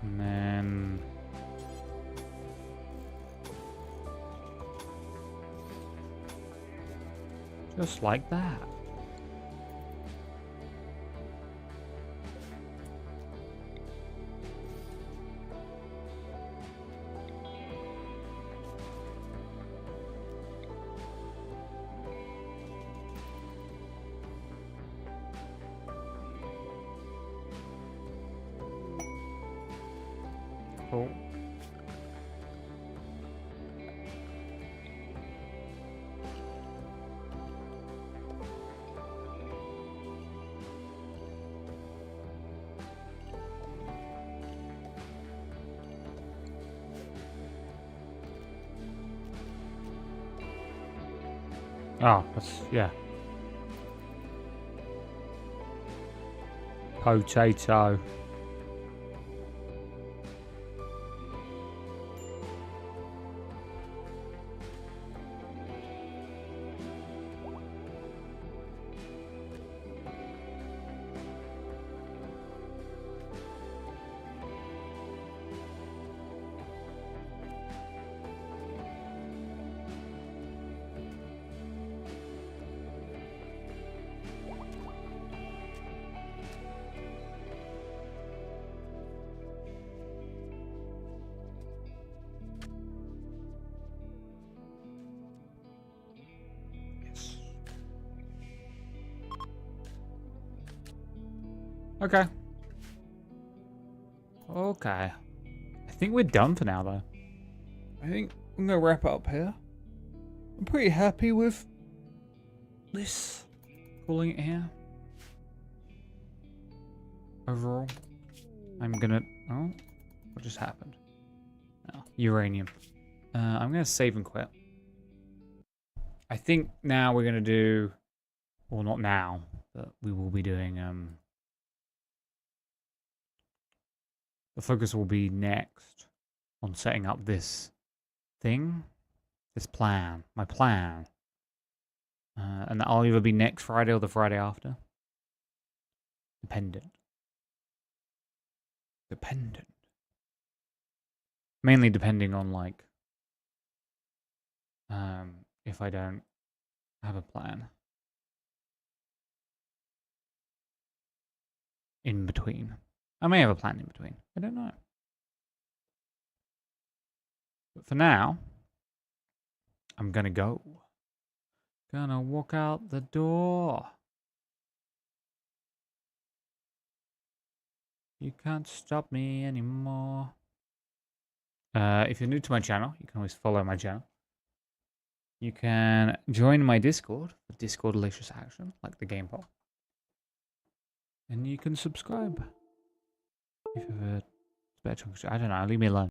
[SPEAKER 1] And then just like that. Cool. Oh, that's, yeah. Potato. Okay. Okay. I think we're done for now, though. I think I'm going to wrap it up here. I'm pretty happy with this. Calling it here. Overall. I'm going to... Oh, what just happened? Oh, uranium. I'm going to save and quit. I think now we're going to do... Well, not now, but we will be doing... The focus will be next on setting up this thing, this plan, my plan. And that'll either be next Friday or the Friday after. Dependent. Mainly depending on, like, if I don't have a plan in between. I may have a plan in between. I don't know. But for now, I'm gonna go. Gonna walk out the door. You can't stop me anymore. If you're new to my channel, you can always follow my channel. You can join my Discord for Discord delicious action, like the game poll. And you can subscribe. If you have a spare chunk, I don't know, leave me alone.